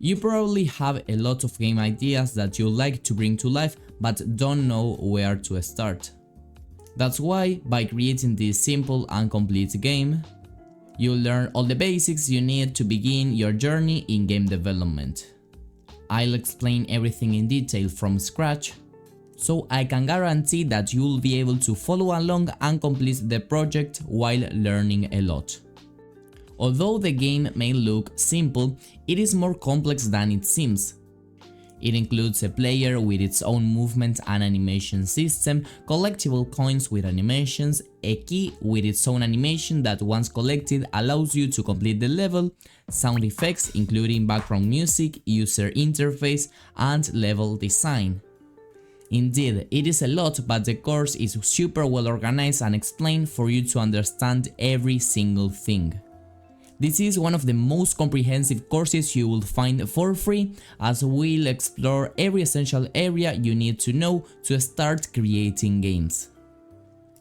You probably have a lot of game ideas that you like to bring to life but don't know where to start. That's why, by creating this simple and complete game, you'll learn all the basics you need to begin your journey in game development. I'll explain everything in detail from scratch, so I can guarantee that you'll be able to follow along and complete the project while learning a lot. Although the game may look simple, it is more complex than it seems. It includes a player with its own movement and animation system, collectible coins with animations, a key with its own animation that once collected allows you to complete the level, sound effects including background music, user interface, and level design. Indeed, it is a lot, but the course is super well organized and explained for you to understand every single thing. This is one of the most comprehensive courses you will find for free, as we'll explore every essential area you need to know to start creating games.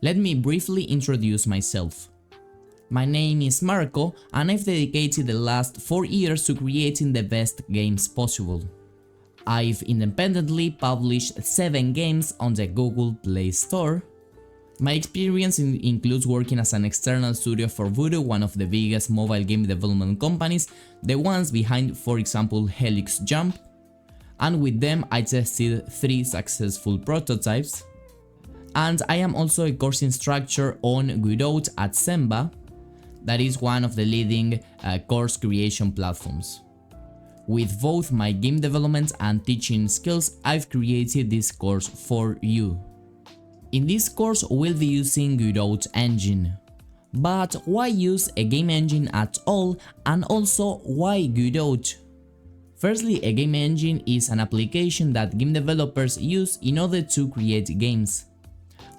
Let me briefly introduce myself. My name is Marco and I've dedicated the last 4 years to creating the best games possible. I've independently published 7 games on the Google Play Store. My experience includes working as an external studio for Voodoo, one of the biggest mobile game development companies, the ones behind, for example, Helix Jump, and with them I tested 3 successful prototypes. And I am also a course instructor on Godot at Zemba, that is one of the leading course creation platforms. With both my game development and teaching skills, I've created this course for you. In this course, we'll be using Godot engine. But why use a game engine at all, and also why Godot? Firstly, a game engine is an application that game developers use in order to create games.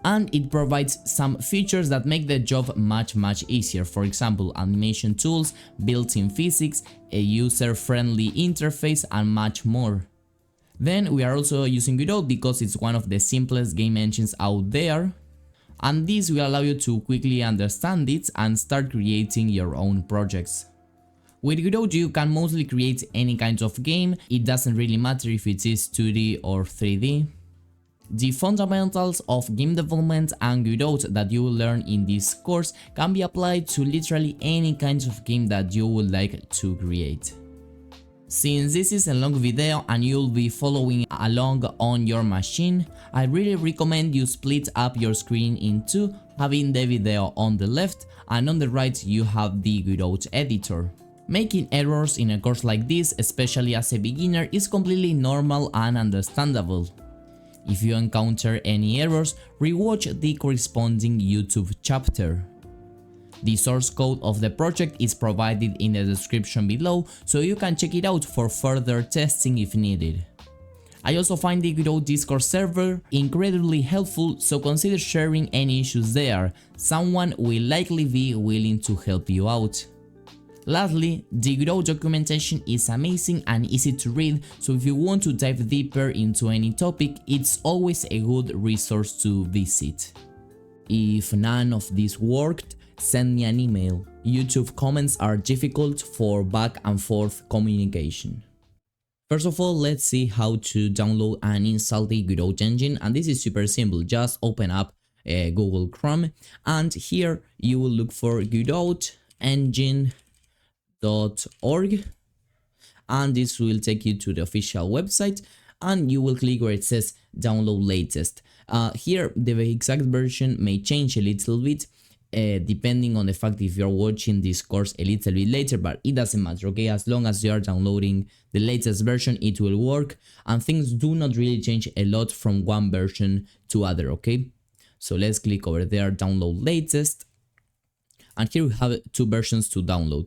And it provides some features that make the job much easier. For example, animation tools, built-in physics, a user-friendly interface, and much more. Then we are also using Godot because it's one of the simplest game engines out there, and this will allow you to quickly understand it and start creating your own projects. With Godot you can mostly create any kind of game, it doesn't really matter if it is 2D or 3D. The fundamentals of game development and Godot that you will learn in this course can be applied to literally any kind of game that you would like to create. Since this is a long video and you'll be following along on your machine, I really recommend you split up your screen in two, having the video on the left and on the right you have the Godot editor. Making errors in a course like this, especially as a beginner, is completely normal and understandable. If you encounter any errors, rewatch the corresponding YouTube chapter. The source code of the project is provided in the description below, so you can check it out for further testing if needed. I also find the Godot Discord server incredibly helpful, so consider sharing any issues there. Someone will likely be willing to help you out. Lastly, the Godot documentation is amazing and easy to read, so if you want to dive deeper into any topic, it's always a good resource to visit. If none of this worked, send me an email. YouTube comments are difficult for back and forth communication. First of all, let's see how to download and install the Godot engine, and this is super simple. Just open up Google Chrome and here you will look for Godot engine.org, and this will take you to the official website and you will click where it says download latest. Here the exact version may change a little bit depending on the fact if you're watching this course a little bit later, but it doesn't matter, okay? As long as you are downloading the latest version, it will work, and things do not really change a lot from one version to other, okay? So let's click over there, download latest, and here we have 2 versions to download.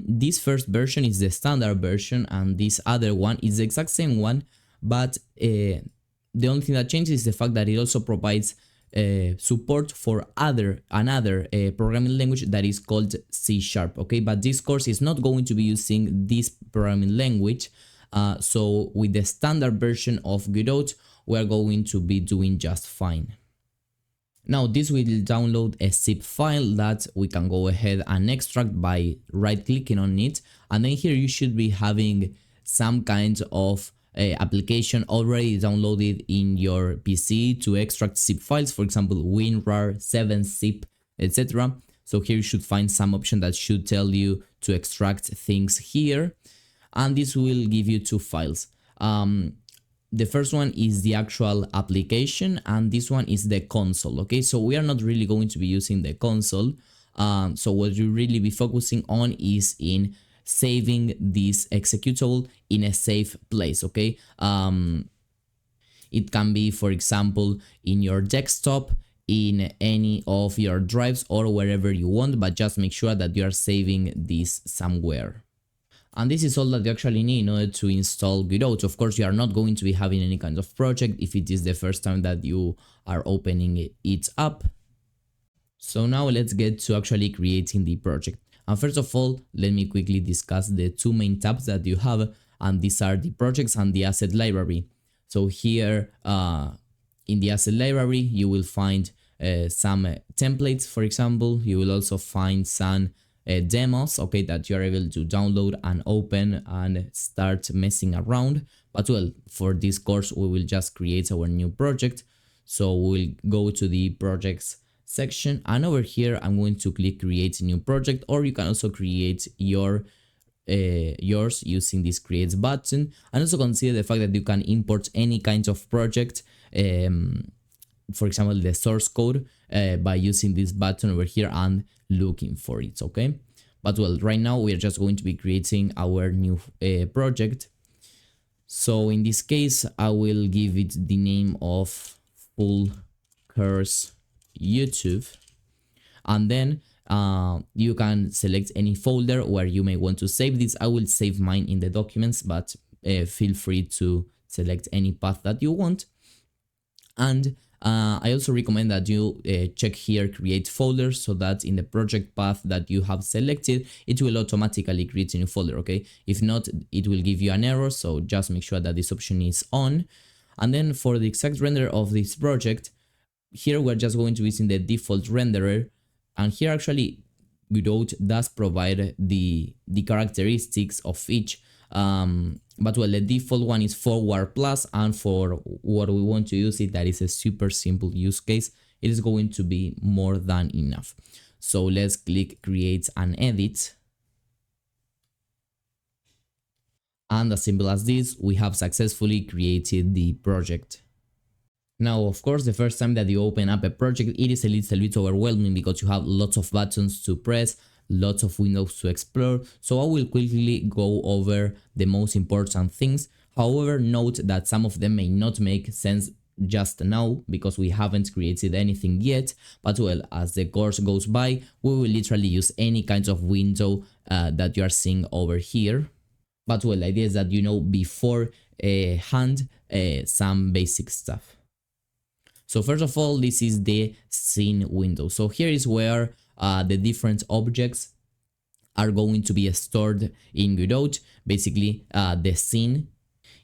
This first version is the standard version and this other one is the exact same one, but the only thing that changes is the fact that it also provides support for another programming language that is called C#, okay? But this course is not going to be using this programming language, so with the standard version of Godot we are going to be doing just fine. Now this will download a zip file that we can go ahead and extract by right clicking on it, and then here you should be having some kind of application already downloaded in your PC to extract zip files, for example WinRAR, 7-zip, etc. So here you should find some option that should tell you to extract things here, and this will give you two files. The first one is the actual application, and this one is the console. Okay, so we are not really going to be using the console. So what you really be focusing on is in saving this executable in a safe place. Okay, it can be, for example, in your desktop, in any of your drives, or wherever you want, but just make sure that you are saving this somewhere. And this is all that you actually need in order to install Godot. Of course, you are not going to be having any kind of project if it is the first time that you are opening it up. So now let's get to actually creating the project. And first of all, let me quickly discuss the two main tabs that you have, and these are the projects and the asset library. So here in the asset library, you will find some templates, for example. You will also find some demos, okay, that you are able to download and open and start messing around. But well, for this course, we will just create our new project. So we'll go to the projects section, and over here I'm going to click create new project, or you can also create yours using this create button. And also consider the fact that you can import any kind of project, for example the source code, by using this button over here and looking for it. Okay, but well, right now we are just going to be creating our new project. So in this case I will give it the name of full course YouTube, and then you can select any folder where you may want to save this. I will save mine in the documents, but feel free to select any path that you want. And I also recommend that you check here create folders, so that in the project path that you have selected, it will automatically create a new folder. Okay, if not, it will give you an error, so just make sure that this option is on. And then for the exact render of this project, here we're just going to be using the default renderer, and here actually Godot does provide the characteristics of each, but well, the default one is forward plus, and for what we want to use it, that is a super simple use case, it is going to be more than enough. So let's click create and edit, and as simple as this, we have successfully created the project. Now, of course, the first time that you open up a project, it is a little bit overwhelming because you have lots of buttons to press, lots of windows to explore. So I will quickly go over the most important things. However, note that some of them may not make sense just now because we haven't created anything yet. But well, as the course goes by, we will literally use any kinds of window that you are seeing over here. But well, the idea is that you know beforehand some basic stuff. So first of all, this is the scene window. So here is where the different objects are going to be stored in Godot. Basically, the scene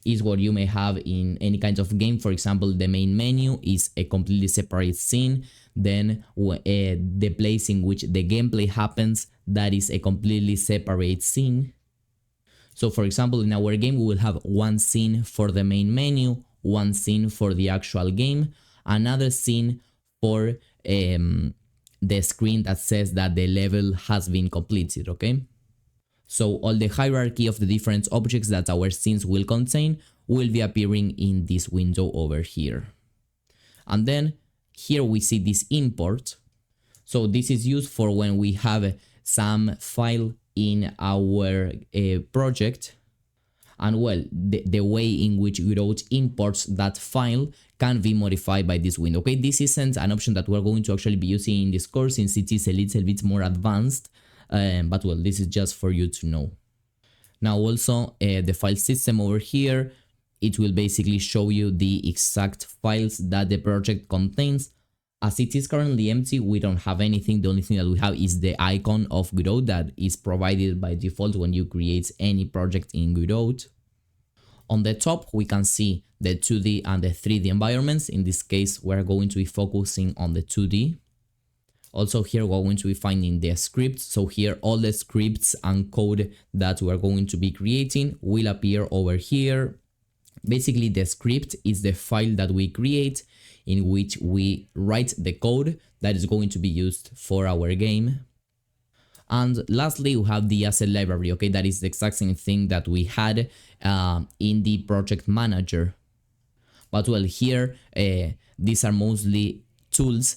is what you may have in any kind of game. For example, the main menu is a completely separate scene. Then the place in which the gameplay happens, that is a completely separate scene. So for example, in our game, we will have one scene for the main menu, one scene for the actual game, another scene for the screen that says that the level has been completed, okay? So all the hierarchy of the different objects that our scenes will contain will be appearing in this window over here. And then here we see this import. So this is used for when we have some file in our project. And well, the way in which Godot imports that file can be modified by this window. Okay, this isn't an option that we're going to actually be using in this course since it is a little bit more advanced. But well, this is just for you to know. Now also, the file system over here, it will basically show you the exact files that the project contains. As it is currently empty, we don't have anything. The only thing that we have is the icon of Godot that is provided by default when you create any project in Godot. On the top, we can see the 2D and the 3D environments. In this case, we're going to be focusing on the 2D. Also here we're going to be finding the scripts. So here all the scripts and code that we're going to be creating will appear over here. Basically the script is the file that we create in which we write the code that is going to be used for our game. And lastly, we have the asset library, okay, that is the exact same thing that we had in the project manager. But well, here these are mostly tools,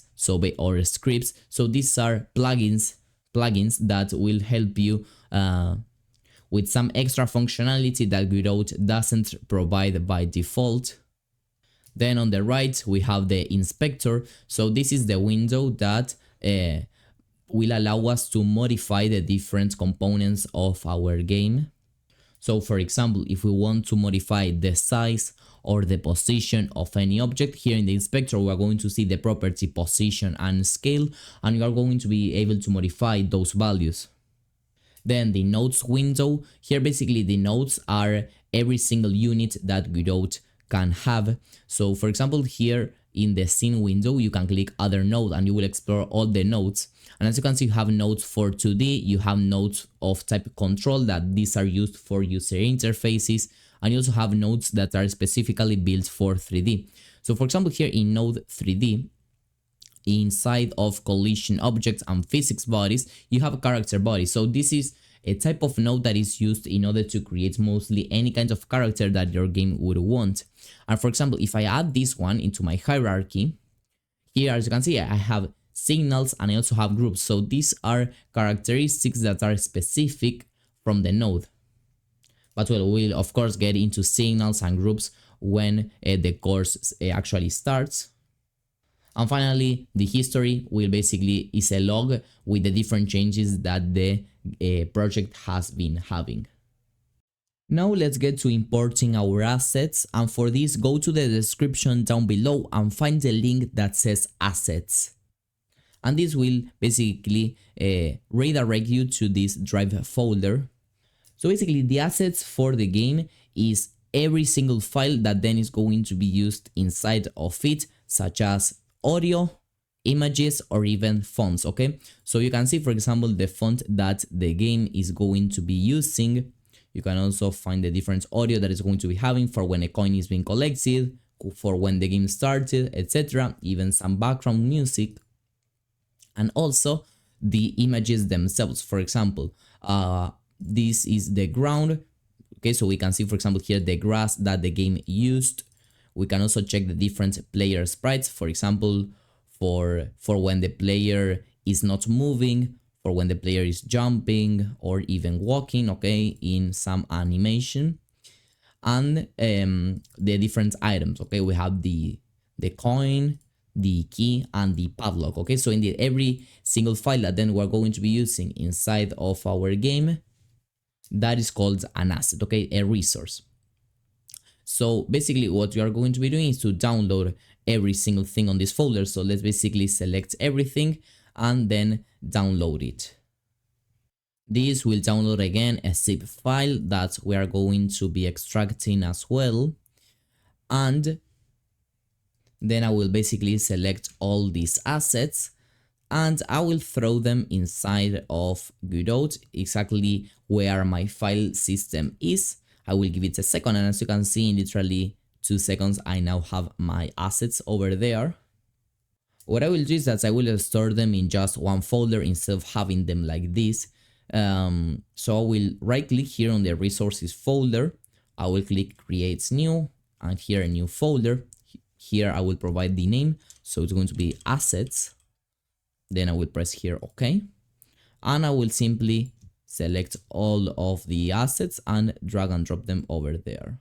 or scripts. So these are plugins that will help you with some extra functionality that Godot doesn't provide by default. Then on the right we have the inspector. So this is the window that will allow us to modify the different components of our game. So for example, if we want to modify the size or the position of any object, here in the inspector we are going to see the property position and scale, and we are going to be able to modify those values. Then the nodes window, here basically the nodes are every single unit that Godot can have. So for example, here in the scene window you can click other node and you will explore all the nodes. And as you can see, you have nodes for 2D, you have nodes of type control that these are used for user interfaces, and you also have nodes that are specifically built for 3D. So for example, here in node 3D, inside of collision objects and physics bodies, you have a character body. So this is a type of node that is used in order to create mostly any kind of character that your game would want. And for example, if I add this one into my hierarchy, here as you can see I have signals and I also have groups. So these are characteristics that are specific from the node. But we'll of course get into signals and groups when the course actually starts. And finally, the history will basically is a log with the different changes that the project has been having. Now let's get to importing our assets, and for this go to the description down below and find the link that says assets. And this will basically redirect you to this drive folder. So basically the assets for the game is every single file that then is going to be used inside of it, such as audio, images, or even fonts, okay? So you can see, for example, the font that the game is going to be using. You can also find the different audio that is going to be having for when a coin is being collected, for when the game started, etc. Even some background music. And also the images themselves. For example, this is the ground. Okay, so we can see, for example, here the grass that the game used. We can also check the different player sprites, for example, for when the player is not moving, for when the player is jumping or even walking, okay, in some animation. And the different items, okay, we have the coin, the key, and the padlock, okay. So in every single file that then we're going to be using inside of our game, that is called an asset, okay, a resource. So basically what you are going to be doing is to download every single thing on this folder. So let's basically select everything and then download it. This will download again a zip file that we are going to be extracting as well. And then I will basically select all these assets and I will throw them inside of Godot, exactly where my file system is. I will give it a second, and as you can see, in literally 2 seconds I now have my assets over there. What I will do is that I will store them in just one folder instead of having them like this. So I will right click here on the resources folder, I will click create new, and here a new folder. Here I will provide the name, so it's going to be assets. Then I will press here OK, and I will simply select all of the assets and drag and drop them over there.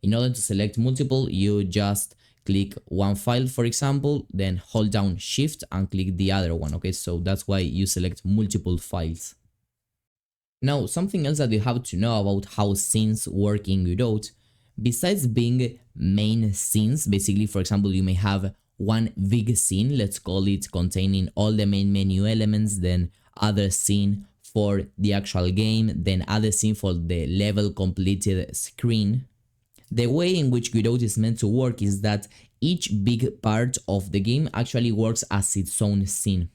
In order to select multiple, you just click one file, for example, then hold down shift and click the other one, okay? So that's why you select multiple files. Now, something else that you have to know about how scenes work in Godot, besides being main scenes, basically, for example, you may have one big scene, let's call it, containing all the main menu elements, then other scene for the actual game, then other scene for the level completed screen. The way in which Godot is meant to work is that each big part of the game actually works as its own scene.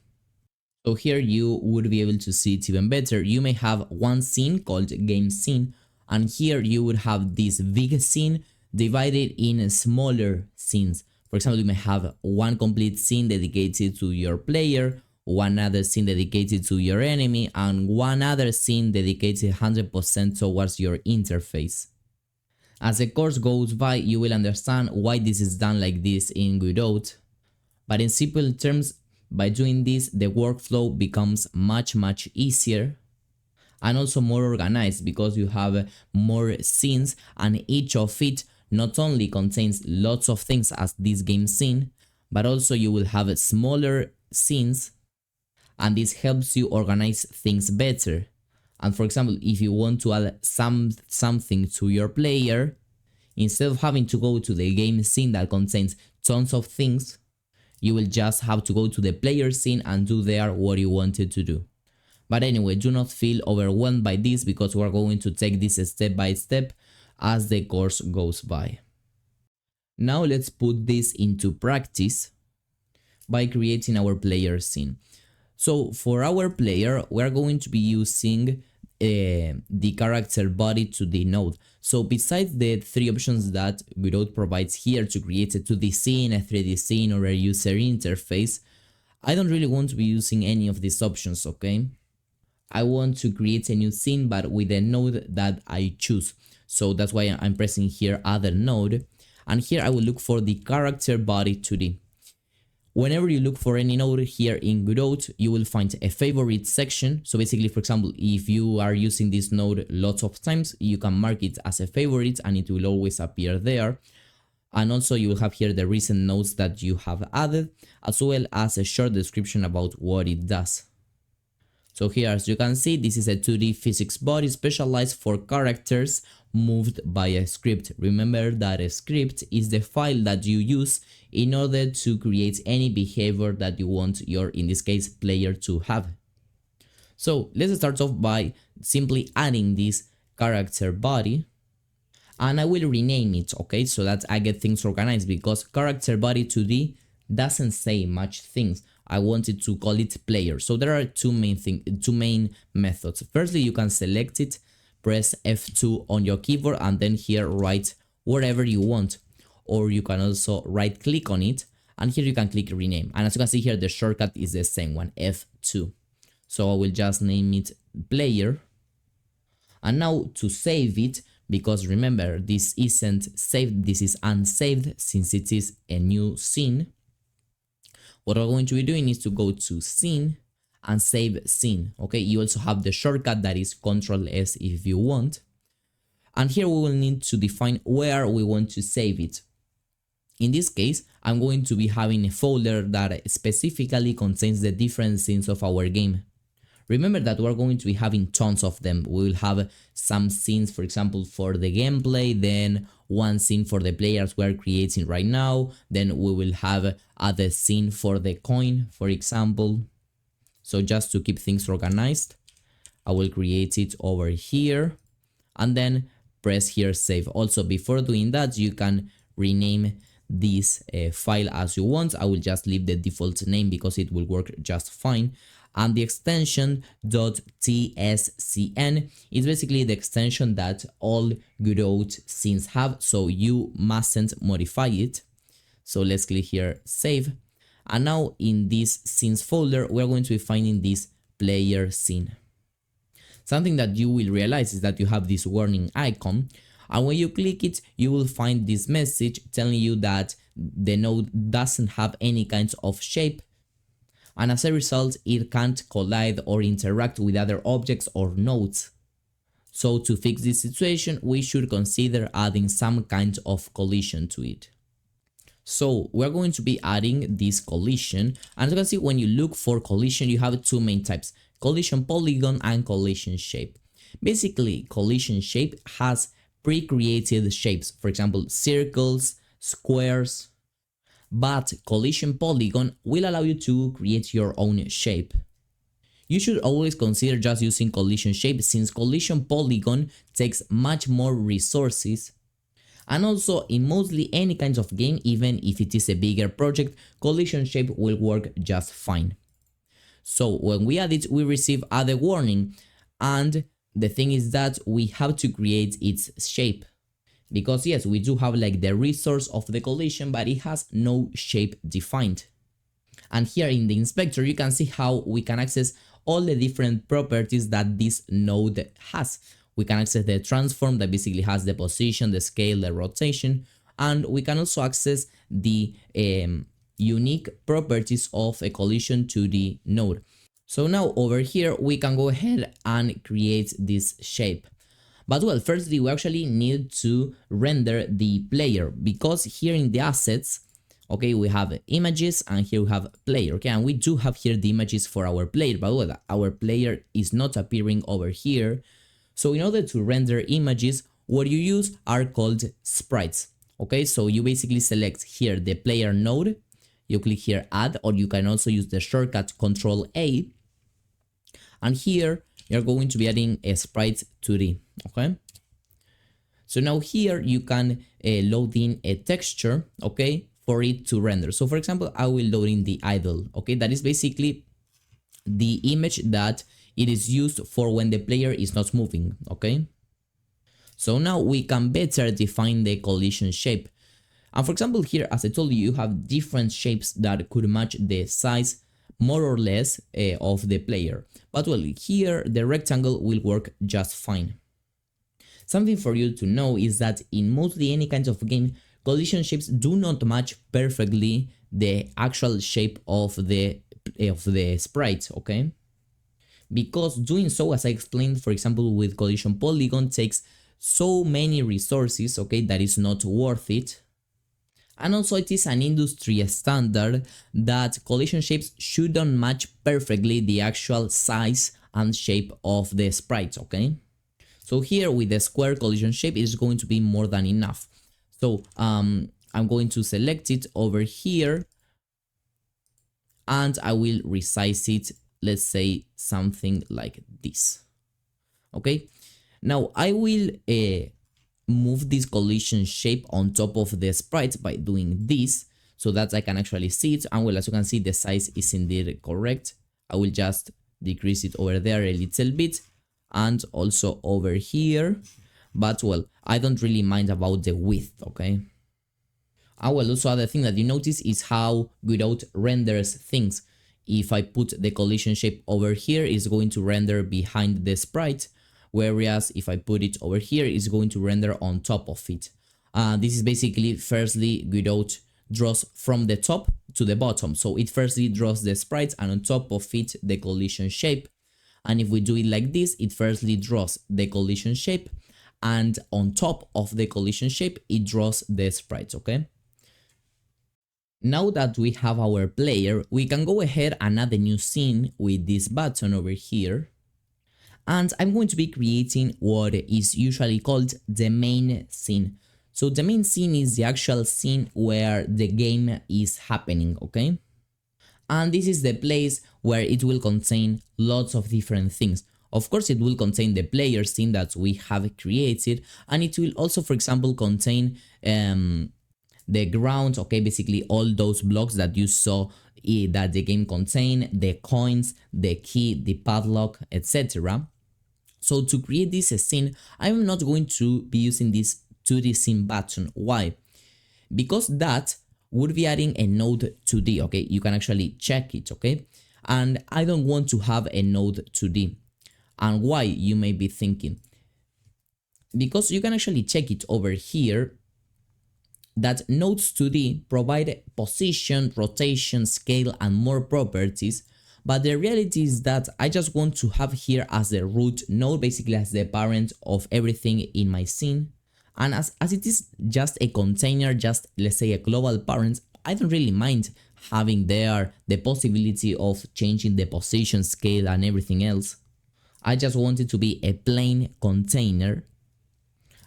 So here you would be able to see it even better. You may have one scene called game scene, and here you would have this big scene divided in smaller scenes. For example, you may have one complete scene dedicated to your player, one other scene dedicated to your enemy, and one other scene dedicated 100% towards your interface. As the course goes by, you will understand why this is done like this in Godot, but in simple terms, by doing this, the workflow becomes much easier and also more organized because you have more scenes and each of it not only contains lots of things as this game scene, but also you will have smaller scenes, and this helps you organize things better. And for example, if you want to add something to your player, instead of having to go to the game scene that contains tons of things, you will just have to go to the player scene and do there what you wanted to do. But anyway, do not feel overwhelmed by this because we're going to take this step by step as the course goes by. Now let's put this into practice by creating our player scene. So for our player, we're going to be using the character body to the node. So besides the three options that Godot provides here to create a 2D scene, a 3D scene, or a user interface, I don't really want to be using any of these options, okay? I want to create a new scene but with a node that I choose. So that's why I'm pressing here other node, and here I will look for the character body 2D. Whenever you look for any node here in Godot, you will find a favorite section. So basically, for example, if you are using this node lots of times, you can mark it as a favorite and it will always appear there. And also you will have here the recent nodes that you have added, as well as a short description about what it does. So here, as you can see, this is a 2D physics body specialized for characters moved by a script. Remember that a script is the file that you use in order to create any behavior that you want your, in this case, player to have. So let's start off by simply adding this character body, and I will rename it, okay, so that I get things organized, because character body 2D doesn't say much things. I wanted to call it player. So there are two main methods. Firstly, you can select it, press F2 on your keyboard, and then here write wherever you want. Or you can also right click on it, and here you can click rename. And as you can see here, the shortcut is the same one, F2. So I will just name it player. And now to save it, because remember, this isn't saved, this is unsaved since it is a new scene. What we're going to be doing is to go to scene and save scene. Okay, you also have the shortcut that is Ctrl S if you want. And here we will need to define where we want to save it. In this case, I'm going to be having a folder that specifically contains the different scenes of our game. Remember that we're going to be having tons of them. We will have some scenes, for example, for the gameplay, then one scene for the players we're creating right now, then we will have other scene for the coin, for example. So just to keep things organized, I will create it over here and then press here save. Also, before doing that, you can rename this file as you want. I will just leave the default name because it will work just fine. And the extension .tscn is basically the extension that all Godot scenes have, so you mustn't modify it. So let's click here save, and now in this scenes folder we're going to be finding this player scene. Something that you will realize is that you have this warning icon, and when you click it you will find this message telling you that the node doesn't have any kinds of shape, and as a result it can't collide or interact with other objects or nodes. So to fix this situation, we should consider adding some kind of collision to it. So we're going to be adding this collision, and as you can see, when you look for collision you have two main types: collision polygon and collision shape. Basically, collision shape has pre-created shapes, for example circles, squares, but collision polygon will allow you to create your own shape. You should always consider just using collision shape, since collision polygon takes much more resources, and also in mostly any kinds of game, even if it is a bigger project, collision shape will work just fine. So when we add it, we receive add a warning. And the thing is that we have to create its shape. Because yes, we do have like the resource of the collision, but it has no shape defined. And here in the inspector, you can see how we can access all the different properties that this node has. We can access the transform that basically has the position, the scale, the rotation, and we can also access the unique properties of a collision to the node. So now over here, we can go ahead and create this shape. But well, firstly, we actually need to render the player, because here in the assets, okay, we have images and here we have player, okay, and we do have here the images for our player, but well, our player is not appearing over here. So in order to render images, what you use are called sprites, okay, so you basically select here the player node, you click here add, or you can also use the shortcut Control A, and here you're going to be adding a sprite 2D, okay. So now here you can load in a texture, okay, for it to render. So for example, I will load in the idle, okay, that is basically the image that it is used for when the player is not moving, okay. So now we can better define the collision shape. And for example here, as I told you, you have different shapes that could match the size more or less of the player. But well, here the rectangle will work just fine. Something for you to know is that in mostly any kinds of game, collision shapes do not match perfectly the actual shape of the sprite, okay? Because doing so, as I explained, for example, with collision polygon, takes so many resources, okay, that is not worth it. And also it is an industry standard that collision shapes shouldn't match perfectly the actual size and shape of the sprites, okay? So here with the square collision shape is going to be more than enough. So I'm going to select it over here and I will resize it, let's say something like this, okay? Now I will move this collision shape on top of the sprite by doing this so that I can actually see it, and well, as you can see, the size is indeed correct. I will just decrease it over there a little bit and also over here, but well, I don't really mind about the width, okay? And well, also other thing that you notice is how Godot renders things. If I put the collision shape over here, it's going to render behind the sprite, whereas if I put it over here, it's going to render on top of it. This is basically, firstly, Godot draws from the top to the bottom. So it firstly draws the sprites and on top of it the collision shape. And if we do it like this, it firstly draws the collision shape and on top of the collision shape, it draws the sprites, okay? Now that we have our player, we can go ahead and add a new scene with this button over here. And I'm going to be creating what is usually called the main scene. So the main scene is the actual scene where the game is happening, okay? And this is the place where it will contain lots of different things. Of course, it will contain the player scene that we have created, and it will also, for example, contain the ground, okay, basically all those blocks that you saw that the game contain, the coins, the key, the padlock, etc. So to create this scene, I'm not going to be using this 2D scene button. Why? Because that would be adding a node 2D, okay? You can actually check it, okay? And I don't want to have a node 2D. And why, you may be thinking? Because you can actually check it over here that nodes 2D provide position, rotation, scale, and more properties. But the reality is that I just want to have here as the root node, basically as the parent of everything in my scene. And as it is just a container, just let's say a global parent, I don't really mind having there the possibility of changing the position, scale, and everything else. I just want it to be a plain container.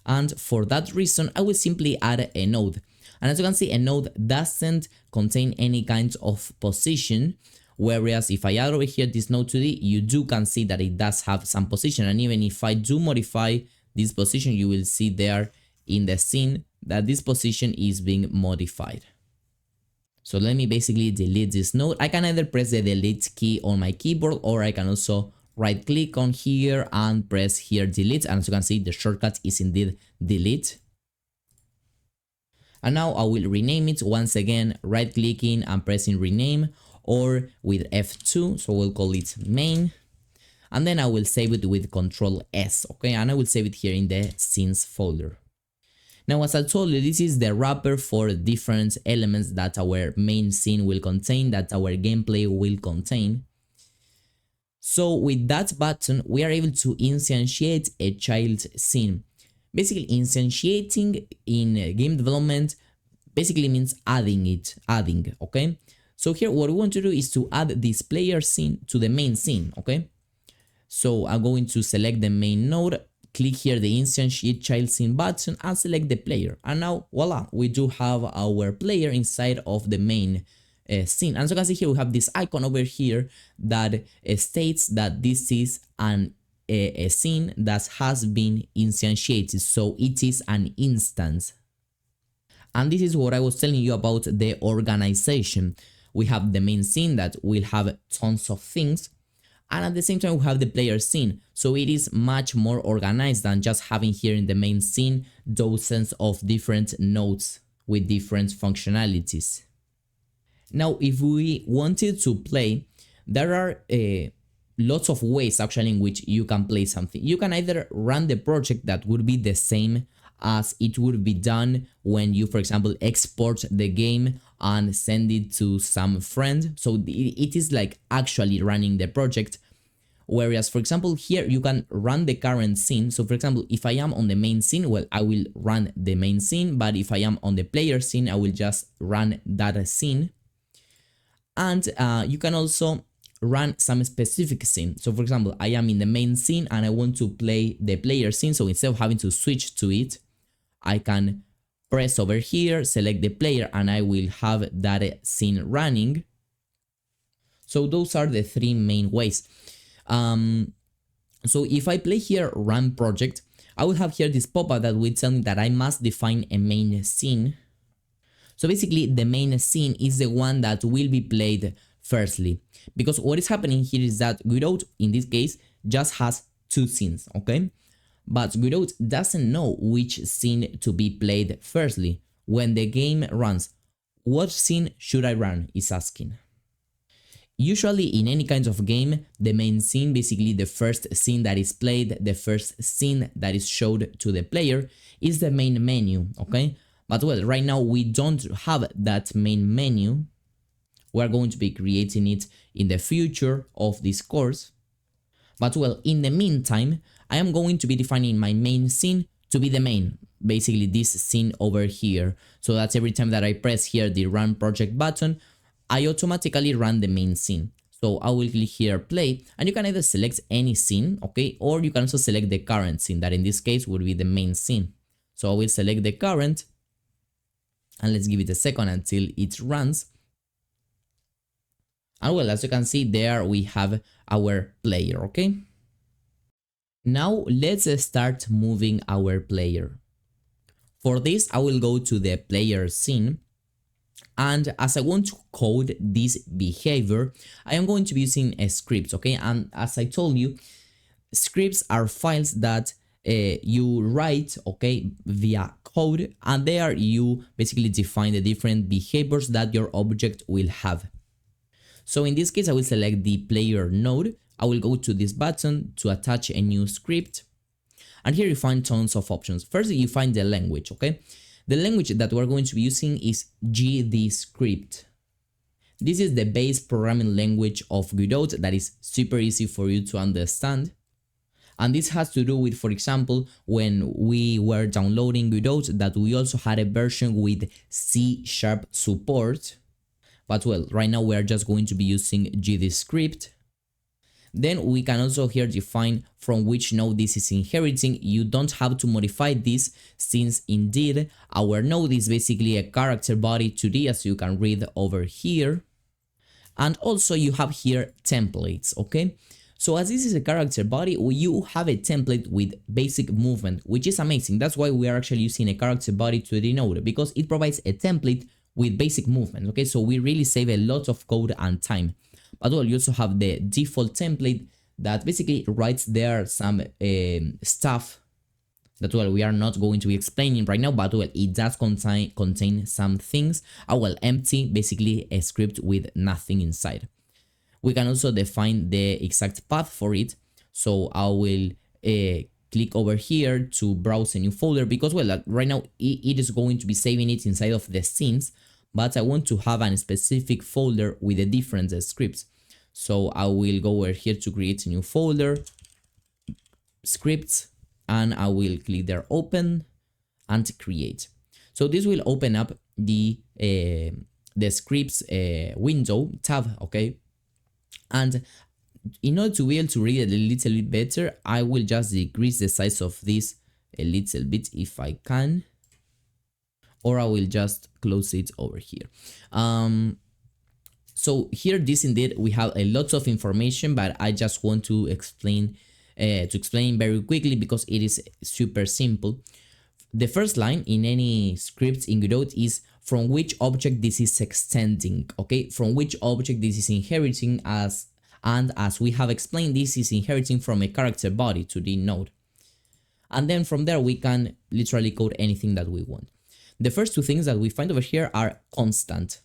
And for that reason, I will simply add a node. And as you can see, a node doesn't contain any kind of position. Whereas if I add over here this node 2D, you can see that it does have some position. And even if I do modify this position, you will see there in the scene that this position is being modified. So let me basically delete this node. I can either press the delete key on my keyboard, or I can also right click on here and press here delete. And as you can see, the shortcut is indeed delete. And now I will rename it once again, right clicking and pressing rename, or with F2. So we'll call it main. And then I will save it with Control S, okay? And I will save it here in the scenes folder. Now, as I told you, this is the wrapper for different elements that our main scene will contain, that our gameplay will contain. So with that button, we are able to instantiate a child scene. Basically, instantiating in game development basically means adding, okay? So here, what we want to do is to add this player scene to the main scene, okay? So I'm going to select the main node, click here the instantiate child scene button and select the player. And now, voila, we do have our player inside of the main scene. And so you can see here, we have this icon over here that states that this is a scene that has been instantiated. So it is an instance. And this is what I was telling you about the organization. We have the main scene that will have tons of things. And at the same time, we have the player scene. So it is much more organized than just having here in the main scene dozens of different nodes with different functionalities. Now, if we wanted to play, there are lots of ways actually in which you can play something. You can either run the project that would be the same as it would be done when you, for example, export the game and send it to some friend. So it is like actually running the project. Whereas, for example, here you can run the current scene. So for example, if I am on the main scene, well, I will run the main scene. But if I am on the player scene, I will just run that scene. And you can also run some specific scene. So for example, I am in the main scene and I want to play the player scene. So instead of having to switch to it, I can press over here, select the player, and I will have that scene running. So those are the three main ways. So if I play here run project, I will have here this pop-up that will tell me that I must define a main scene. So basically the main scene is the one that will be played firstly, because what is happening here is that Godot in this case just has two scenes, okay? But Godot doesn't know which scene to be played firstly. When the game runs, what scene should I run is asking. Usually in any kind of game, the main scene, basically the first scene that is played, the first scene that is showed to the player, is the main menu, okay? But well, right now we don't have that main menu. We're going to be creating it in the future of this course. But well, in the meantime, I am going to be defining my main scene to be the main, basically this scene over here. So that's every time that I press here the run project button, I automatically run the main scene. So I will click here play, and you can either select any scene, okay, or you can also select the current scene, that in this case would be the main scene. So I will select the current, and let's give it a second until it runs. And well, as you can see there, we have our player, okay? Now let's start moving our player. For this, I will go to the player scene. And as I want to code this behavior, I am going to be using a script, okay? And as I told you, scripts are files that you write, okay, via code, and there you basically define the different behaviors that your object will have. So in this case, I will select the player node. I will go to this button to attach a new script. And here you find tons of options. First, you find the language, okay? The language that we're going to be using is GDScript. This is the base programming language of Godot that is super easy for you to understand. And this has to do with, for example, when we were downloading Godot, that we also had a version with C# support. But well, right now we are just going to be using GDScript. Then we can also here define from which node this is inheriting. You don't have to modify this, since indeed our node is basically a character body 2D, as you can read over here. And also you have here templates, okay? So as this is a character body, you have a template with basic movement, which is amazing. That's why we are actually using a character body 2D node, because it provides a template with basic movement. Okay, so we really save a lot of code and time. But well, you also have the default template that basically writes there some stuff that well we are not going to be explaining right now, but well it does contain some things. Well, empty, basically a script with nothing inside. We can also define the exact path for it. So I will click over here to browse a new folder, because well right now it is going to be saving it inside of the scenes, but I want to have a specific folder with the different scripts. So I will go over here to create a new folder, scripts, and I will click there, open and create. So this will open up the scripts window tab. Okay, and in order to be able to read it a little bit better, I will just decrease the size of this a little bit if I can, or I will just close it over here. So here, this indeed, we have a lot of information, but I just want to explain very quickly because it is super simple. The first line in any script in Godot is from which object this is extending. Okay, from which object this is inheriting, and as we have explained, this is inheriting from a character body to the node. And then from there we can literally code anything that we want. The first two things that we find over here are constants.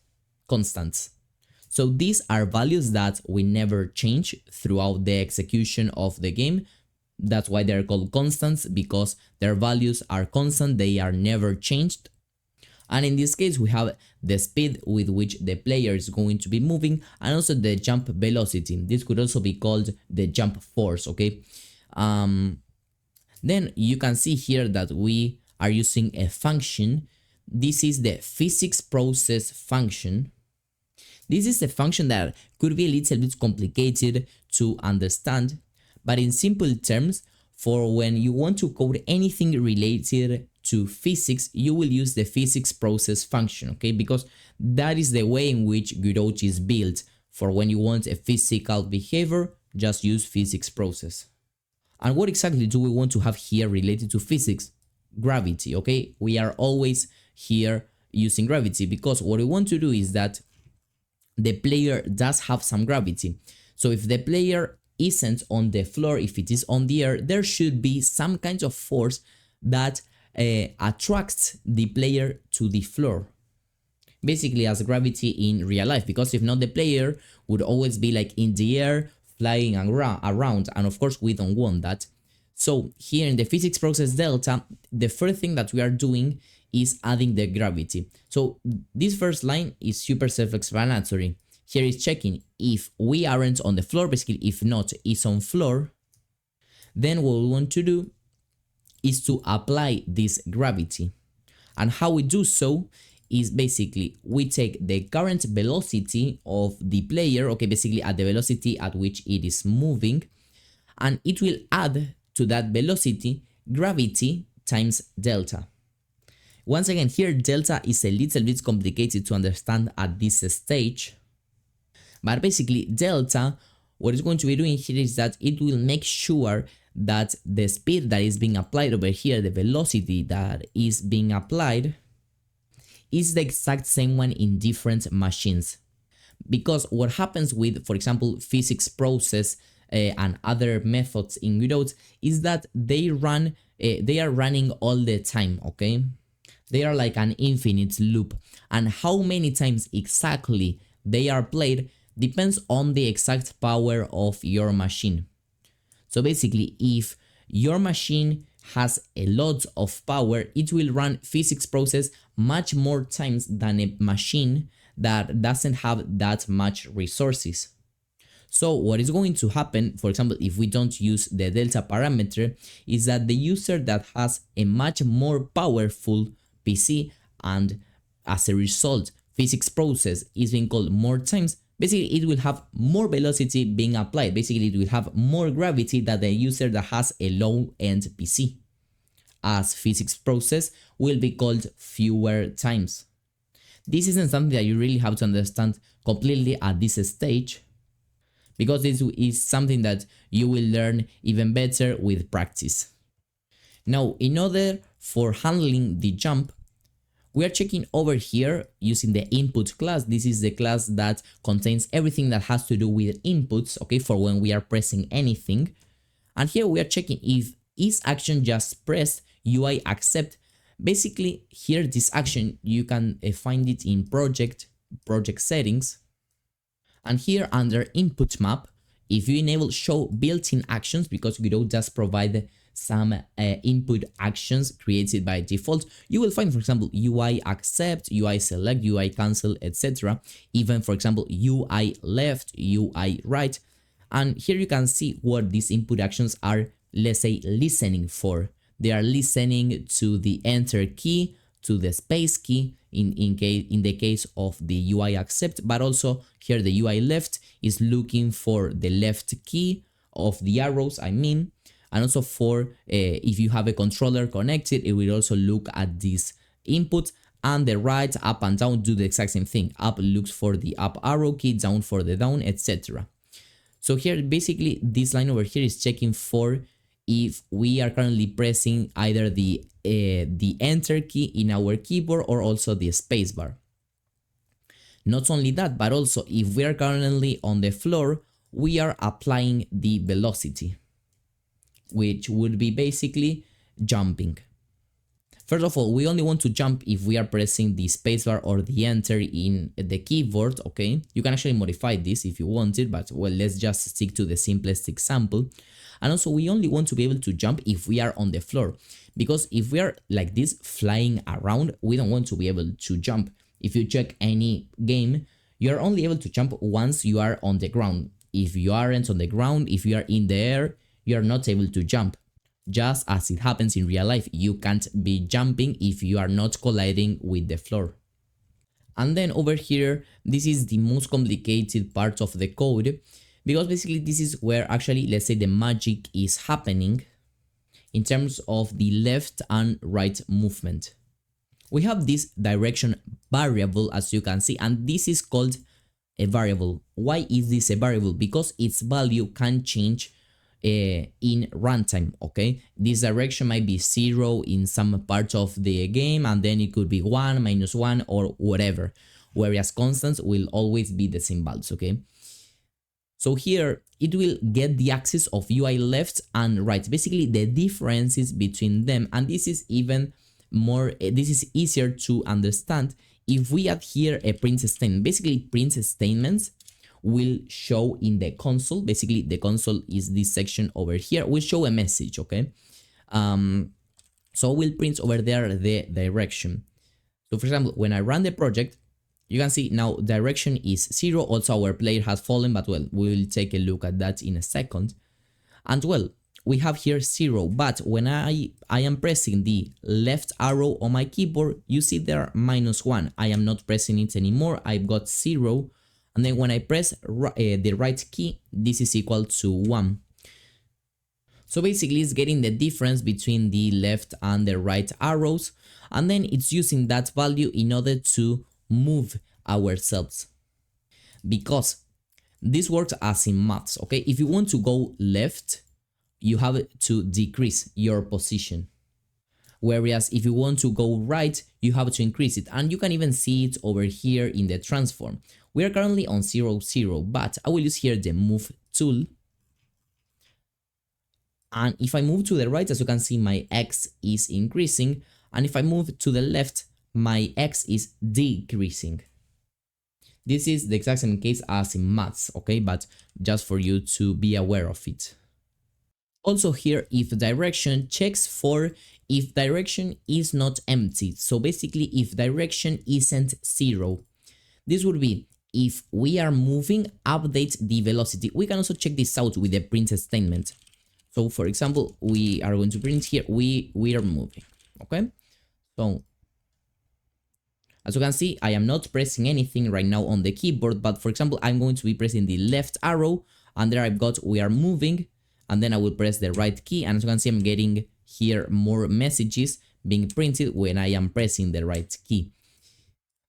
So these are values that we never change throughout the execution of the game. That's why they're called constants, because their values are constant, they are never changed. And in this case, we have the speed with which the player is going to be moving, and also the jump velocity. This could also be called the jump force, okay? Then you can see here that we are using a function. This is the physics process function. This is a function that could be a little bit complicated to understand, but in simple terms, for when you want to code anything related to physics, you will use the physics process function, okay? Because that is the way in which Godot is built. For when you want a physical behavior, just use physics process. And what exactly do we want to have here related to physics? Gravity, okay? We are always here using gravity because what we want to do is that the player does have some gravity. So if the player isn't on the floor, if it is on the air, there should be some kind of force that attracts the player to the floor, basically as gravity in real life, because if not, the player would always be like in the air flying around, and of course we don't want that. So here in the physics process delta, the first thing that we are doing is adding the gravity. So this first line is super self-explanatory. Here is checking if we aren't on the floor, basically if not is on floor, then what we want to do is to apply this gravity. And how we do so is basically we take the current velocity of the player, okay, basically at the velocity at which it is moving, and it will add to that velocity gravity times delta. Once again, here delta is a little bit complicated to understand at this stage, but basically delta, what it's going to be doing here is that it will make sure that the speed that is being applied over here, the velocity that is being applied, is the exact same one in different machines. Because what happens with, for example, physics process and other methods in Godot is that they are running all the time, okay? They are like an infinite loop, and how many times exactly they are played depends on the exact power of your machine. So basically, if your machine has a lot of power, it will run physics process much more times than a machine that doesn't have that much resources. So what is going to happen, for example, if we don't use the delta parameter, is that the user that has a much more powerful PC, and as a result physics process is being called more times, basically it will have more velocity being applied. Basically it will have more gravity than the user that has a low-end PC, as physics process will be called fewer times. This isn't something that you really have to understand completely at this stage, because this is something that you will learn even better with practice. Now, in order for handling the jump, We are checking over here using the input class. This is the class that contains everything that has to do with inputs, okay, for when we are pressing anything. And here we are checking if is action just pressed UI accept. Basically here this action you can find it in project settings, and here under input map, if you enable show built-in actions, because Godot does provide some input actions created by default, you will find, for example, UI accept, UI select, UI cancel, etc. Even, for example, UI left, UI right. And here you can see what these input actions are, let's say, listening for. They are listening to the enter key, to the space key in the case of the UI accept, but also here the UI left is looking for the left key of the arrows, I mean, and also for if you have a controller connected, it will also look at this input. And the right, up and down do the exact same thing. Up looks for the up arrow key, down for the down, etc. So here basically this line over here is checking for if we are currently pressing either the enter key in our keyboard or also the spacebar. Not only that, but also if we are currently on the floor, we are applying the velocity, which would be basically jumping. First of all, we only want to jump if we are pressing the spacebar or the enter in the keyboard, okay? You can actually modify this if you want it, but well, let's just stick to the simplest example. And also we only want to be able to jump if we are on the floor, because if we are like this flying around, we don't want to be able to jump. If you check any game, you are only able to jump once you are on the ground. If you aren't on the ground, if you are in the air, you are not able to jump. Just as it happens in real life, you can't be jumping if you are not colliding with the floor. And then over here, this is the most complicated part of the code, because basically this is where actually, let's say, the magic is happening in terms of the left and right movement. We have this direction variable, as you can see, and this is called a variable. Why is this a variable? Because its value can change in runtime, okay? This direction might be 0 in some part of the game, and then it could be 1, -1, or whatever, whereas constants will always be the same values, okay? So here it will get the axis of UI left and right, basically the differences between them, and this is even more, this is easier to understand if we add here a print statement. Basically print statements will show in the console. Basically the console is this section over here, will show a message, okay? So we'll print over there the direction. So for example, when I run the project, you can see now direction is 0. Also our player has fallen, but well, we will take a look at that in a second. And well, we have here 0, but when I am pressing the left arrow on my keyboard, you see there -1. I am not pressing it anymore, I've got 0. And then when I press the right key, this is equal to 1. So basically it's getting the difference between the left and the right arrows, and then it's using that value in order to move ourselves. Because this works as in maths, okay? If you want to go left, you have to decrease your position. Whereas if you want to go right, you have to increase it. And you can even see it over here in the transform. We are currently on 0, 0, but I will use here the move tool. And if I move to the right, as you can see, my X is increasing. And if I move to the left, my X is decreasing. This is the exact same case as in maths, okay? But just for you to be aware of it. Also here, if direction checks for if direction is not empty. So basically, if direction isn't 0, this would be if we are moving, update the velocity. We can also check this out with the print statement. So for example, we are going to print here, we are moving, okay? So as you can see, I am not pressing anything right now on the keyboard, but for example, I'm going to be pressing the left arrow, and there I've got we are moving, and then I will press the right key, and as you can see, I'm getting here more messages being printed when I am pressing the right key.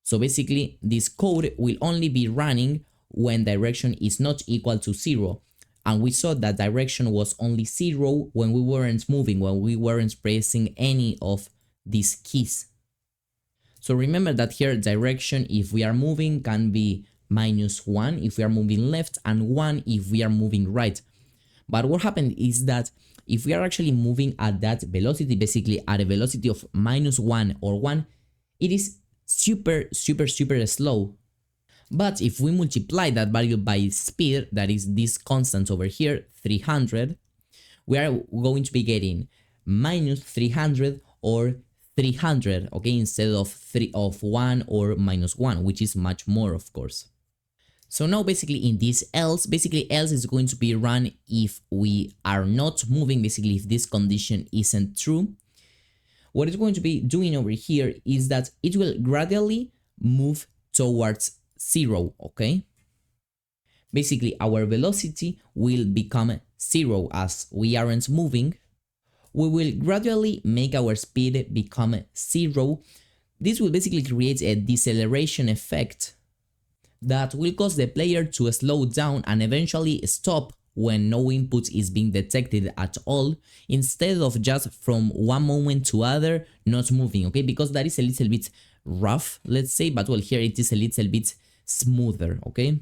So basically, this code will only be running when direction is not equal to 0. And we saw that direction was only 0 when we weren't moving, when we weren't pressing any of these keys. So remember that here direction, if we are moving, can be -1 if we are moving left and 1 if we are moving right. But what happened is that if we are actually moving at that velocity, basically at a velocity of -1 or 1, it is super slow. But if we multiply that value by speed, that is this constant over here, 300, we are going to be getting -300 or 300, okay, instead of 1 or -1, which is much more, of course. So now basically in this else, else is going to be run if we are not moving, basically if this condition isn't true. What it's going to be doing over here is that it will gradually move towards 0, okay? Basically our velocity will become 0 as we aren't moving. We will gradually make our speed become 0. This will basically create a deceleration effect that will cause the player to slow down and eventually stop when no input is being detected at all, instead of just from one moment to other not moving, okay? Because that is a little bit rough, let's say, but well, here it is a little bit smoother, okay?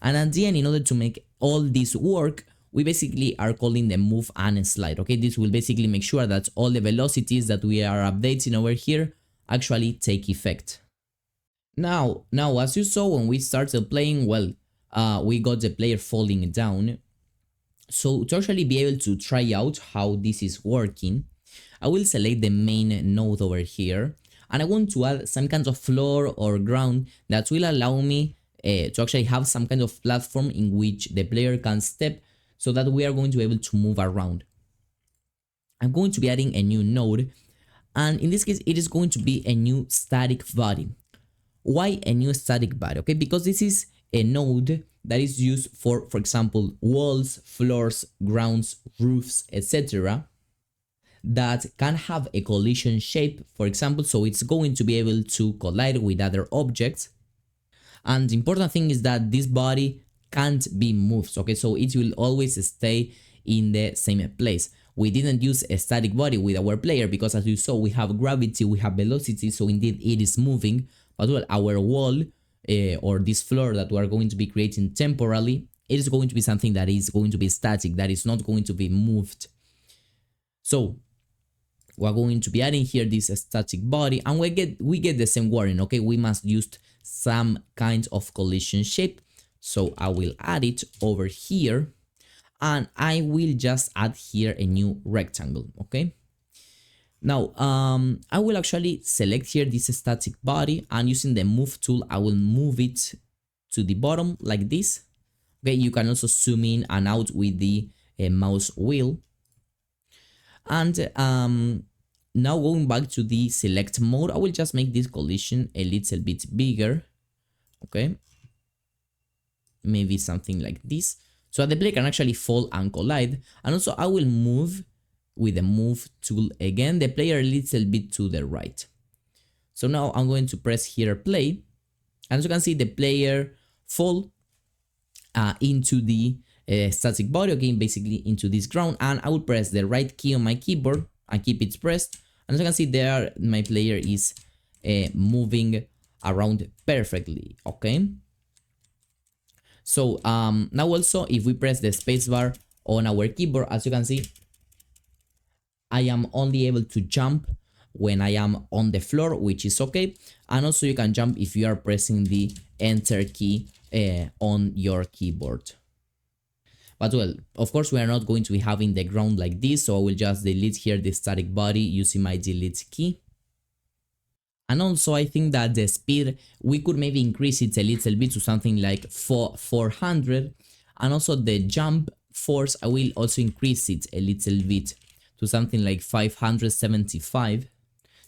And at the end, in order to make all this work, we basically are calling the move and slide, okay? This will basically make sure that all the velocities that we are updating over here actually take effect. Now, as you saw when we started playing, well, we got the player falling down. So to actually be able to try out how this is working, I will select the main node over here, and I want to add some kind of floor or ground that will allow me to actually have some kind of platform in which the player can step, so that we are going to be able to move around. I'm going to be adding a new node, and in this case it is going to be a new static body. Why a new static body? Okay, because this is a node that is used for example, walls, floors, grounds, roofs, etc. that can have a collision shape, for example, so it's going to be able to collide with other objects. And the important thing is that this body can't be moved, okay, so it will always stay in the same place. We didn't use a static body with our player because, as you saw, we have gravity, we have velocity, so indeed it is moving. But well, our wall or this floor that we are going to be creating temporarily, it is going to be something that is going to be static, that is not going to be moved. So we're going to be adding here this static body, and we get the same warning, okay? We must use some kind of collision shape. So I will add it over here, and I will just add here a new rectangle, okay? Now, I will actually select here this static body, and using the move tool, I will move it to the bottom like this. Okay, you can also zoom in and out with the mouse wheel. And now going back to the select mode, I will just make this collision a little bit bigger. Okay, maybe something like this, so that the player can actually fall and collide. And also I will move with the move tool again the player a little bit to the right. So now I'm going to press here play, and as you can see the player fall into the static body, okay, basically into this ground, and I will press the right key on my keyboard and keep it pressed, and as you can see there my player is moving around perfectly, okay? So now also if we press the spacebar on our keyboard, as you can see, I am only able to jump when I am on the floor, which is okay. And also you can jump if you are pressing the enter key on your keyboard. But well, of course we are not going to be having the ground like this, so I will just delete here the static body using my delete key. And also I think that the speed, we could maybe increase it a little bit to something like 400, and also the jump force, I will also increase it a little bit to something like 575,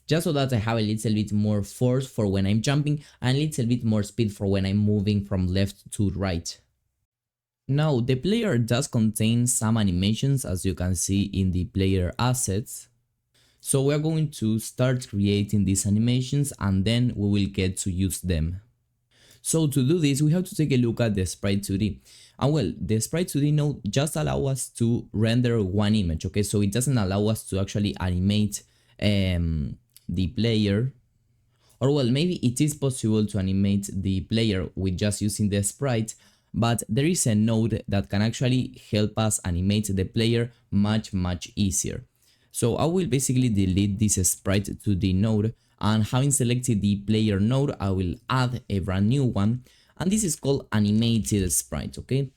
just so that I have a little bit more force for when I'm jumping and a little bit more speed for when I'm moving from left to right. Now the player does contain some animations, as you can see in the player assets. So we are going to start creating these animations, and then we will get to use them. So to do this, we have to take a look at the Sprite 2D. And well, the Sprite 2D node just allows us to render one image, okay? So it doesn't allow us to actually animate the player Or well, maybe it is possible to animate the player with just using the sprite, but there is a node that can actually help us animate the player much easier. So I will basically delete this sprite to the node, and having selected the player node, I will add a brand new one, and this is called animated sprite, okay?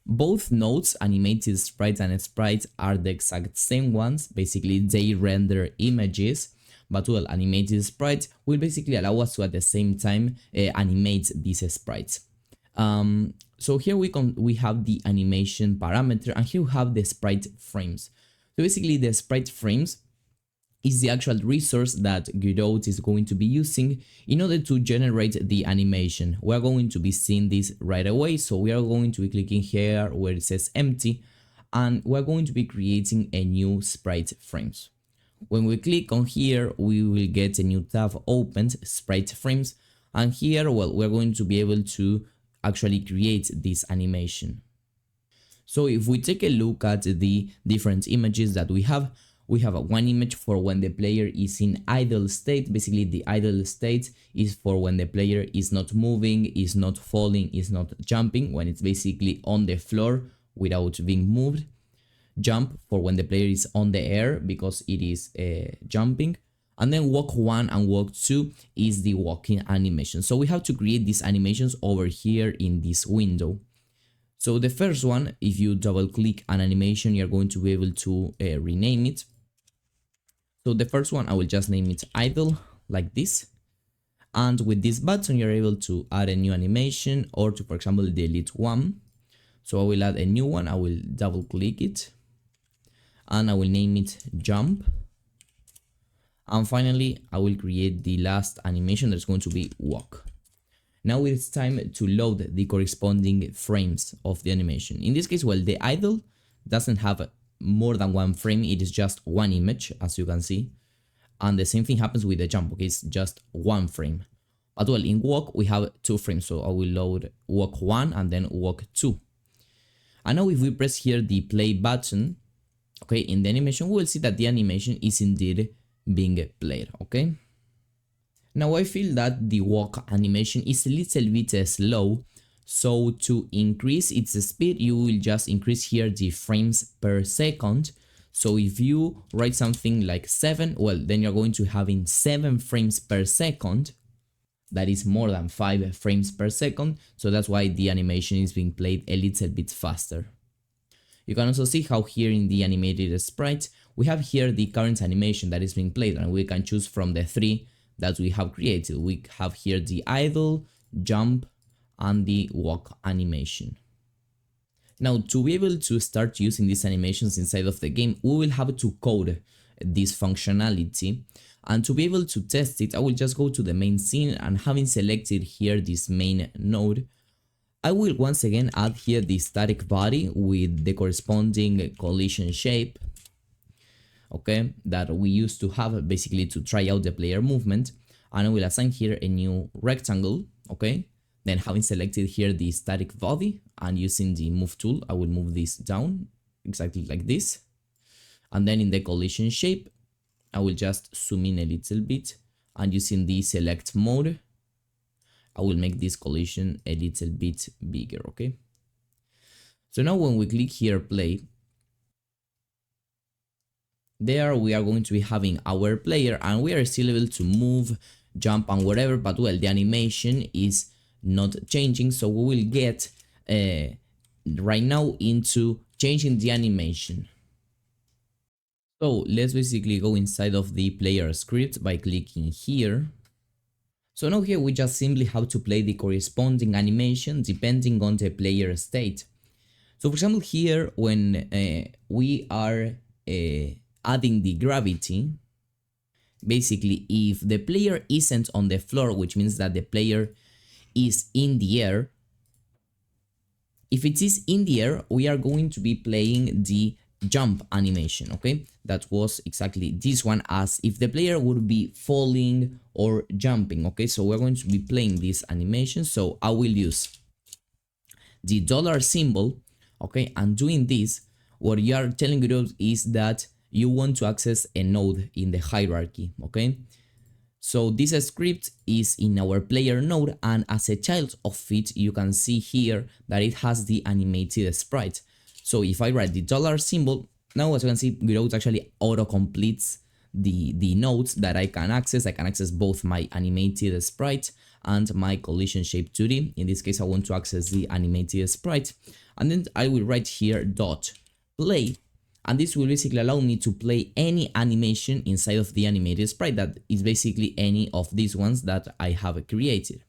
Both nodes, animated sprites and sprites, are the exact same ones. Basically, they render images, but well, animated sprites will basically allow us to at the same time animate these sprites. So here we have the animation parameter, and here we have the sprite frames. So basically, the sprite frames is the actual resource that Godot is going to be using in order to generate the animation. We are going to be seeing this right away, so we are going to be clicking here where it says empty, and we're going to be creating a new sprite frames. When we click on here, we will get a new tab opened, sprite frames, and here, well, we're going to be able to actually create this animation. So if we take a look at the different images that we have one image for when the player is in idle state. Basically, the idle state is for when the player is not moving, is not falling, is not jumping, when it's basically on the floor without being moved. Jump for when the player is on the air because it is jumping. And then walk 1 and walk 2 is the walking animation. So we have to create these animations over here in this window. So the first one, if you double click an animation, you're going to be able to rename it. So the first one, I will just name it idle, like this. And with this button, you're able to add a new animation or to, for example, delete one. So I will add a new one, I will double click it. And I will name it jump. And finally, I will create the last animation that's going to be walk. Now it's time to load the corresponding frames of the animation. In this case, well, the idle doesn't have more than one frame, it is just one image, as you can see. And the same thing happens with the jump, okay, it's just one frame. But well, in walk, we have 2 frames, so I will load walk 1 and then walk 2. And now if we press here the play button, okay, in the animation, we will see that the animation is indeed being played, okay? Now I feel that the walk animation is a little bit slow, so to increase its speed, you will just increase here the frames per second. So if you write something like 7, well, then you're going to have in 7 frames per second. That is more than 5 frames per second, so that's why the animation is being played a little bit faster. You can also see how here in the animated sprite, we have here the current animation that is being played, and we can choose from the 3 that we have created. We have here the idle, jump, and the walk animation. Now, to be able to start using these animations inside of the game, we will have to code this functionality. And to be able to test it, I will just go to the main scene, and having selected here this main node, I will once again add here the static body with the corresponding collision shape, okay, that we used to have basically to try out the player movement. And I will assign here a new rectangle, okay. Then having selected here the static body and using the move tool, I will move this down exactly like this. And then in the collision shape, I will just zoom in a little bit, and using the select mode, I will make this collision a little bit bigger, okay? So now when we click here play, there we are going to be having our player, and we are still able to move, jump, and whatever, but well, the animation is not changing, so we will get right now into changing the animation. So let's basically go inside of the player script by clicking here. So now here we just simply have to play the corresponding animation depending on the player state. So for example here, when we are adding the gravity, basically if the player isn't on the floor, which means that the player is in the air, if it is in the air, we are going to be playing the jump animation, okay? That was exactly this one, as if the player would be falling or jumping, okay? So we're going to be playing this animation, so I will use the dollar symbol, okay? And doing this, what you are telling Godot is that you want to access a node in the hierarchy, okay? So this script is in our player node, and as a child of it, you can see here that it has the animated sprite. So if I write the dollar symbol, now as you can see, Godot actually auto-completes the nodes that I can access. I can access both my animated sprite and my collision shape 2D. In this case, I want to access the animated sprite. And then I will write here dot play. And this will basically allow me to play any animation inside of the animated sprite. That is basically any of these ones that I have created.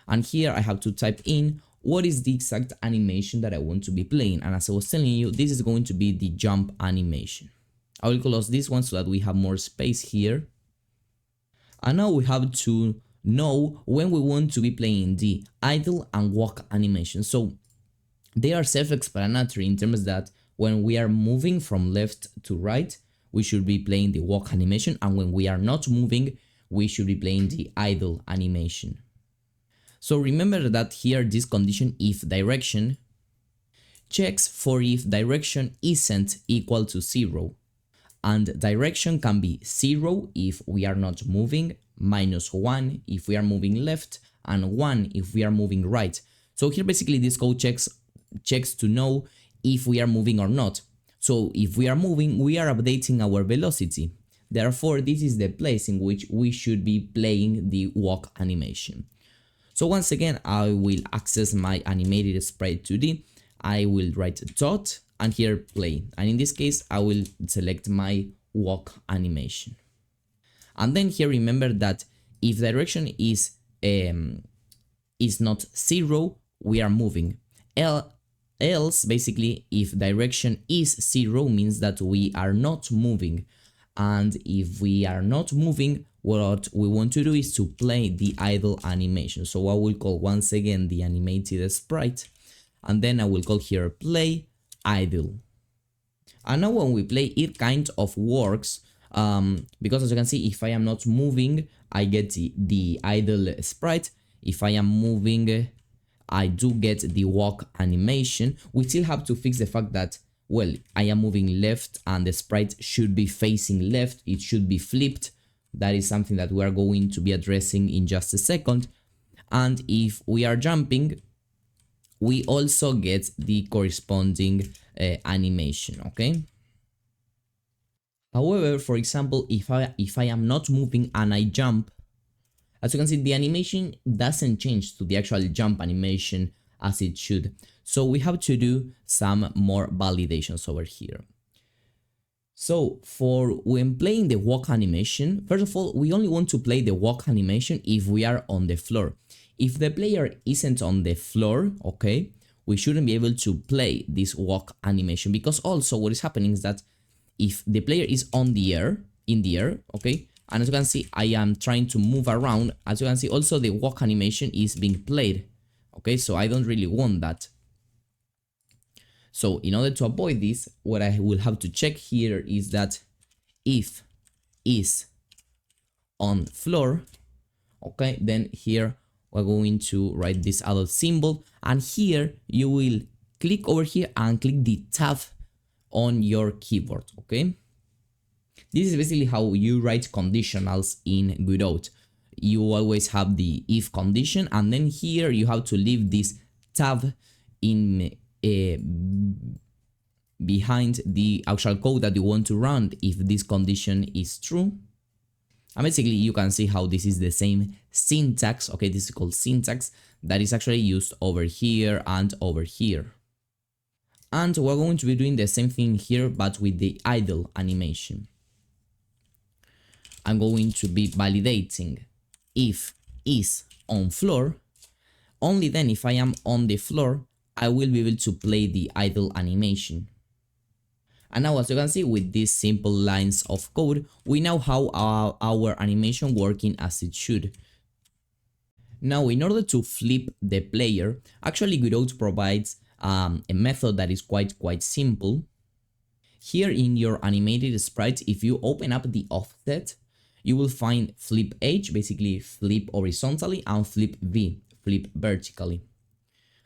And here I have to type in what is the exact animation that I want to be playing. And as I was telling you, this is going to be the jump animation. I will close this one so that we have more space here. And now we have to know when we want to be playing the idle and walk animation. So they are self-explanatory in terms that when we are moving from left to right, we should be playing the walk animation, and when we are not moving, we should be playing the idle animation. So remember that here this condition if direction checks for if direction isn't equal to 0. And direction can be 0 if we are not moving, -1 if we are moving left, and 1 if we are moving right. So here basically this code checks to know if we are moving or not. So if we are moving, we are updating our velocity. Therefore, this is the place in which we should be playing the walk animation. So once again, I will access my animated sprite 2D. I will write dot and here play. And in this case, I will select my walk animation. And then here remember that if direction is not 0, we are moving. Else, basically, if direction is 0 means that we are not moving. And if we are not moving, what we want to do is to play the idle animation. So I will call once again the animated sprite, and then I will call here play idle. And now when we play, it kind of works because as you can see, if I am not moving, I get the idle sprite. If I am moving, I do get the walk animation. We still have to fix the fact that, well, I am moving left and the sprite should be facing left. It should be flipped. That is something that we are going to be addressing in just a second. And if we are jumping, we also get the corresponding animation, okay? However, for example, if I am not moving and I jump, as you can see, the animation doesn't change to the actual jump animation as it should. So we have to do some more validations over here. So for when playing the walk animation, first of all, we only want to play the walk animation if we are on the floor. If the player isn't on the floor, okay, we shouldn't be able to play this walk animation, because also what is happening is that if the player is on the air, in the air, okay, and as you can see, I am trying to move around, as you can see, also the walk animation is being played, okay, so I don't really want that. So in order to avoid this, what I will have to check here is that if is on floor, okay, then here we're going to write this adult symbol, and here you will click over here and click the tab on your keyboard, okay? This is basically how you write conditionals in Godot. You always have the if condition, and then here you have to leave this tab in behind the actual code that you want to run if this condition is true. And basically you can see how this is the same syntax, okay, this is called syntax, that is actually used over here and over here. And we're going to be doing the same thing here, but with the idle animation. I'm going to be validating if is on floor. Only then if I am on the floor, I will be able to play the idle animation. And now as you can see, with these simple lines of code, we now have our animation working as it should. Now in order to flip the player, actually Godot provides a method that is quite simple. Here in your animated sprite, if you open up the offset, you will find flip H, basically flip horizontally, and flip V, flip vertically.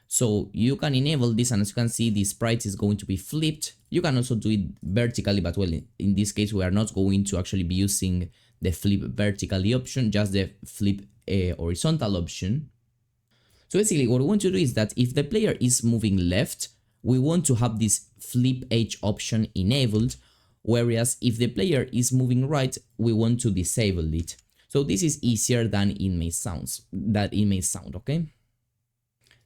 So you can enable this, and as you can see, the sprite is going to be flipped. You can also do it vertically, but well, in this case, we are not going to actually be using the flip vertically option, just the flip horizontal option. So basically what we want to do is that if the player is moving left, we want to have this flip edge option enabled, whereas if the player is moving right, we want to disable it. So this is easier than it may sound, okay?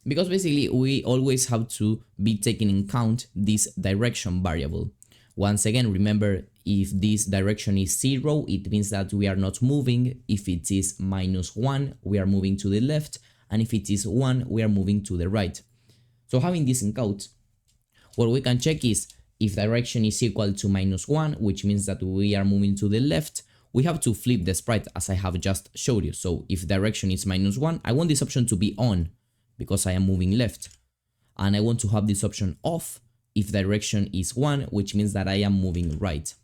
Because basically we always have to be taking in account this direction variable. Once again, remember, if this direction is 0, it means that we are not moving. If it is -1, we are moving to the left, and if it is 1, we are moving to the right. So having this in account, what we can check is if direction is equal to -1, which means that we are moving to the left, we have to flip the sprite as I have just showed you. So if direction is -1, I want this option to be on because I am moving left. And I want to have this option off if direction is 1, which means that I am moving right.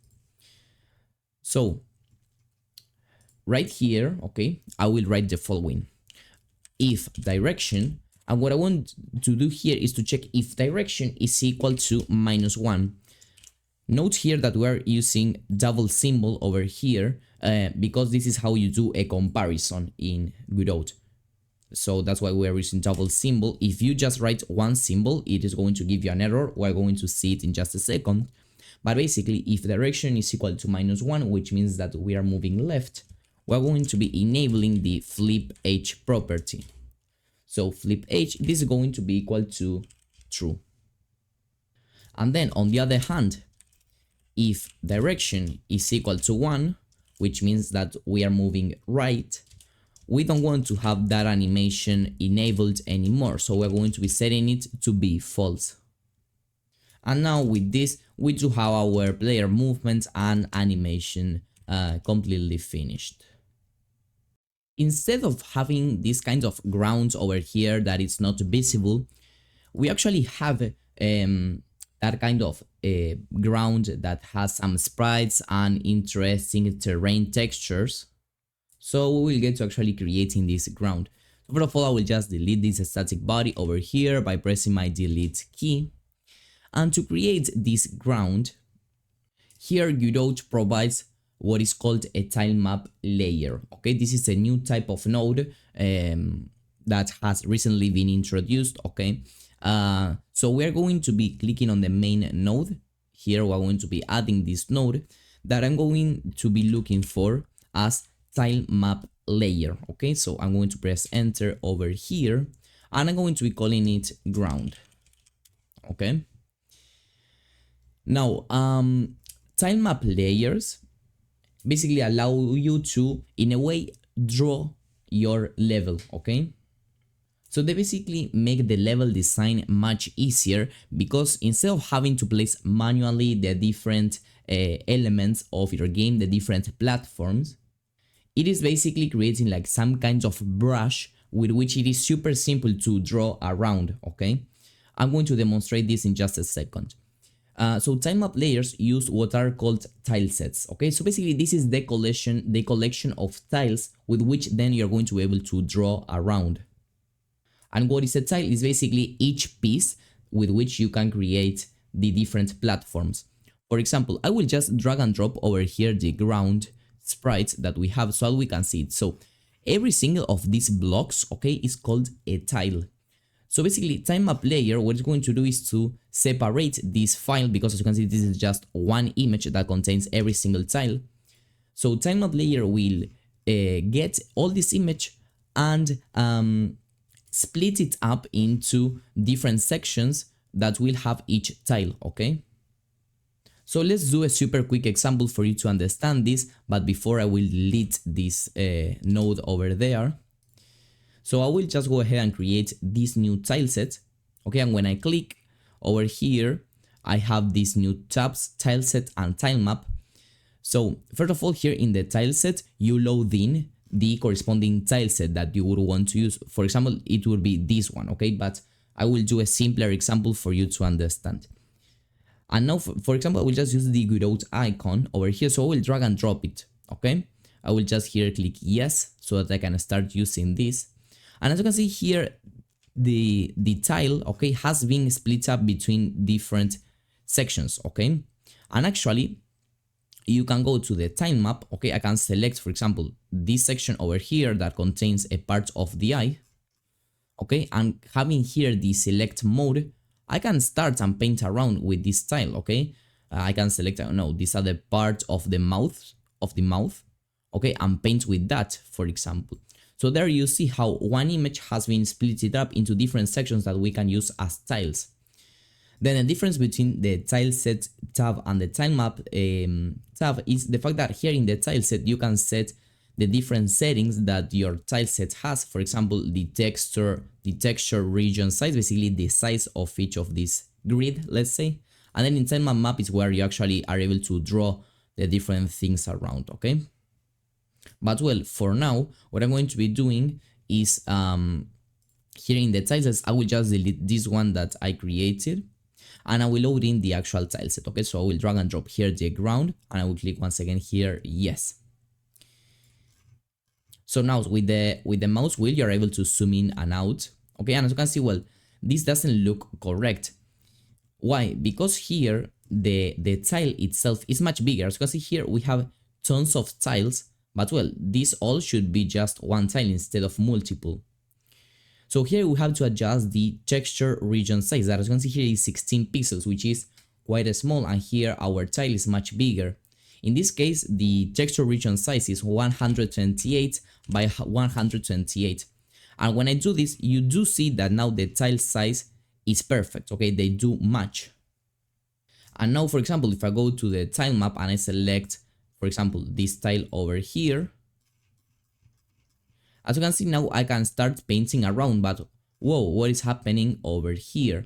So right here, okay, I will write the following. If direction, and what I want to do here is to check if direction is equal to -1. Note here that we are using double symbol over here because this is how you do a comparison in Godot. So that's why we are using double symbol. If you just write one symbol, it is going to give you an error. We're going to see it in just a second. But basically, if direction is equal to -1, which means that we are moving left, we're going to be enabling the flip edge property. So flip edge, this is going to be equal to true. And then on the other hand, if direction is equal to 1, which means that we are moving right, we don't want to have that animation enabled anymore. So we're going to be setting it to be false. And now with this, we do have our player movement and animation completely finished. Instead of having this kind of ground over here that is not visible, we actually have that kind of ground that has some sprites and interesting terrain textures. So we will get to actually creating this ground. So first of all, I will just delete this static body over here by pressing my delete key. And to create this ground, here Godot provides what is called a tile map layer. Okay, this is a new type of node that has recently been introduced. Okay, so we're going to be clicking on the main node. Here we're going to be adding this node that I'm going to be looking for as tile map layer. Okay, so I'm going to press enter over here and I'm going to be calling it ground. Okay, now tile map layers basically allow you to, in a way, draw your level. Okay, so they basically make the level design much easier because instead of having to place manually the different elements of your game, the different platforms, it is basically creating like some kind of brush with which it is super simple to draw around. Okay, I'm going to demonstrate this in just a second. So tile map layers use what are called tile sets. Okay, so basically this is the collection of tiles with which then you're going to be able to draw around. And what is a tile is basically each piece with which you can create the different platforms. For example, I will just drag and drop over here the ground sprites that we have so we can see it. So every single of these blocks, okay, is called a tile. So basically tile map layer, what it's going to do is to separate this file, because as you can see this is just one image that contains every single tile. So tile map layer will get all this image and split it up into different sections that will have each tile. Okay, so let's do a super quick example for you to understand this, but before I will delete this node over there. So I will just go ahead and create this new tile set. Okay, and when I click over here, I have these new tabs, tile set and tile map. So first of all, here in the tile set, you load in the corresponding tile set that you would want to use. For example, it would be this one, okay? But I will do a simpler example for you to understand. And now, for example, I will just use the Godot icon over here. So I will drag and drop it, okay? I will just here click yes, so that I can start using this. And as you can see here, the tile, okay, has been split up between different sections, okay? And actually, you can go to the tile map. Okay, I can select, for example, this section over here that contains a part of the eye. Okay, and having here the select mode, I can start and paint around with this tile. Okay, I can select, I don't know, this other part of the mouth, okay, and paint with that, for example. So there you see how one image has been split it up into different sections that we can use as tiles. Then the difference between the tile set tab and the tile map tab is the fact that here in the tile set you can set the different settings that your tile set has. For example, the texture region size, basically the size of each of these grid, let's say. And then in tile map is where you actually are able to draw the different things around, okay? But well, for now, what I'm going to be doing is here in the tiles, I will just delete this one that I created, and I will load in the actual tile set. Okay, so I will drag and drop here the ground, and I will click once again here, yes. So now with the mouse wheel, you're able to zoom in and out. Okay, and as you can see, well, this doesn't look correct. Why? Because here the tile itself is much bigger. As you can see here, we have tons of tiles, but well, this all should be just one tile instead of multiple. So here we have to adjust the texture region size. That as you can see here is 16 pixels, which is quite small, and here our tile is much bigger. In this case, the texture region size is 128 by 128. And when I do this, you do see that now the tile size is perfect. Okay, they do match. And now, for example, if I go to the tile map and I select, for example, this tile over here, as you can see now, I can start painting around, but whoa, what is happening over here?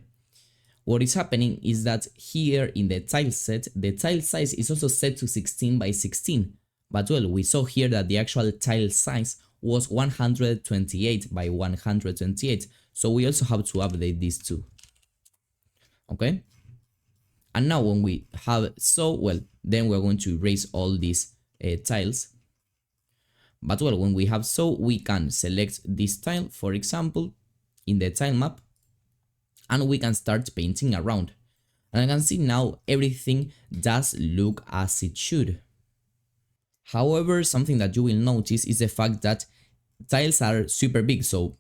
What is happening is that here in the tile set, the tile size is also set to 16 by 16. But well, we saw here that the actual tile size was 128 by 128. So we also have to update these two. Okay? And now when we have so, well, then we're going to erase all these tiles. But well, when we have so, we can select this tile, for example, in the tile map, and we can start painting around. And I can see now everything does look as it should. However, something that you will notice is the fact that tiles are super big. So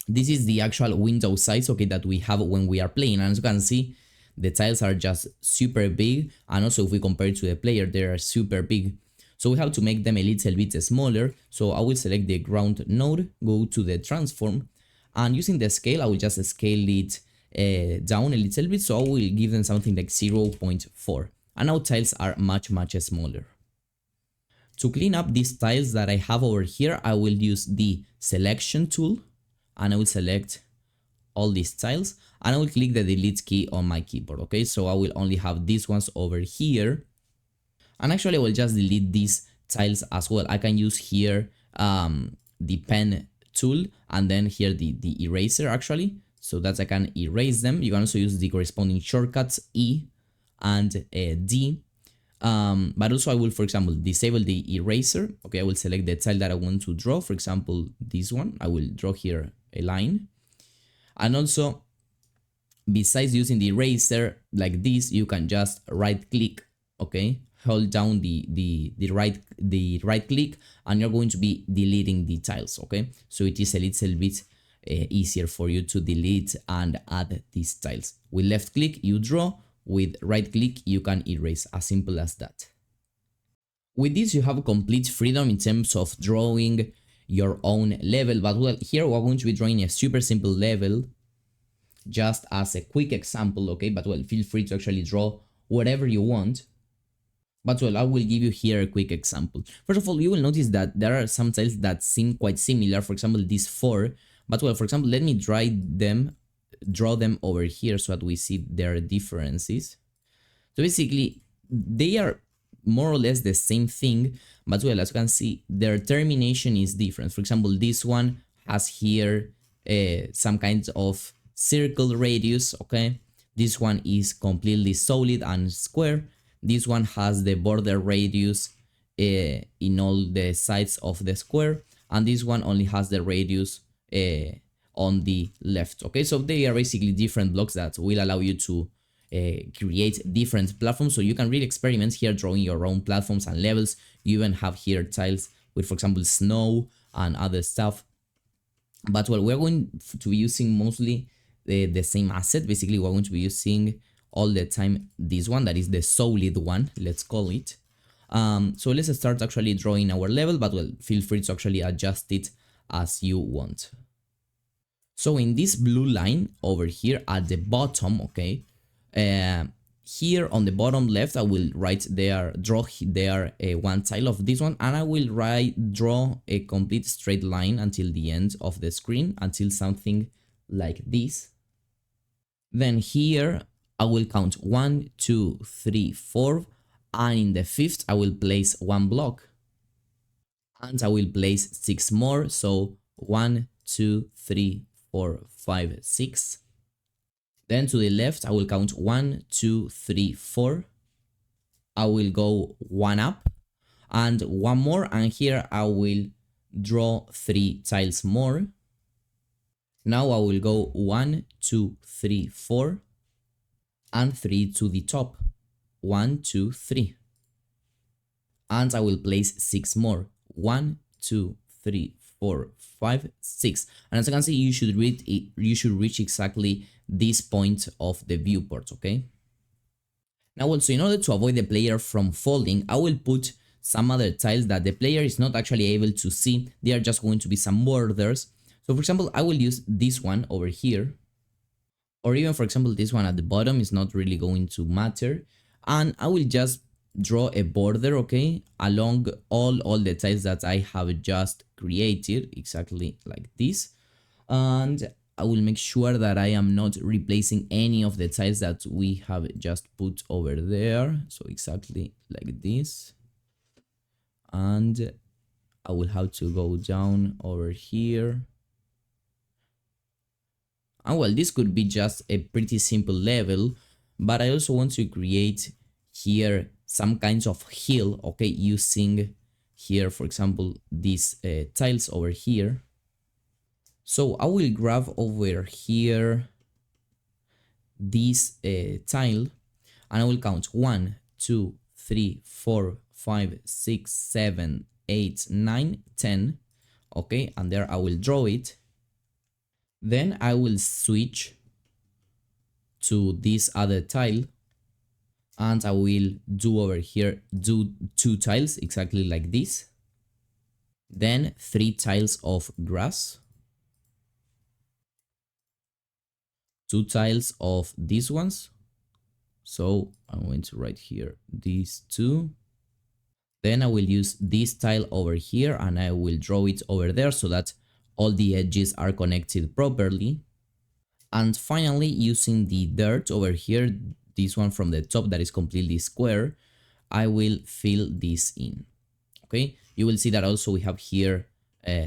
this is the actual window size, okay, that we have when we are playing. And as you can see, the tiles are just super big. And also if we compare it to the player, they are super big. So we have to make them a little bit smaller. So I will select the ground node, go to the transform, and using the scale, I will just scale it down a little bit. So I will give them something like 0.4. And now tiles are much smaller. To clean up these tiles that I have over here, I will use the selection tool, and I will select all these tiles, and I will click the delete key on my keyboard. Okay, so I will only have these ones over here. And actually I will just delete these tiles as well. I can use here the pen tool, and then here the eraser actually, so that I can erase them. You can also use the corresponding shortcuts E and D. But also I will, for example, disable the eraser. Okay, I will select the tile that I want to draw. For example, this one, I will draw here a line. And also, besides using the eraser like this, you can just right click, okay? Hold down the right click, and you're going to be deleting the tiles, okay? So it is a little bit easier for you to delete and add these tiles. With left click you draw, with right click you can erase, as simple as that. With this you have complete freedom in terms of drawing your own level, but well, here we're going to be drawing a super simple level just as a quick example, okay? But well, feel free to actually draw whatever you want. But well, I will give you here a quick example. First of all, you will notice that there are some tiles that seem quite similar. For example, these four. But well, for example, let me draw them over here so that we see their differences. So basically, they are more or less the same thing. But well, as you can see, their termination is different. For example, this one has here some kind of circle radius, okay? This one is completely solid and square. This one has the border radius in all the sides of the square, and this one only has the radius on the left. Okay, so they are basically different blocks that will allow you to create different platforms. So you can really experiment here drawing your own platforms and levels. You even have here tiles with, for example, snow and other stuff. But well, we're going to be using mostly the same asset. Basically, we're going to be using all the time this one, that is the solid one, let's call it. So let's start actually drawing our level, but well, feel free to actually adjust it as you want. So in this blue line over here at the bottom, okay, here on the bottom left, I will draw there one tile of this one, and I will draw a complete straight line until the end of the screen, until something like this. Then here I will count 1, 2, 3, 4, and in the fifth I will place one block, and I will place 6 more. So 1, 2, 3, 4, 5, 6. Then to the left, I will count 1, 2, 3, 4. I will go one up and one more, and here I will draw 3 tiles more. Now I will go 1, 2, 3, 4, and 3 to the top. 1, 2, 3. And I will place 6 more. 1, 2, 3, 4, 5, 6. And as you can see, you should reach exactly this point of the viewport, okay? Now also, in order to avoid the player from falling, I will put some other tiles that the player is not actually able to see. They are just going to be some borders. So for example, I will use this one over here, or even for example this one at the bottom is not really going to matter, and I will just draw a border, okay, along all the tiles that I have just created, exactly like this. And I will make sure that I am not replacing any of the tiles that we have just put over there. So exactly like this. And I will have to go down over here. And well, this could be just a pretty simple level, but I also want to create here some kinds of hill, okay, using here, for example, these tiles over here. So I will grab over here this tile, and I will count 1, 2, 3, 4, 5, 6, 7, 8, 9, 10. Okay, and there I will draw it. Then I will switch to this other tile, and I will do over here 2 tiles exactly like this. Then 3 tiles of grass, 2 tiles of these ones. So I'm going to write here these 2. Then I will use this tile over here, and I will draw it over there so that all the edges are connected properly. And finally, using the dirt over here, this one from the top that is completely square, I will fill this in. Okay, you will see that also we have here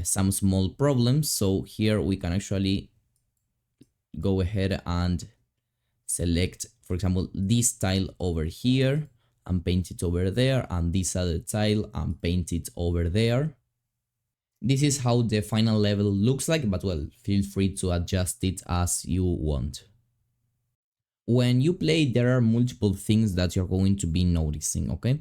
some small problems. So here we can actually go ahead and select, for example, this tile over here and paint it over there, and this other tile and paint it over there. This is how the final level looks like, but well, feel free to adjust it as you want. When you play, there are multiple things that you're going to be noticing, okay?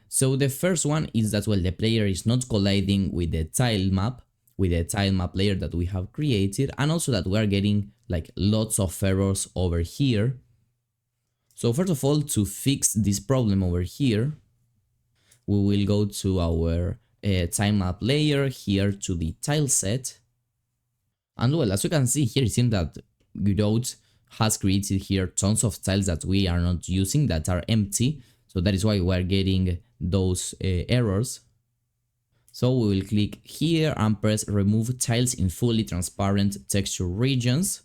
So the first one is that, well, the player is not colliding with the tile map, layer that we have created, and also that we are getting like lots of errors over here. So first of all, to fix this problem over here, we will go to our time map layer, here to the tile set. And well, as you can see here, it seems that Godot has created here tons of tiles that we are not using, that are empty. So that is why we are getting those errors. So we will click here and press remove tiles in fully transparent texture regions.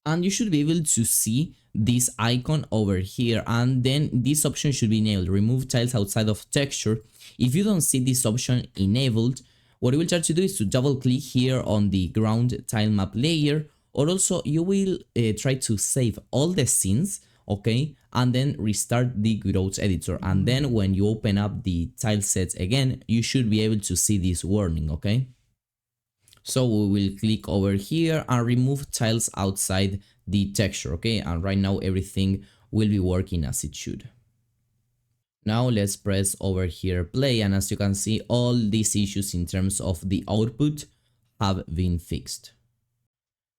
And you should be able to see this icon over here, and then this option should be enabled, remove tiles outside of texture. If you don't see this option enabled, what you will try to do is to double click here on the ground tile map layer, or also you will try to save all the scenes, okay, and then restart the Godot editor, and then when you open up the tile sets again, you should be able to see this warning, okay? So we will click over here and remove tiles outside the texture, okay? And right now everything will be working as it should. Now let's press over here play, and as you can see, all these issues in terms of the output have been fixed.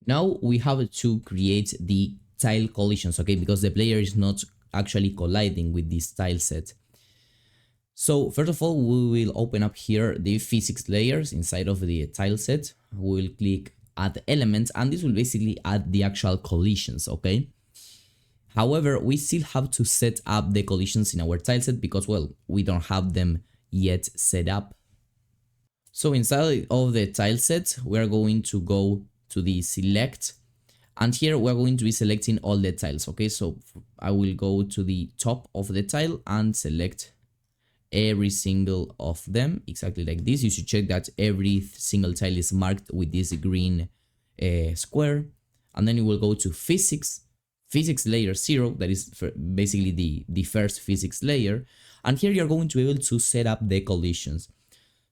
Now we have to create the tile collisions, okay, because the player is not actually colliding with this tile set. So first of all, we will open up here the physics layers inside of the tile set. We will click add elements, and this will basically add the actual collisions, okay? However, we still have to set up the collisions in our tile set because, well, we don't have them yet set up. So inside of the tile set, we are going to go to the select, and here we're going to be selecting all the tiles, okay? So I will go to the top of the tile and select every single of them exactly like this. You should check that every single tile is marked with this green square, and then you will go to physics layer 0, that is basically the first physics layer, and here you're going to be able to set up the collisions.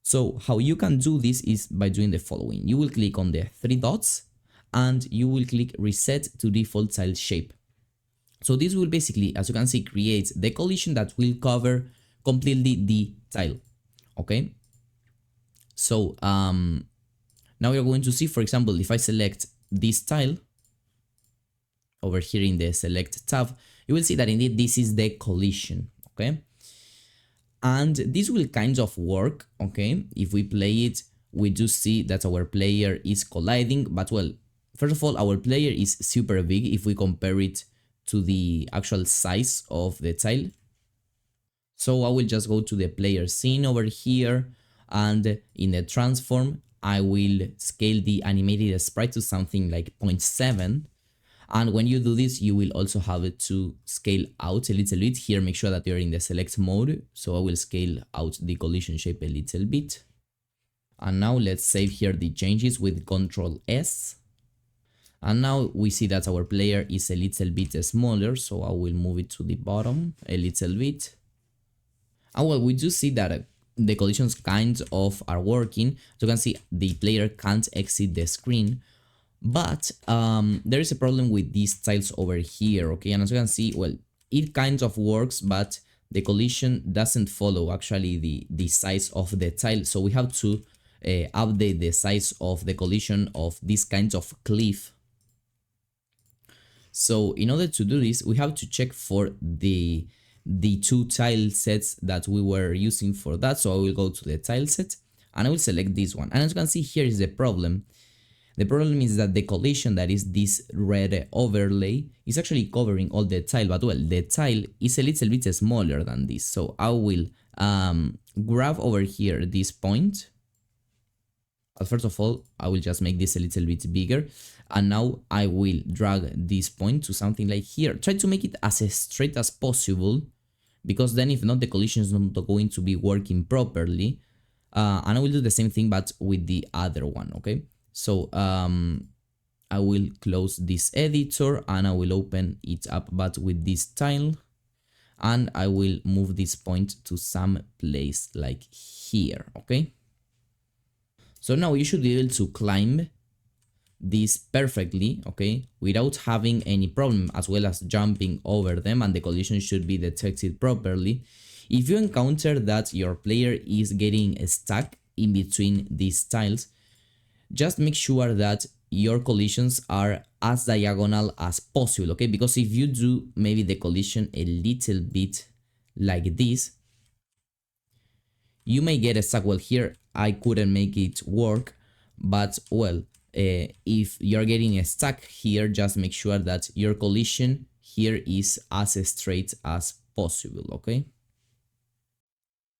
So how you can do this is by doing the following. You will click on the 3 dots and you will click reset to default tile shape. So this will basically, as you can see, create the collision that will cover completely the tile, okay? So now you're going to see, for example, if I select this tile over here in the select tab, you will see that indeed this is the collision, okay? And this will kind of work, okay? If we play it, we do see that our player is colliding, but well, first of all, our player is super big if we compare it to the actual size of the tile. So I will just go to the player scene over here, and in the transform, I will scale the animated sprite to something like 0.7. And when you do this, you will also have it to scale out a little bit. Here, make sure that you're in the select mode. So I will scale out the collision shape a little bit. And now let's save here the changes with Ctrl S. And now we see that our player is a little bit smaller. So I will move it to the bottom a little bit. And well, we do see that the collisions kind of are working. So you can see the player can't exit the screen. But there is a problem with these tiles over here, okay? And as you can see, well, it kind of works, but the collision doesn't follow actually the size of the tile. So we have to update the size of the collision of this kind of cliff. So in order to do this, we have to check for the 2 tile sets that we were using for that. So I will go to the tile set and I will select this one. And as you can see, here is the problem. The problem is that the collision, that is this red overlay, is actually covering all the tile, but well, the tile is a little bit smaller than this. So I will grab over here this point. First of all, I will just make this a little bit bigger. And now I will drag this point to something like here. Try to make it as straight as possible, because then if not, the collision is not going to be working properly. And I will do the same thing, but with the other one, okay? So I will close this editor and I will open it up, but with this tile, and I will move this point to some place like here, okay? So now you should be able to climb this perfectly, okay, without having any problem, as well as jumping over them, and the collision should be detected properly. If you encounter that your player is getting stuck in between these tiles, just make sure that your collisions are as diagonal as possible, okay? Because if you do maybe the collision a little bit like this, you may get stuck. Well, here I couldn't make it work, but well, if you're getting stuck here, just make sure that your collision here is as straight as possible, okay?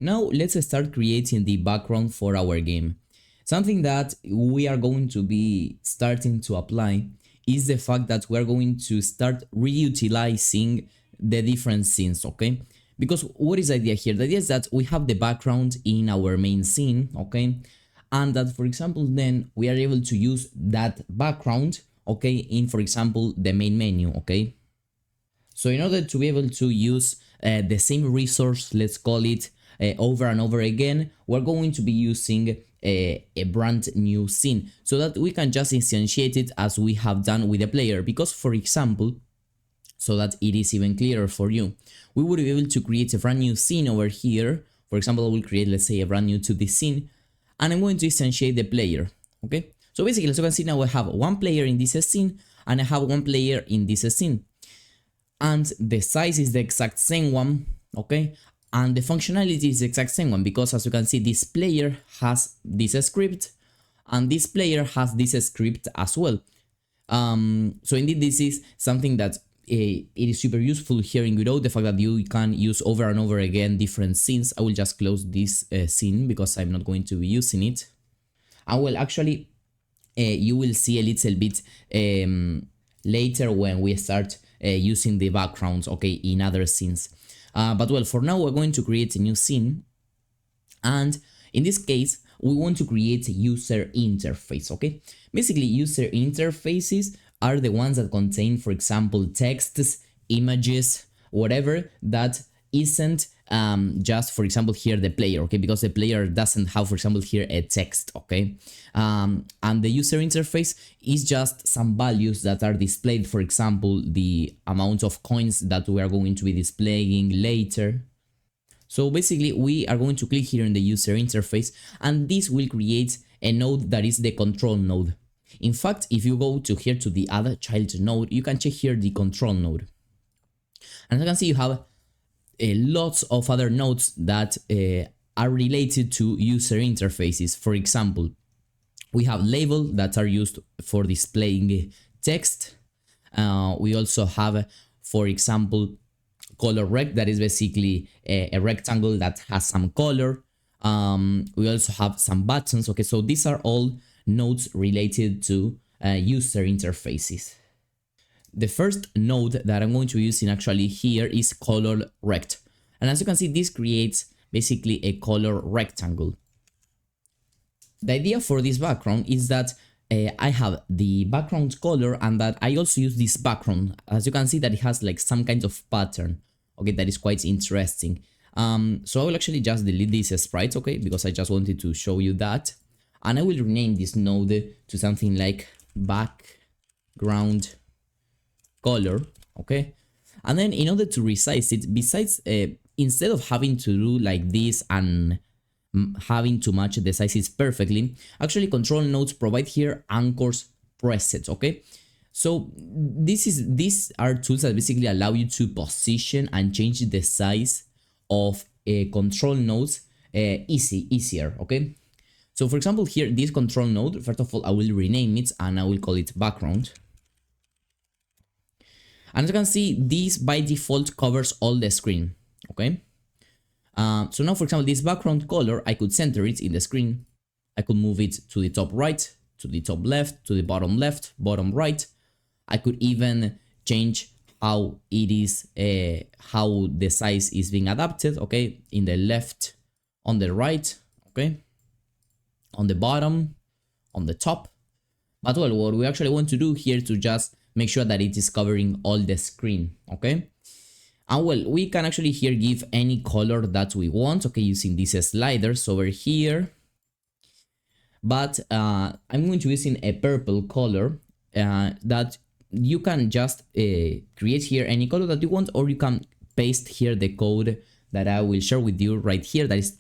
Now let's start creating the background for our game. Something that we are going to be starting to apply is the fact that we are going to start reutilizing the different scenes, okay? Because what is the idea here? The idea is that we have the background in our main scene, okay? And that, for example, then we are able to use that background, okay, in, for example, the main menu, okay? So in order to be able to use the same resource, let's call it, over and over again, we're going to be using a brand new scene, so that we can just instantiate it as we have done with the player. Because for example, so that it is even clearer for you, we would be able to create a brand new scene over here. For example, I will create, let's say, a brand new 2D scene, and I'm going to instantiate the player. Okay, so basically, as you can see now, I have one player in this scene and I have one player in this scene, and the size is the exact same one. Okay, and the functionality is the exact same one, because as you can see, this player has this script and this player has this script as well. So indeed, this is something that it is super useful here in Godot, the fact that you can use over and over again different scenes. I will just close this scene because I'm not going to be using it. And well, actually, you will see a little bit later when we start using the backgrounds, okay, in other scenes. But well, for now, we're going to create a new scene. And in this case, we want to create a user interface, okay? Basically, user interfaces are the ones that contain, for example, texts, images, whatever that isn't just, for example, here the player, okay? Because the player doesn't have, for example, here a text, okay? And the user interface is just some values that are displayed, for example, the amount of coins that we are going to be displaying later. So basically, we are going to click here in the user interface, and this will create a node that is the control node. In fact, if you go to here to the other child node, you can check here the control node. And as you can see, you have lots of other nodes that are related to user interfaces. For example, we have label that are used for displaying text. We also have, for example, color rect, that is basically a rectangle that has some color. We also have some buttons. Okay, so these are all nodes related to user interfaces. The first node that I'm going to be using actually here is color rect. And as you can see, this creates basically a color rectangle. The idea for this background is that I have the background color, and that I also use this background. As you can see, that it has like some kind of pattern. Okay, that is quite interesting. So I will actually just delete this sprite, okay, because I just wanted to show you that. And I will rename this node to something like background color, okay? And then in order to resize it, besides, instead of having to do like this and having to match the sizes perfectly, actually control nodes provide here anchors presets, okay? So these are tools that basically allow you to position and change the size of control nodes easier, okay? So for example, here, this control node, first of all, I will rename it and I will call it background. And as you can see, this by default covers all the screen, okay? So now, for example, this background color, I could center it in the screen. I could move it to the top right, to the top left, to the bottom left, bottom right. I could even change how it is, how the size is being adapted, okay? In the left, on the right, okay? On the bottom, on the top. But well, what we actually want to do here to just make sure that it is covering all the screen, okay? And well, we can actually here give any color that we want, okay, using these sliders over here. But I'm going to be using a purple color that you can just create here any color that you want, or you can paste here the code that I will share with you right here, that is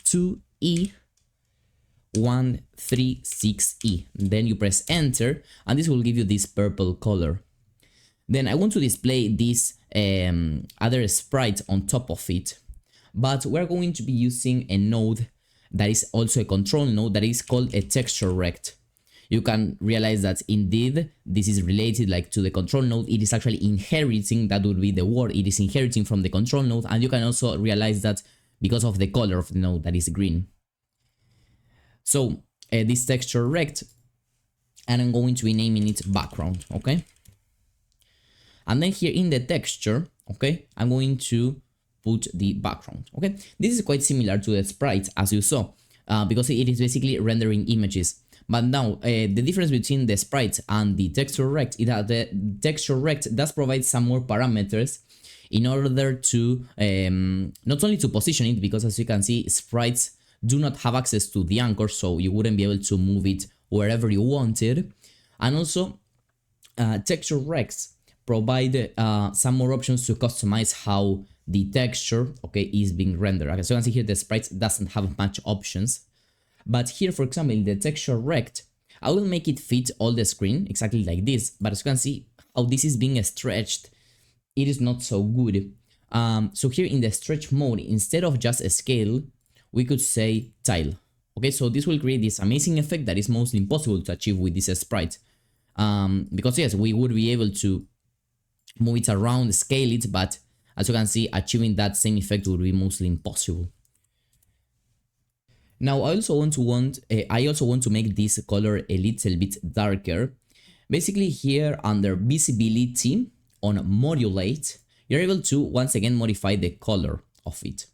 2E136E. Then you press enter, and this will give you this purple color. Then I want to display this other sprite on top of it, but we're going to be using a node that is also a control node that is called a texture rect. You can realize that indeed this is related like to the control node. It is actually inheriting, that would be the word, it is inheriting from the control node. And you can also realize that because of the color of the node, that is green. So this texture rect, and I'm going to be naming it background, okay? And then here in the texture, okay, I'm going to put the background, okay? This is quite similar to the sprite as you saw, because it is basically rendering images. But now, the difference between the sprite and the texture rect is that the texture rect does provide some more parameters in order to, not only to position it, because as you can see, sprites do not have access to the anchor, so you wouldn't be able to move it wherever you wanted. And also texture recs provide some more options to customize how the texture, okay, is being rendered. Okay, so you can see here the sprite doesn't have much options, but here, for example, in the texture rect, I will make it fit all the screen exactly like this. But as you can see how this is being stretched, it is not so good. So here in the stretch mode, instead of just a scale, we could say tile. Okay, so this will create this amazing effect that is mostly impossible to achieve with this sprite. Because yes, we would be able to move it around, scale it, but as you can see, achieving that same effect would be mostly impossible. Now I also want to make this color a little bit darker. Basically here under visibility on modulate, you're able to once again modify the color of it.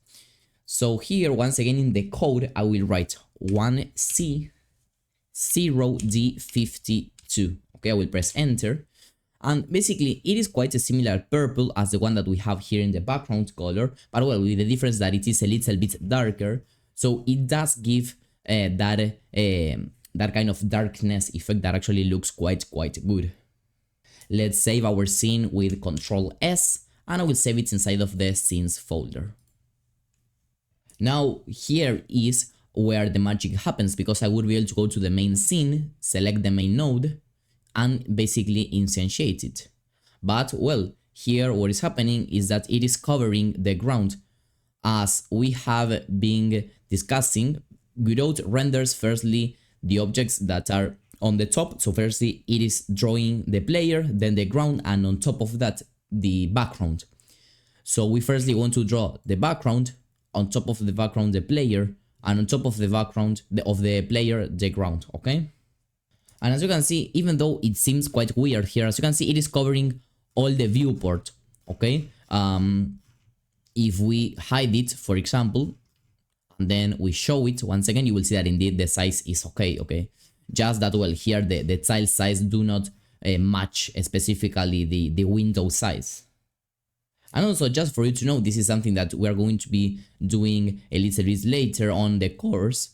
So here once again in the code I will write 1C0D52. Okay, I will press enter. And basically it is quite a similar purple as the one that we have here in the background color, but well, with the difference that it is a little bit darker. So it does give that kind of darkness effect that actually looks quite good. Let's save our scene with Ctrl S, and I will save it inside of the scenes folder. Now here is where the magic happens, because I would be able to go to the main scene, select the main node, and basically instantiate it. But well, here what is happening is that it is covering the ground. As we have been discussing, Godot renders firstly the objects that are on the top. So firstly it is drawing the player, then the ground, and on top of that the background. So we firstly want to draw the background, on top of the background the player, and on top of the background of the player the ground, okay? And as you can see, even though it seems quite weird here, as you can see it is covering all the viewport, okay? If we hide it, for example, and then we show it once again, you will see that indeed the size is okay. Just that, well, here the tile size do not match specifically the window size. And also, just for you to know, this is something that we are going to be doing a little bit later on the course,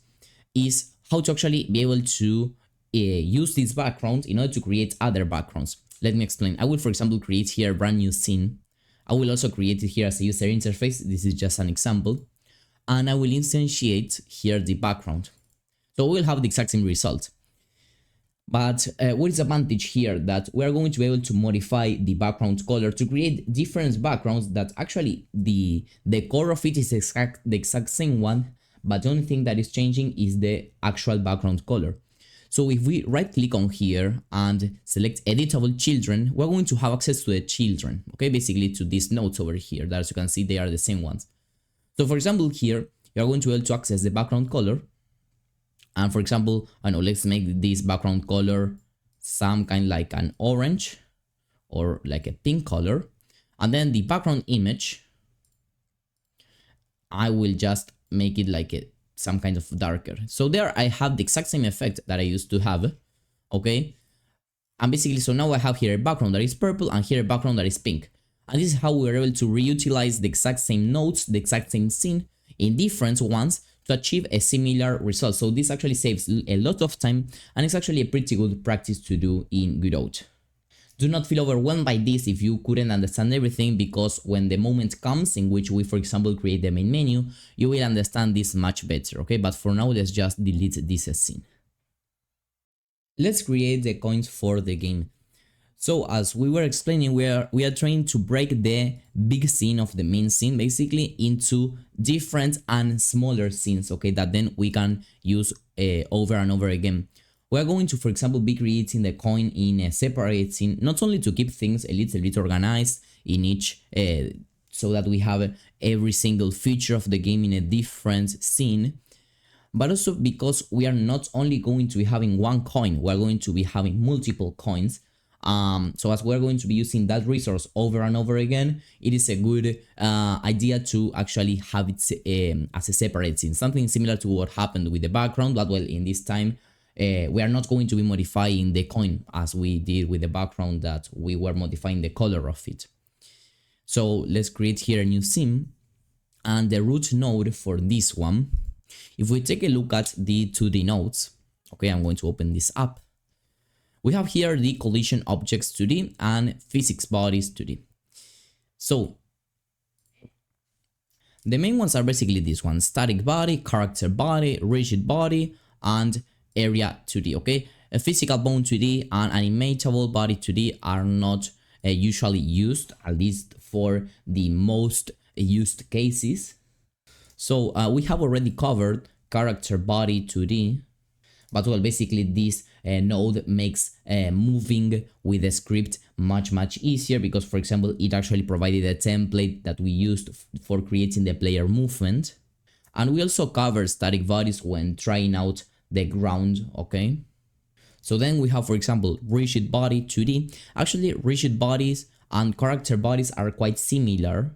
is how to actually be able to use this background in order to create other backgrounds. Let me explain. I will, for example, create here a brand new scene. I will also create it here as a user interface. This is just an example. And I will instantiate here the background. So we'll have the exact same result. But what is the advantage here? That we're going to be able to modify the background color to create different backgrounds that actually the core of it is the exact same one, but the only thing that is changing is the actual background color. So if we right click on here and select editable children, we're going to have access to the children, okay, basically to these nodes over here that, as you can see, they are the same ones. So for example here, you're going to be able to access the background color. And for example, I know, let's make this background color some kind like an orange or like a pink color. And then the background image, I will just make it like some kind of darker. So there I have the exact same effect that I used to have, okay? And basically, so now I have here a background that is purple and here a background that is pink. And this is how we're able to reutilize the exact same nodes, the exact same scene in different ones to achieve a similar result. So this actually saves a lot of time, and it's actually a pretty good practice to do in Godot. Do not feel overwhelmed by this if you couldn't understand everything, because when the moment comes in which we, for example, create the main menu, you will understand this much better, okay? But for now, let's just delete this scene. Let's create the coins for the game. So as we were explaining, we are trying to break the big scene of the main scene basically into different and smaller scenes, okay, that then we can use over and over again. We are going to, for example, be creating the coin in a separate scene, not only to keep things a little bit organized in each, so that we have every single feature of the game in a different scene, but also because we are not only going to be having one coin, we are going to be having multiple coins. So as we're going to be using that resource over and over again, it is a good idea to actually have it as a separate scene, something similar to what happened with the background, but well, in this time we are not going to be modifying the coin as we did with the background, that we were modifying the color of it. So let's create here a new scene, and the root node for this one If we take a look at the 2D nodes, okay, I'm going to open this up. We have here the collision objects 2D and physics bodies 2D. So the main ones are basically these ones: static body, character body, rigid body, and area 2D, okay? A physical bone 2D and animatable body 2D are not usually used, at least for the most used cases. So we have already covered character body 2D, but well, basically this node makes moving with the script much easier, because for example it actually provided a template that we used for creating the player movement. And we also cover static bodies when trying out the ground, okay? So then we have, for example, rigid body 2D. Actually, rigid bodies and character bodies are quite similar,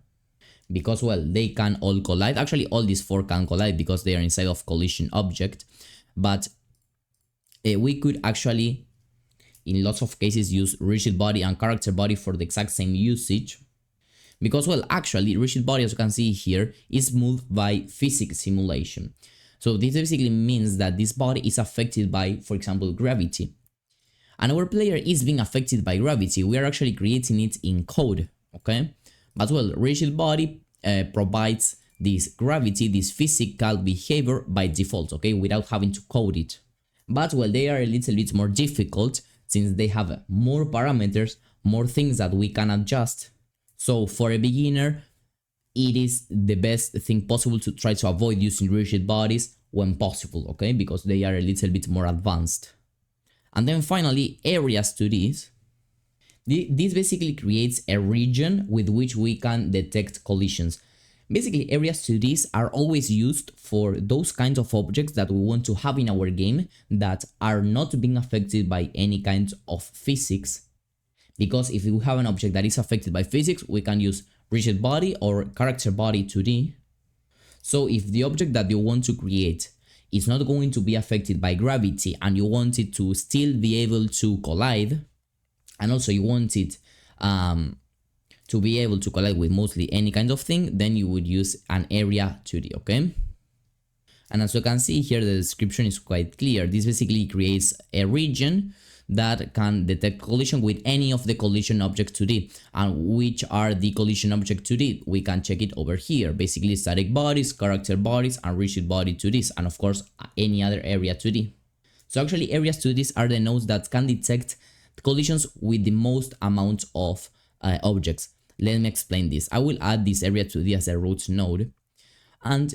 because well, they can all collide. Actually, all these four can collide because they are inside of collision object, but we could actually, in lots of cases, use rigid body and character body for the exact same usage. Because, well, actually, rigid body, as you can see here, is moved by physics simulation. So this basically means that this body is affected by, for example, gravity. And our player is being affected by gravity. We are actually creating it in code, okay? But, well, rigid body provides this gravity, this physical behavior by default, okay? Without having to code it. But, well, they are a little bit more difficult since they have more parameters, more things that we can adjust. So for a beginner, it is the best thing possible to try to avoid using rigid bodies when possible, okay? Because they are a little bit more advanced. And then finally, areas 2D. This basically creates a region with which we can detect collisions. Basically, areas 2D are always used for those kinds of objects that we want to have in our game that are not being affected by any kind of physics. Because if we have an object that is affected by physics, we can use rigid body or character body 2D. So if the object that you want to create is not going to be affected by gravity and you want it to still be able to collide, and also you want it to be able to collide with mostly any kind of thing, then you would use an area 2D, okay? And as you can see here, the description is quite clear. This basically creates a region that can detect collision with any of the collision objects 2D. And which are the collision object 2D? We can check it over here. Basically static bodies, character bodies, and rigid body 2Ds, and of course any other area 2D. So actually areas 2Ds are the nodes that can detect collisions with the most amount of objects. Let me explain this. I will add this area 2D as a root node. And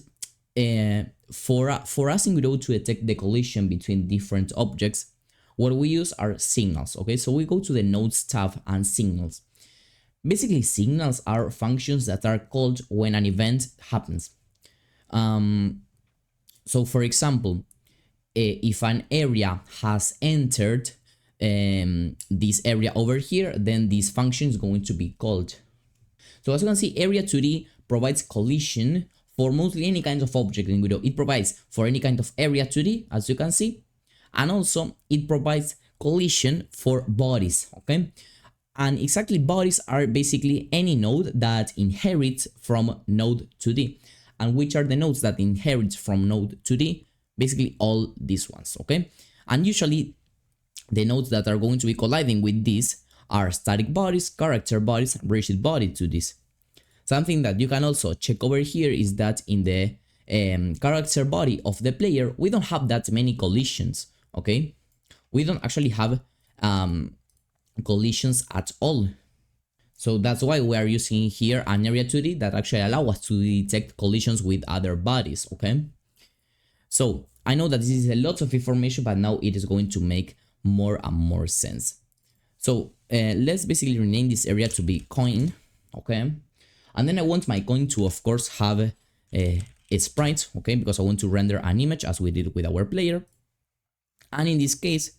for us in Godot to detect the collision between different objects, what we use are signals, okay? So we go to the nodes tab and signals. Basically, signals are functions that are called when an event happens. So for example, if an area has entered this area over here, then this function is going to be called. So as you can see, area 2D provides collision for mostly any kind of object in Godot. It provides for any kind of area 2D, as you can see. And also it provides collision for bodies, okay? And exactly, bodies are basically any node that inherits from node 2D. And which are the nodes that inherit from node 2D? Basically all these ones, okay? And usually the nodes that are going to be colliding with this are static bodies, character bodies, and rigid body 2Ds. Something that you can also check over here is that in the character body of the player, we don't have that many collisions, okay? We don't actually have collisions at all. So that's why we are using here an area 2D that actually allow us to detect collisions with other bodies, okay? So I know that this is a lot of information, but now it is going to make more and more sense. So let's basically rename this area to be coin, okay? And then I want my coin to, of course, have a sprite, okay? Because I want to render an image as we did with our player. And in this case,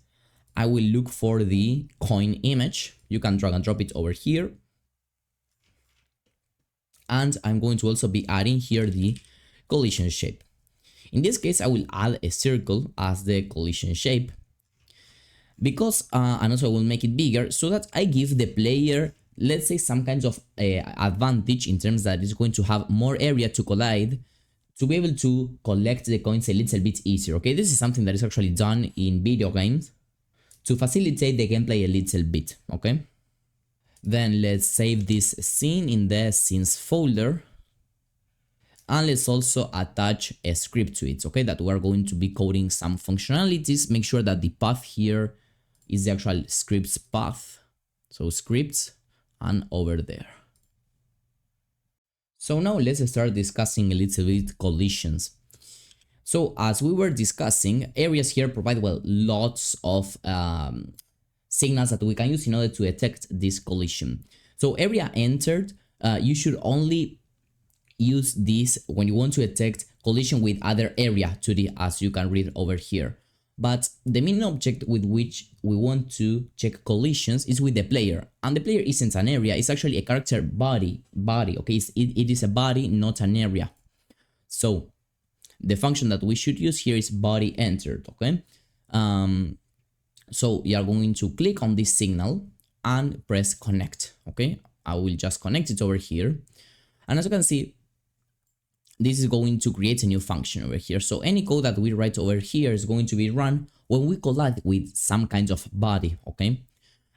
I will look for the coin image. You can drag and drop it over here. And I'm going to also be adding here the collision shape. In this case, I will add a circle as the collision shape. Because, and also I will make it bigger so that I give the player, let's say, some kinds of advantage in terms that it's going to have more area to collide to be able to collect the coins a little bit easier. Okay, this is something that is actually done in video games to facilitate the gameplay a little bit. Okay, then let's save this scene in the scenes folder, and let's also attach a script to it. Okay, that we are going to be coding some functionalities. Make sure that the path here is the actual scripts path, so scripts and over there. So now let's start discussing a little bit collisions. So as we were discussing, areas here provide, well, lots of signals that we can use in order to detect this collision. So area entered, you should only use this when you want to detect collision with other area 2D, as you can read over here. But the main object with which we want to check collisions is with the player, and the player isn't an area, it's actually a character body, okay, it is a body, not an area. So the function that we should use here is body entered. Okay, so you are going to click on this signal and press connect. Okay, I will just connect it over here, and as you can see, this is going to create a new function over here. So any code that we write over here is going to be run when we collide with some kind of body. Okay,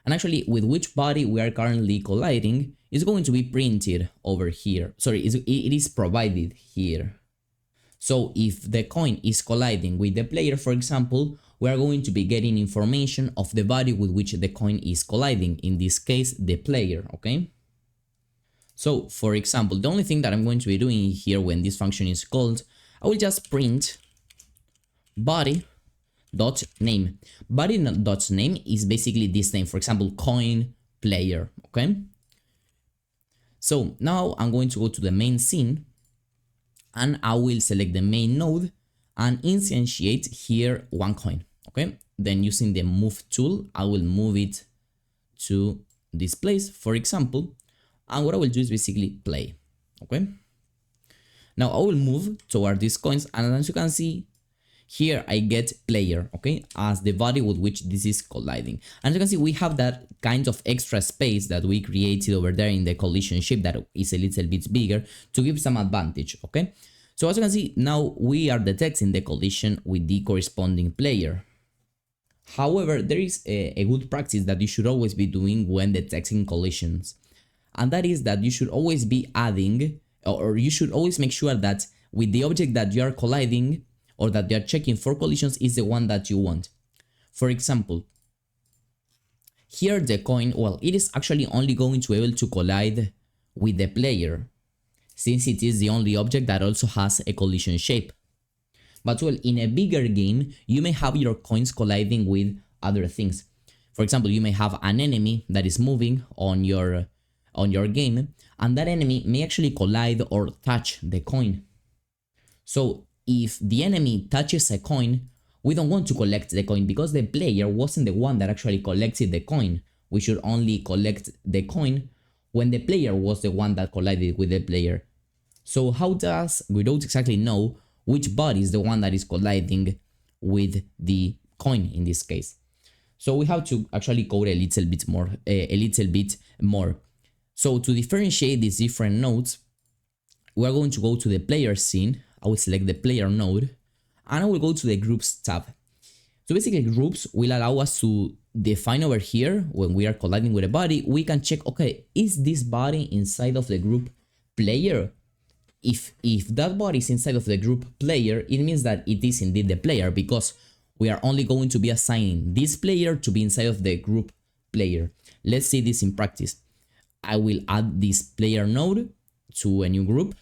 and actually with which body we are currently colliding is going to be printed over here. Sorry, it is provided here. So if the coin is colliding with the player, for example, we are going to be getting information of the body with which the coin is colliding, in this case the player. Okay, so for example, the only thing that I'm going to be doing here when this function is called, I will just print body.name. Body.name is basically this name, for example, coin player. Okay, so now I'm going to go to the main scene, and I will select the main node and instantiate here one coin. Okay, then using the move tool, I will move it to this place, for example, and what I will do is basically play. Okay, now I will move toward these coins, and as you can see here, I get player, okay, as the body with which this is colliding. And as you can see, we have that kind of extra space that we created over there in the collision shape that is a little bit bigger to give some advantage. Okay, so as you can see, now we are detecting the collision with the corresponding player. However, there is a good practice that you should always be doing when detecting collisions, and that is that you should always be adding, or you should always make sure that with the object that you are colliding or that you are checking for collisions is the one that you want. For example, here the coin, well, it is actually only going to be able to collide with the player, since it is the only object that also has a collision shape. But well, in a bigger game, you may have your coins colliding with other things. For example, you may have an enemy that is moving on your game, and that enemy may actually collide or touch the coin. So if the enemy touches a coin, we don't want to collect the coin because the player wasn't the one that actually collected the coin. We should only collect the coin when the player was the one that collided with the player. So how does Godot exactly know which body is the one that is colliding with the coin in this case? So we have to actually code a little bit more. So to differentiate these different nodes, we are going to go to the player scene. I will select the player node, and I will go to the groups tab. So basically, groups will allow us to define over here, when we are colliding with a body, we can check, okay, is this body inside of the group player? If that body is inside of the group player, it means that it is indeed the player, because we are only going to be assigning this player to be inside of the group player. Let's see this in practice. I will add this player node to a new group,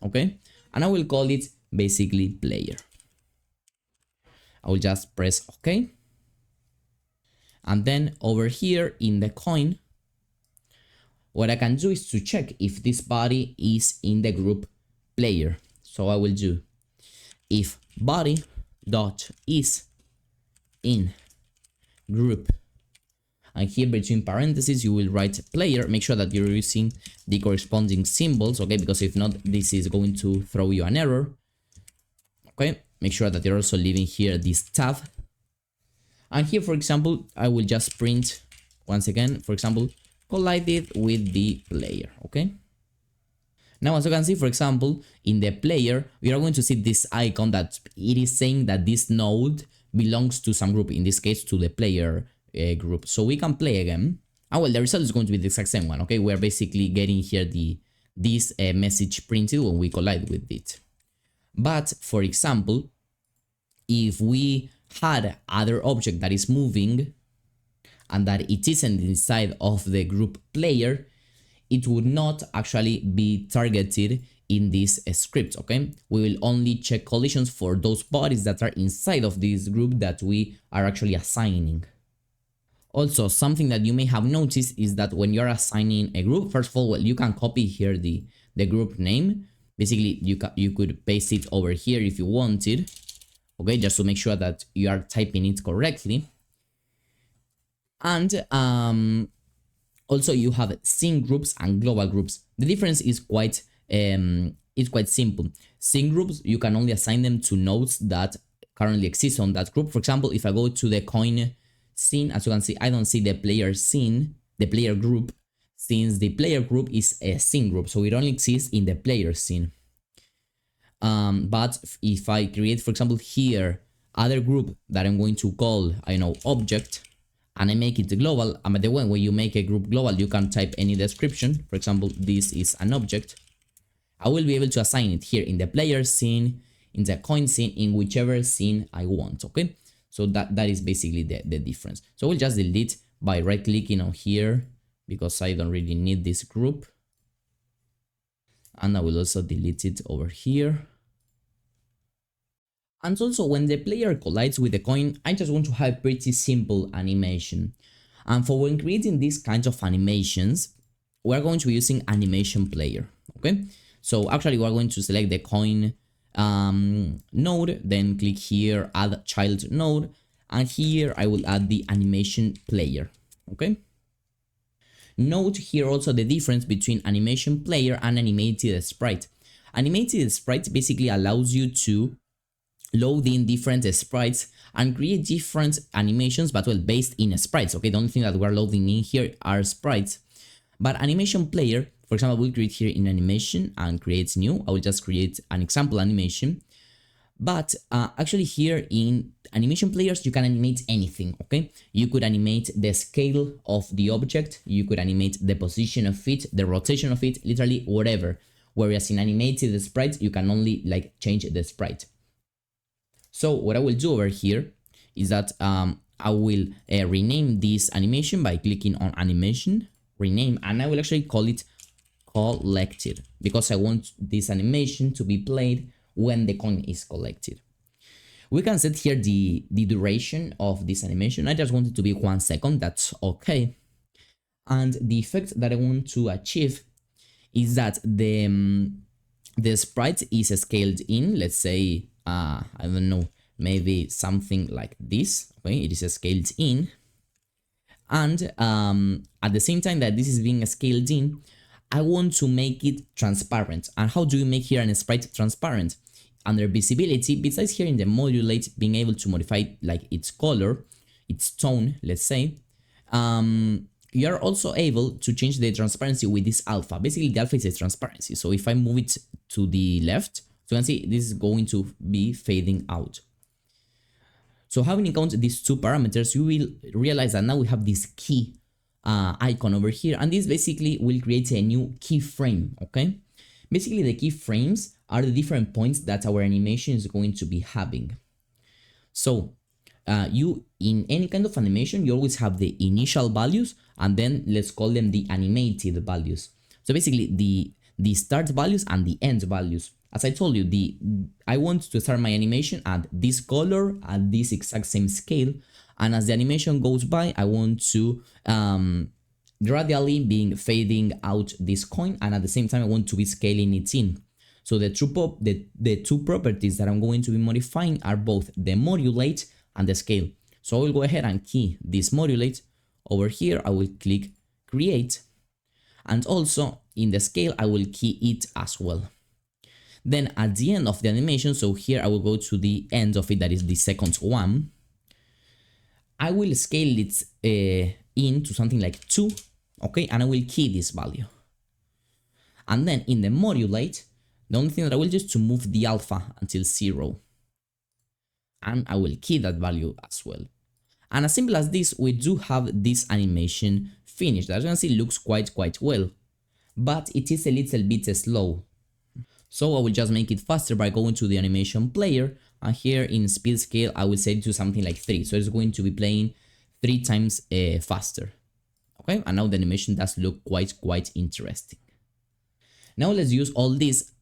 okay, and I will call it basically player. I will just press OK, and then over here in the coin, what I can do is to check if this body is in the group player. So I will do if body dot is in group, and here between parentheses you will write player. Make sure that you're using the corresponding symbols, okay, because if not, this is going to throw you an error. Okay, make sure that you're also leaving here this tab, and here, for example, I will just print once again, for example, collided with the player. Okay, Now, as you can see, for example, in the player, we are going to see this icon that it is saying that this node belongs to some group, in this case to the player group. So we can play again. And well, the result is going to be the exact same one, okay? We're basically getting here this message printed when we collide with it. But for example, if we had other object that is moving and that it isn't inside of the group player, it would not actually be targeted in this script, okay? We will only check collisions for those bodies that are inside of this group that we are actually assigning. Also, something that you may have noticed is that when you're assigning a group, first of all, well, you can copy here the group name. Basically, you could paste it over here if you wanted, okay, just to make sure that you are typing it correctly. And also you have scene groups and global groups. The difference is quite simple. Scene groups, you can only assign them to nodes that currently exist on that group. For example, if I go to the coin scene, as you can see, I don't see the player scene, the player group, since the player group is a scene group, so it only exists in the player scene. But if I create, for example, here other group that I'm going to call, I know, object, and I make it global, and by the way, when you make a group global, you can type any description. For example, this is an object. I will be able to assign it here in the player scene, in the coin scene, in whichever scene I want, okay? So that is basically the difference. So we'll just delete by right clicking on here because I don't really need this group. And I will also delete it over here. And also when the player collides with the coin, I just want to have a pretty simple animation. And for when creating these kinds of animations, we're going to be using animation player, okay? So actually we're going to select the coin node, then click here, add child node, and here I will add the animation player, okay? Note here also the difference between animation player and animated sprite. Animated sprite basically allows you to load in different sprites and create different animations, but well, based in sprites, okay? The only thing that we're loading in here are sprites. But animation player, for example, we'll create here in animation and create new. I will just create an example animation. But actually here in animation players, you can animate anything, okay? You could animate the scale of the object, you could animate the position of it, the rotation of it, literally whatever. Whereas in animated sprites, you can only like change the sprite. So what I will do over here is that I will rename this animation by clicking on animation, rename, and I will actually call it collected because I want this animation to be played when the coin is collected. We can set here the duration of this animation. I just want it to be 1 second, that's okay. And the effect that I want to achieve is that the sprite is scaled in, let's say, I don't know, maybe something like this, okay? It is scaled in. And at the same time that this is being scaled in, I want to make it transparent. And how do you make here an sprite transparent? Under visibility, besides here in the modulate, being able to modify like its color, its tone, let's say, you are also able to change the transparency with this alpha. Basically, the alpha is the transparency. So if I move it to the left, so you can see this is going to be fading out. So having in account these two parameters, you will realize that now we have this key icon over here, and this basically will create a new keyframe, okay? Basically, the keyframes are the different points that our animation is going to be having. So you, in any kind of animation, you always have the initial values, and then let's call them the animated values. So basically, the start values and the end values. As I told you, I want to start my animation at this color, at this exact same scale, and as the animation goes by, I want to gradually being fading out this coin, and at the same time I want to be scaling it in. So the two properties that I'm going to be modifying are both the modulate and the scale. So I will go ahead and key this modulate. Over here I will click create, and also in the scale I will key it as well. Then at the end of the animation, so here I will go to the end of it, that is the second one, I will scale it into something like 2, okay, and I will key this value. And then in the modulate, the only thing that I will do is to move the alpha until 0. And I will key that value as well. And as simple as this, we do have this animation finished. As you can see, it looks quite well. But it is a little bit slow. So I will just make it faster by going to the animation player. And here in speed scale, I will set it to something like 3. So it's going to be playing 3 times faster. Okay, and now the animation does look quite interesting. Now let's use all this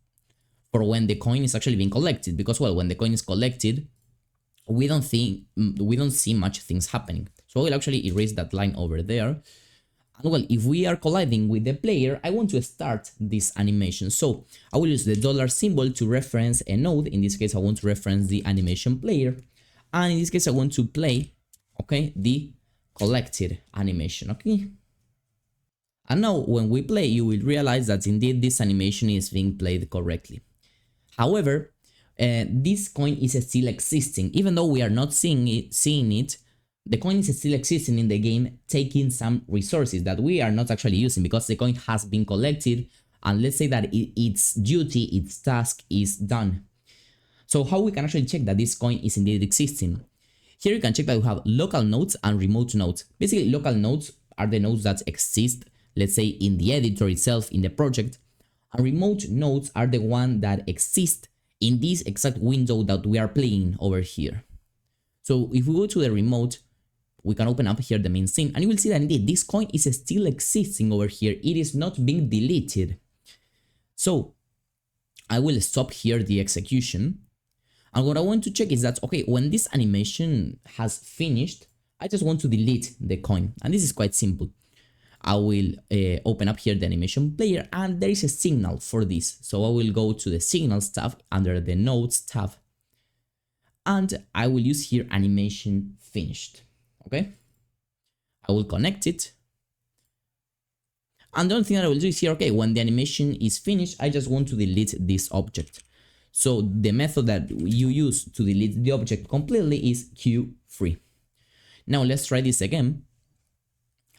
for when the coin is actually being collected, because well, when the coin is collected, we don't see much things happening. So I will actually erase that line over there. And well, if we are colliding with the player, I want to start this animation. So I will use the dollar symbol to reference a node. In this case, I want to reference the animation player. And in this case, I want to play, okay, the collected animation, okay? And now when we play, you will realize that indeed this animation is being played correctly. However, this coin is still existing. Even though we are not seeing it, the coin is still existing in the game, taking some resources that we are not actually using because the coin has been collected, and let's say that its duty, its task is done. So how we can actually check that this coin is indeed existing? Here you can check that we have local nodes and remote nodes. Basically, local nodes are the nodes that exist, let's say, in the editor itself, in the project, and remote nodes are the ones that exist in this exact window that we are playing over here. So if we go to the remote, we can open up here the main scene, and you will see that indeed this coin is still existing over here. It is not being deleted. So I will stop here the execution, and what I want to check is that, okay, when this animation has finished, I just want to delete the coin, and this is quite simple. I will open up here the animation player, and there is a signal for this. So I will go to the signals tab under the nodes tab, and I will use here animation finished. Okay, I will connect it, and the only thing that I will do is here, okay, when the animation is finished, I just want to delete this object. So the method that you use to delete the object completely is Q3. Now let's try this again,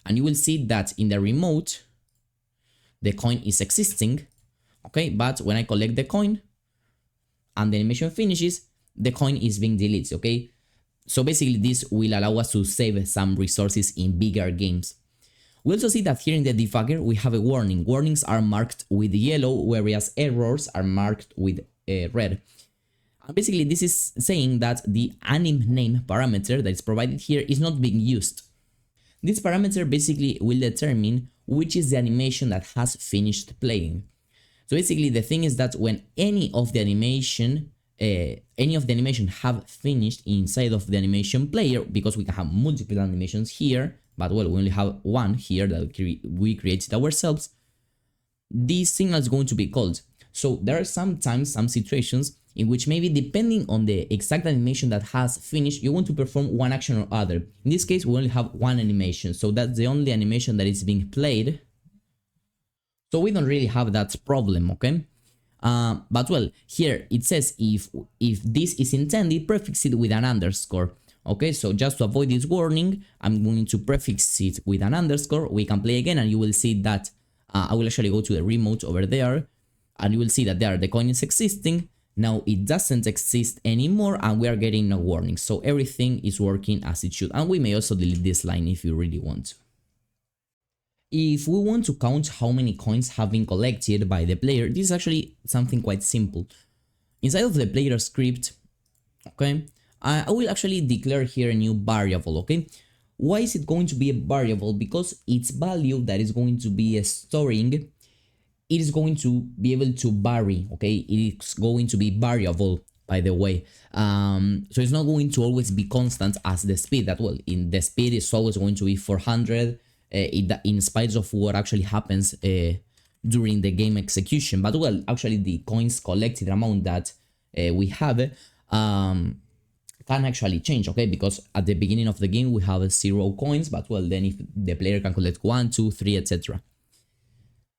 and you will see that in the remote, the coin is existing, okay, but when I collect the coin and the animation finishes, the coin is being deleted, okay? So basically this will allow us to save some resources in bigger games. We also see that here in the debugger we have a warning. Warnings are marked with yellow, whereas errors are marked with red. And basically this is saying that the anim name parameter that is provided here is not being used. This parameter basically will determine which is the animation that has finished playing. So basically the thing is that when any of the animation have finished inside of the animation player, because we can have multiple animations here, but well, we only have one here that we created ourselves, this signal is going to be called. So there are sometimes some situations in which maybe depending on the exact animation that has finished, you want to perform one action or other. In this case, we only have one animation, so that's the only animation that is being played. So we don't really have that problem, okay? But well, here it says if this is intended, prefix it with an underscore. Okay, so just to avoid this warning, I'm going to prefix it with an underscore. We can play again, and you will see that I will actually go to the remote over there, and you will see that there the coin is existing. Now it doesn't exist anymore, and we are getting no warning. So everything is working as it should, and we may also delete this line if you really want to. If we want to count how many coins have been collected by the player, this is actually something quite simple. Inside of the player script, okay, I will actually declare here a new variable, okay? Why is it going to be a variable? Because its value that is going to be storing, it is going to be able to vary, okay? It's going to be variable, by the way. So it's not going to always be constant as the speed. That, well, in the speed is always going to be 400, in spite of what actually happens during the game execution. But well, actually the coins collected amount that we have can actually change, okay? Because at the beginning of the game we have 0 coins, but well, then if the player can collect 1, 2, 3, etc.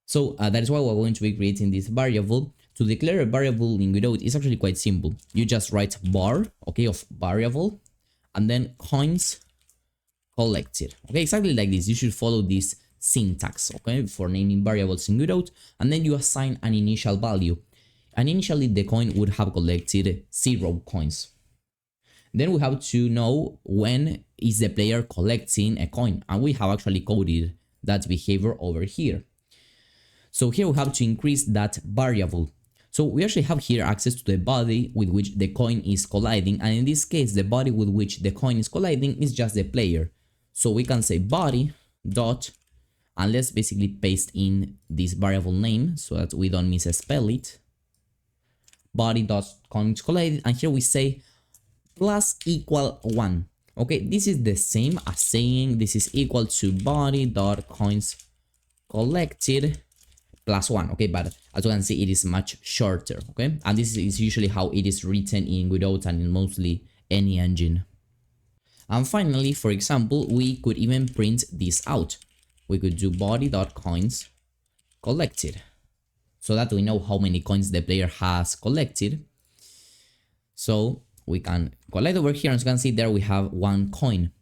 So that is why we're going to be creating this variable. To declare a variable in Godot, it's actually quite simple. You just write var, okay, of variable, and then coins collected, okay, exactly like this. You should follow this syntax, okay, for naming variables in Godot, and then you assign an initial value. And initially the coin would have collected 0 coins. Then we have to know when is the player collecting a coin, and we have actually coded that behavior over here. So here we have to increase that variable. So we actually have here access to the body with which the coin is colliding, and in this case the body with which the coin is colliding is just the player. So we can say body dot, and let's basically paste in this variable name so that we don't misspell it. Body dot coin is collided, and here we say plus equal 1. Okay, this is the same as saying this is equal to body dot coins collected plus 1. Okay, but as you can see, it is much shorter. Okay, and this is usually how it is written in Godot and in mostly any engine. And finally, for example, we could even print this out. We could do body dot coins collected, so that we know how many coins the player has collected. So we can collect over here, and as you can see there we have 1 coin.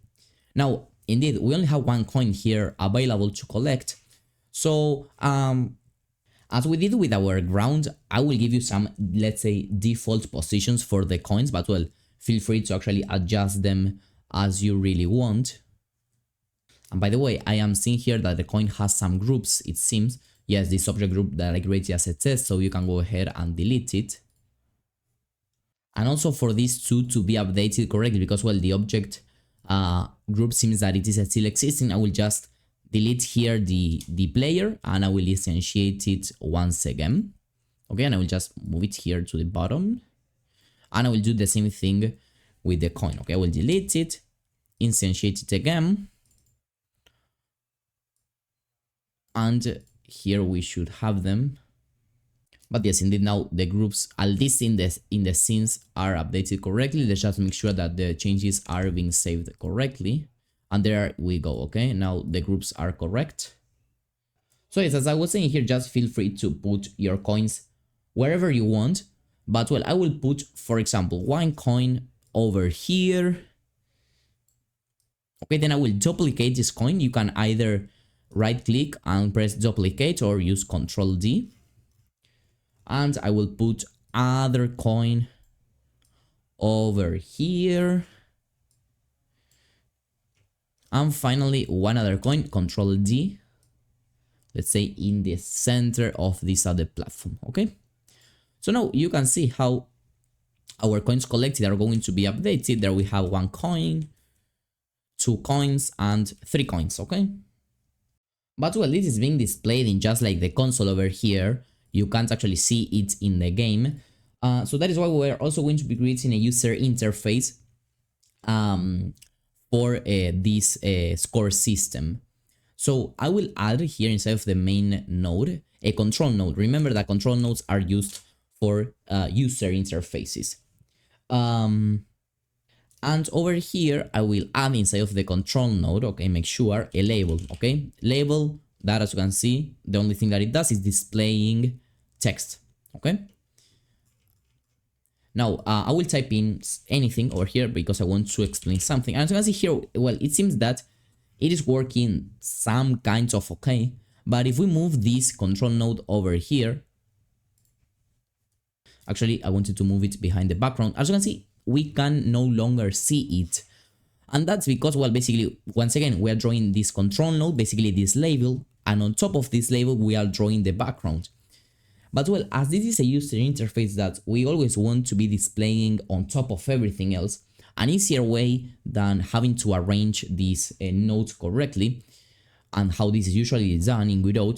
Now, indeed, we only have 1 coin here available to collect. So, as we did with our ground, I will give you some, let's say, default positions for the coins, but well, feel free to actually adjust them as you really want. And by the way, I am seeing here that the coin has some groups, it seems. Yes, this object group that I created as a test, so you can go ahead and delete it. And also for these two to be updated correctly, because well, the object group seems that it is still existing, I will just delete here the player, and I will instantiate it once again. Okay, and I will just move it here to the bottom, and I will do the same thing with the coin. Okay, I will delete it, instantiate it again, and here we should have them. But yes, indeed, now the groups, at least in the scenes, are updated correctly. Let's just make sure that the changes are being saved correctly. And there we go. Okay, now the groups are correct. So yes, as I was saying here, just feel free to put your coins wherever you want. But well, I will put, for example, 1 coin over here. Okay, then I will duplicate this coin. You can either right click and press duplicate or use Ctrl D. And I will put other coin over here. And finally, 1 other coin, Ctrl D. Let's say in the center of this other platform, okay? So now you can see how our coins collected are going to be updated. There we have 1 coin, 2 coins, and 3 coins, okay? But well, this is being displayed in just like the console over here. You can't actually see it in the game. So that is why we're also going to be creating a user interface for this score system. So I will add here inside of the main node a control node. Remember that control nodes are used for user interfaces. And over here, I will add inside of the control node, okay, make sure a label, okay? Label that, as you can see, the only thing that it does is displaying text, okay? Now, I will type in anything over here because I want to explain something. And as you can see here, well, it seems that it is working some kinds of okay. But if we move this control node over here, actually, I wanted to move it behind the background. As you can see, we can no longer see it. And that's because, well, basically, once again, we are drawing this control node, basically this label, and on top of this label, we are drawing the background. But well, as this is a user interface that we always want to be displaying on top of everything else, an easier way than having to arrange these nodes correctly, and how this is usually done in Godot,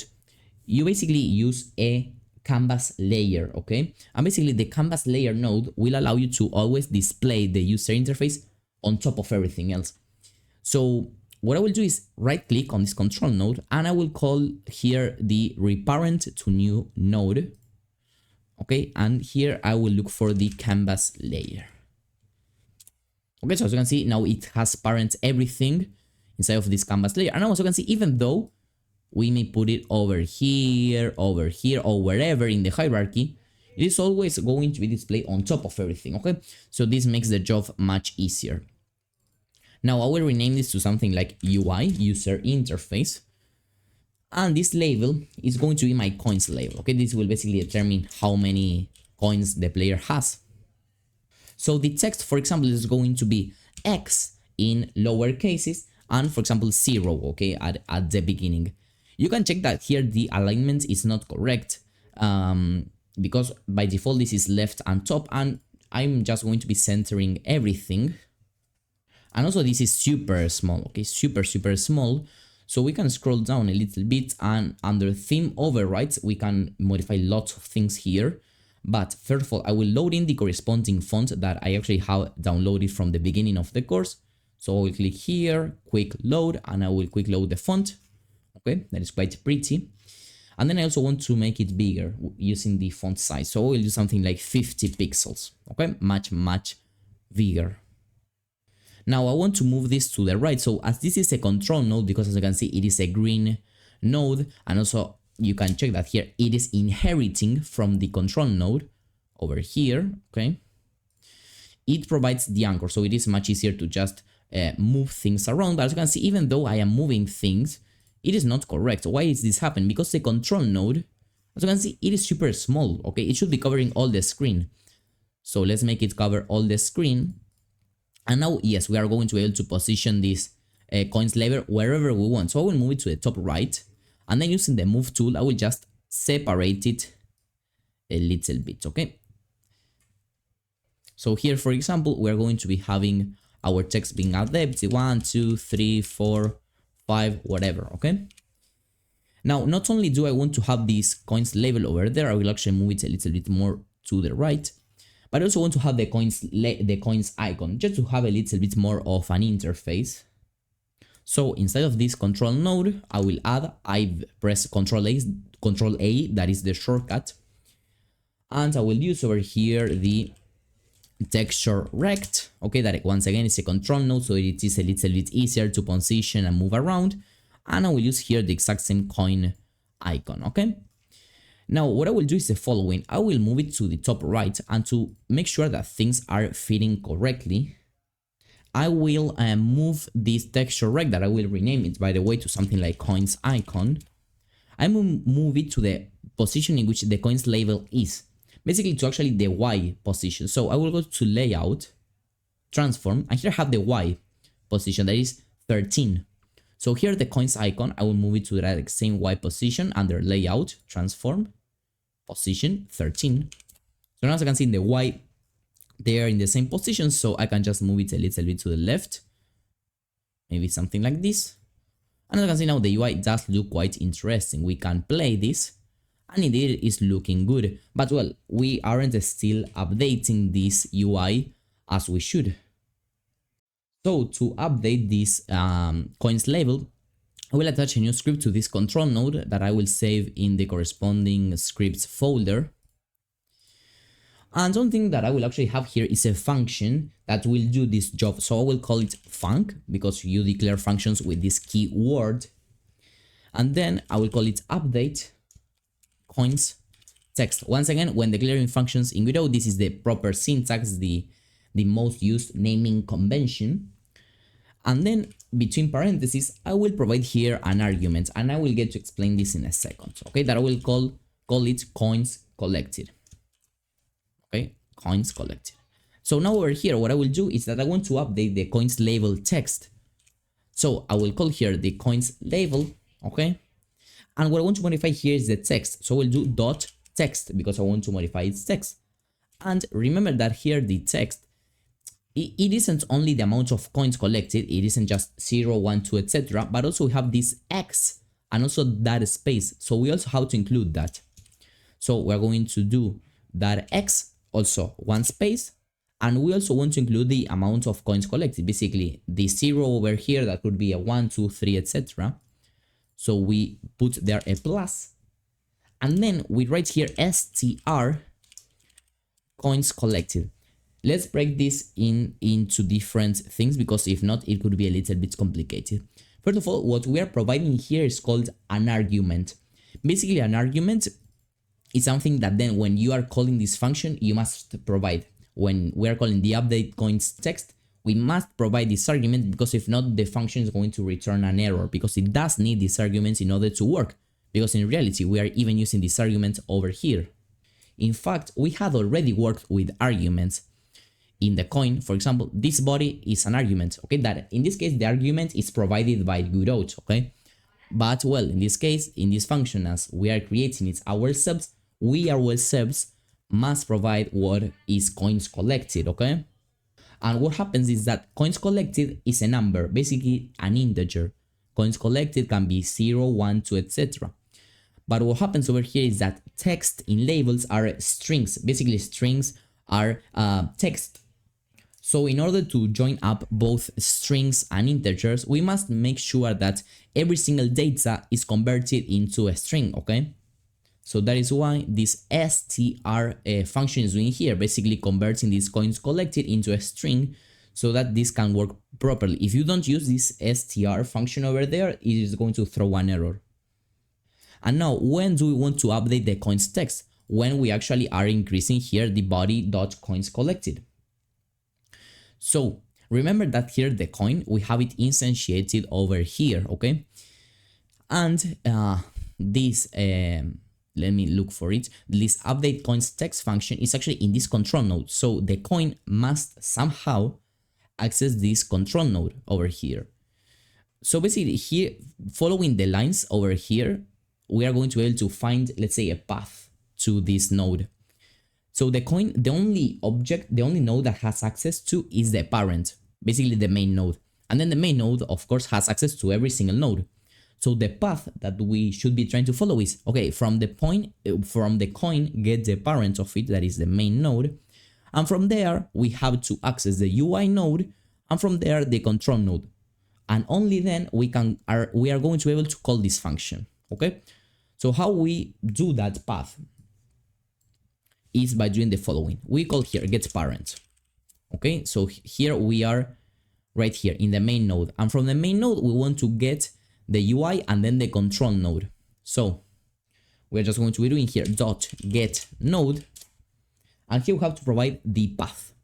you basically use a canvas layer, okay? And basically the canvas layer node will allow you to always display the user interface on top of everything else. So what I will do is right click on this control node, and I will call here the reparent to new node, okay? And here I will look for the canvas layer. Okay, so as you can see, now it has parent everything inside of this canvas layer. And now as you can see, even though we may put it over here, or wherever in the hierarchy, it is always going to be displayed on top of everything, okay? So this makes the job much easier. Now I will rename this to something like UI, user interface. And this label is going to be my coins label. Okay, this will basically determine how many coins the player has. So the text, for example, is going to be X in lower cases and, for example, 0, okay, at the beginning. You can check that here the alignment is not correct because by default this is left and top, and I'm just going to be centering everything. And also this is super small, okay, super small. So we can scroll down a little bit, and under theme overrides we can modify lots of things here. But first of all, I will load in the corresponding font that I actually have downloaded from the beginning of the course. So I will click here, quick load, and I will quick load the font. Okay, that is quite pretty. And then I also want to make it bigger using the font size. So I will do something like 50 pixels. Okay, much bigger. Now I want to move this to the right. So as this is a control node, because as you can see, it is a green node, and also you can check that here it is inheriting from the control node over here. Okay, it provides the anchor, so it is much easier to just move things around. But as you can see, even though I am moving things, it is not correct. Why is this happening? Because the control node, as you can see, it is super small. Okay, it should be covering all the screen. So let's make it cover all the screen. And now, yes, we are going to be able to position this coins label wherever we want. So I will move it to the top right, and then using the move tool, I will just separate it a little bit, okay? So here, for example, we are going to be having our text being at depth 1, 2, 3, 4, 5, whatever, okay? Now, not only do I want to have this coins label over there, I will actually move it a little bit more to the right. But I also want to have the coins icon, just to have a little bit more of an interface. So inside of this control node, I press Control A, that is the shortcut. And I will use over here the texture rect, okay, that once again is a control node, so it is a little bit easier to position and move around. And I will use here the exact same coin icon, okay? Now, what I will do is the following. I will move it to the top right, and to make sure that things are fitting correctly, I will move this texture rect, that I will rename it, by the way, to something like coins icon. I will move it to the position in which the coins label is, basically to actually the Y position. So I will go to layout, transform, and here I have the Y position, that is 13. So here the coins icon, I will move it to the same Y position under layout, transform, position 13. So now as I can see in the Y, they are in the same position, so I can just move it a little bit to the left, maybe something like this. And as you can see now, the UI does look quite interesting. We can play this, and indeed it is looking good. But well, we aren't still updating this UI as we should. So to update this coins label, I will attach a new script to this control node that I will save in the corresponding scripts folder. And something that I will actually have here is a function that will do this job. So I will call it func, because you declare functions with this keyword. And then I will call it update coins text. Once again, when declaring functions in Godot, this is the proper syntax, the most used naming convention. And then between parentheses, I will provide here an argument, and I will get to explain this in a second. Okay, that I will call it coins collected. Okay, coins collected. So now over here, what I will do is that I want to update the coins label text. So I will call here the coins label, okay? And what I want to modify here is the text. So we'll do dot text, because I want to modify its text. And remember that here the text, it isn't only the amount of coins collected, it isn't just 0, 1, 2, etc. But also we have this X and also that space. So we also have to include that. So we're going to do that X, also one space, and we also want to include the amount of coins collected, basically the 0 over here, that could be a 1, 2, 3, etc. So we put there a plus, and then we write here str coins collected. Let's break this into different things, because if not, it could be a little bit complicated. First of all, what we are providing here is called an argument. Basically, an argument is something that then when you are calling this function, you must provide. When we are calling the update coins text, we must provide this argument, because if not, the function is going to return an error, because it does need these arguments in order to work, because in reality we are even using this argument over here. In fact, we had already worked with arguments in the coin. For example, this body is an argument, okay, that in this case the argument is provided by Godot, okay, but well, in this case, in this function, as we are creating it ourselves, we ourselves must provide what is coins collected, okay. And what happens is that coins collected is a number, basically an integer. Coins collected can be 0, 1, 2, etc. But what happens over here is that text in labels are strings. Basically, strings are text. So in order to join up both strings and integers, we must make sure that every single data is converted into a string, okay? So that is why this str function is doing here, basically converting these coins collected into a string so that this can work properly. If you don't use this str function over there, it is going to throw an error. And now, when do we want to update the coins text? When we actually are increasing here the body.coins collected. So remember that here the coin, we have it instantiated over here, okay? And this, let me look for it. This update coins text function is actually in this control node. So the coin must somehow access this control node over here. So basically here, following the lines over here, we are going to be able to find, let's say, a path to this node. So the coin, the only object, the only node that has access to is the parent, basically the main node. And then the main node, of course, has access to every single node. So the path that we should be trying to follow is, okay, from the coin, get the parent of it, that is the main node. And from there, we have to access the UI node, and from there, the control node. And only then we are going to be able to call this function, okay? So how we do that path is by doing the following. We call here getParent. Okay, so here we are right here in the main node, and from the main node we want to get the UI and then the control node. So we're just going to be doing here dot get node, and here we have to provide the path.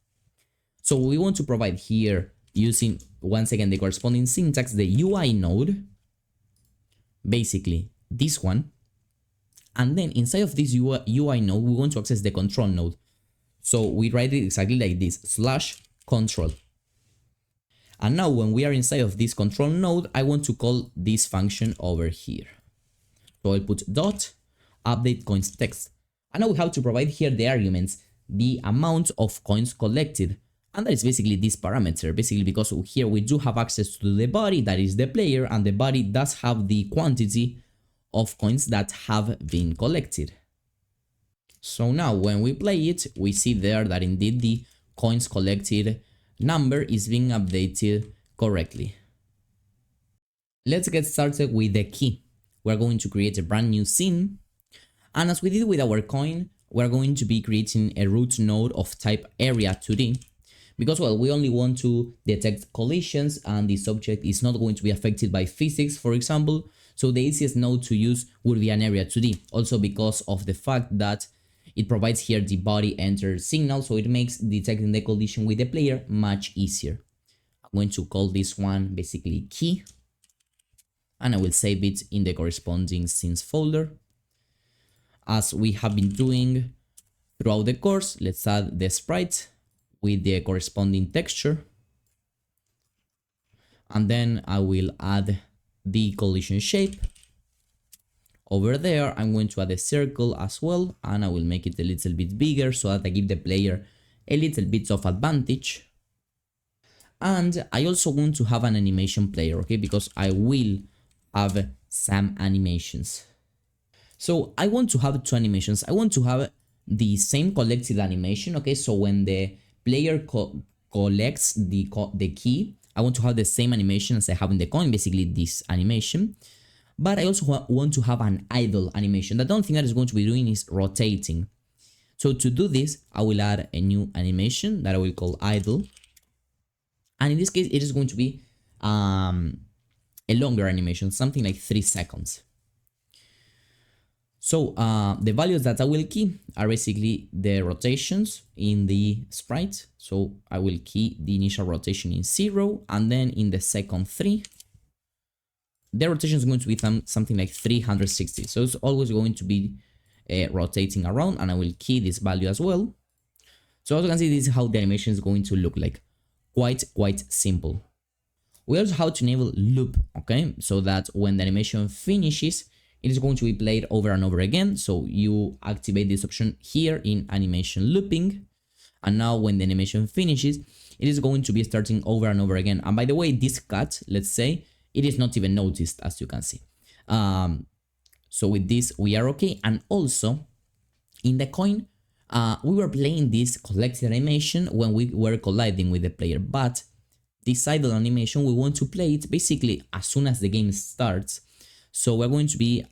So we want to provide here, using once again the corresponding syntax, the UI node, basically this one. And then inside of this UI node, we want to access the control node. So we write it exactly like this, /control. And now when we are inside of this control node, I want to call this function over here. So I'll put dot update coins text. And now we have to provide here the arguments, the amount of coins collected. And that is basically this parameter, basically because here we do have access to the body, that is the player, and the body does have the quantity of coins that have been collected. So now when we play it, we see there that indeed the coins collected number is being updated correctly. Let's get started with the key. We're going to create a brand new scene, and as we did with our coin, we're going to be creating a root node of type area2D, because well, we only want to detect collisions and the subject is not going to be affected by physics, for example. So the easiest node to use would be an area2D, also because of the fact that it provides here the body enter signal, so it makes detecting the collision with the player much easier. I'm going to call this one basically key, and I will save it in the corresponding scenes folder. As we have been doing throughout the course, let's add the sprite with the corresponding texture, and then I will add the collision shape. Over there, I'm going to add a circle as well, and I will make it a little bit bigger so that I give the player a little bit of advantage. And I also want to have an animation player, okay, because I will have some animations. So I want to have two animations. I want to have the same collected animation, okay, so when the player collects the key, I want to have the same animation as I have in the coin, basically this animation. But I also want to have an idle animation. The only thing that is going to be doing is rotating. So to do this, I will add a new animation that I will call idle. And in this case, it is going to be a longer animation, something like 3 seconds. So the values that I will key are basically the rotations in the sprite. So I will key the initial rotation in 0, and then in the second 3, the rotation is going to be something like 360. So it's always going to be rotating around, and I will key this value as well. So as you can see, this is how the animation is going to look like. Quite simple. We also have to enable loop, okay? So that when the animation finishes, it is going to be played over and over again. So you activate this option here in animation looping. And now when the animation finishes, it is going to be starting over and over again. And by the way, this cut, let's say, it is not even noticed, as you can see. So with this, we are okay. And also, in the coin, we were playing this collected animation when we were colliding with the player. But this idle animation, we want to play it basically as soon as the game starts. So we're going to be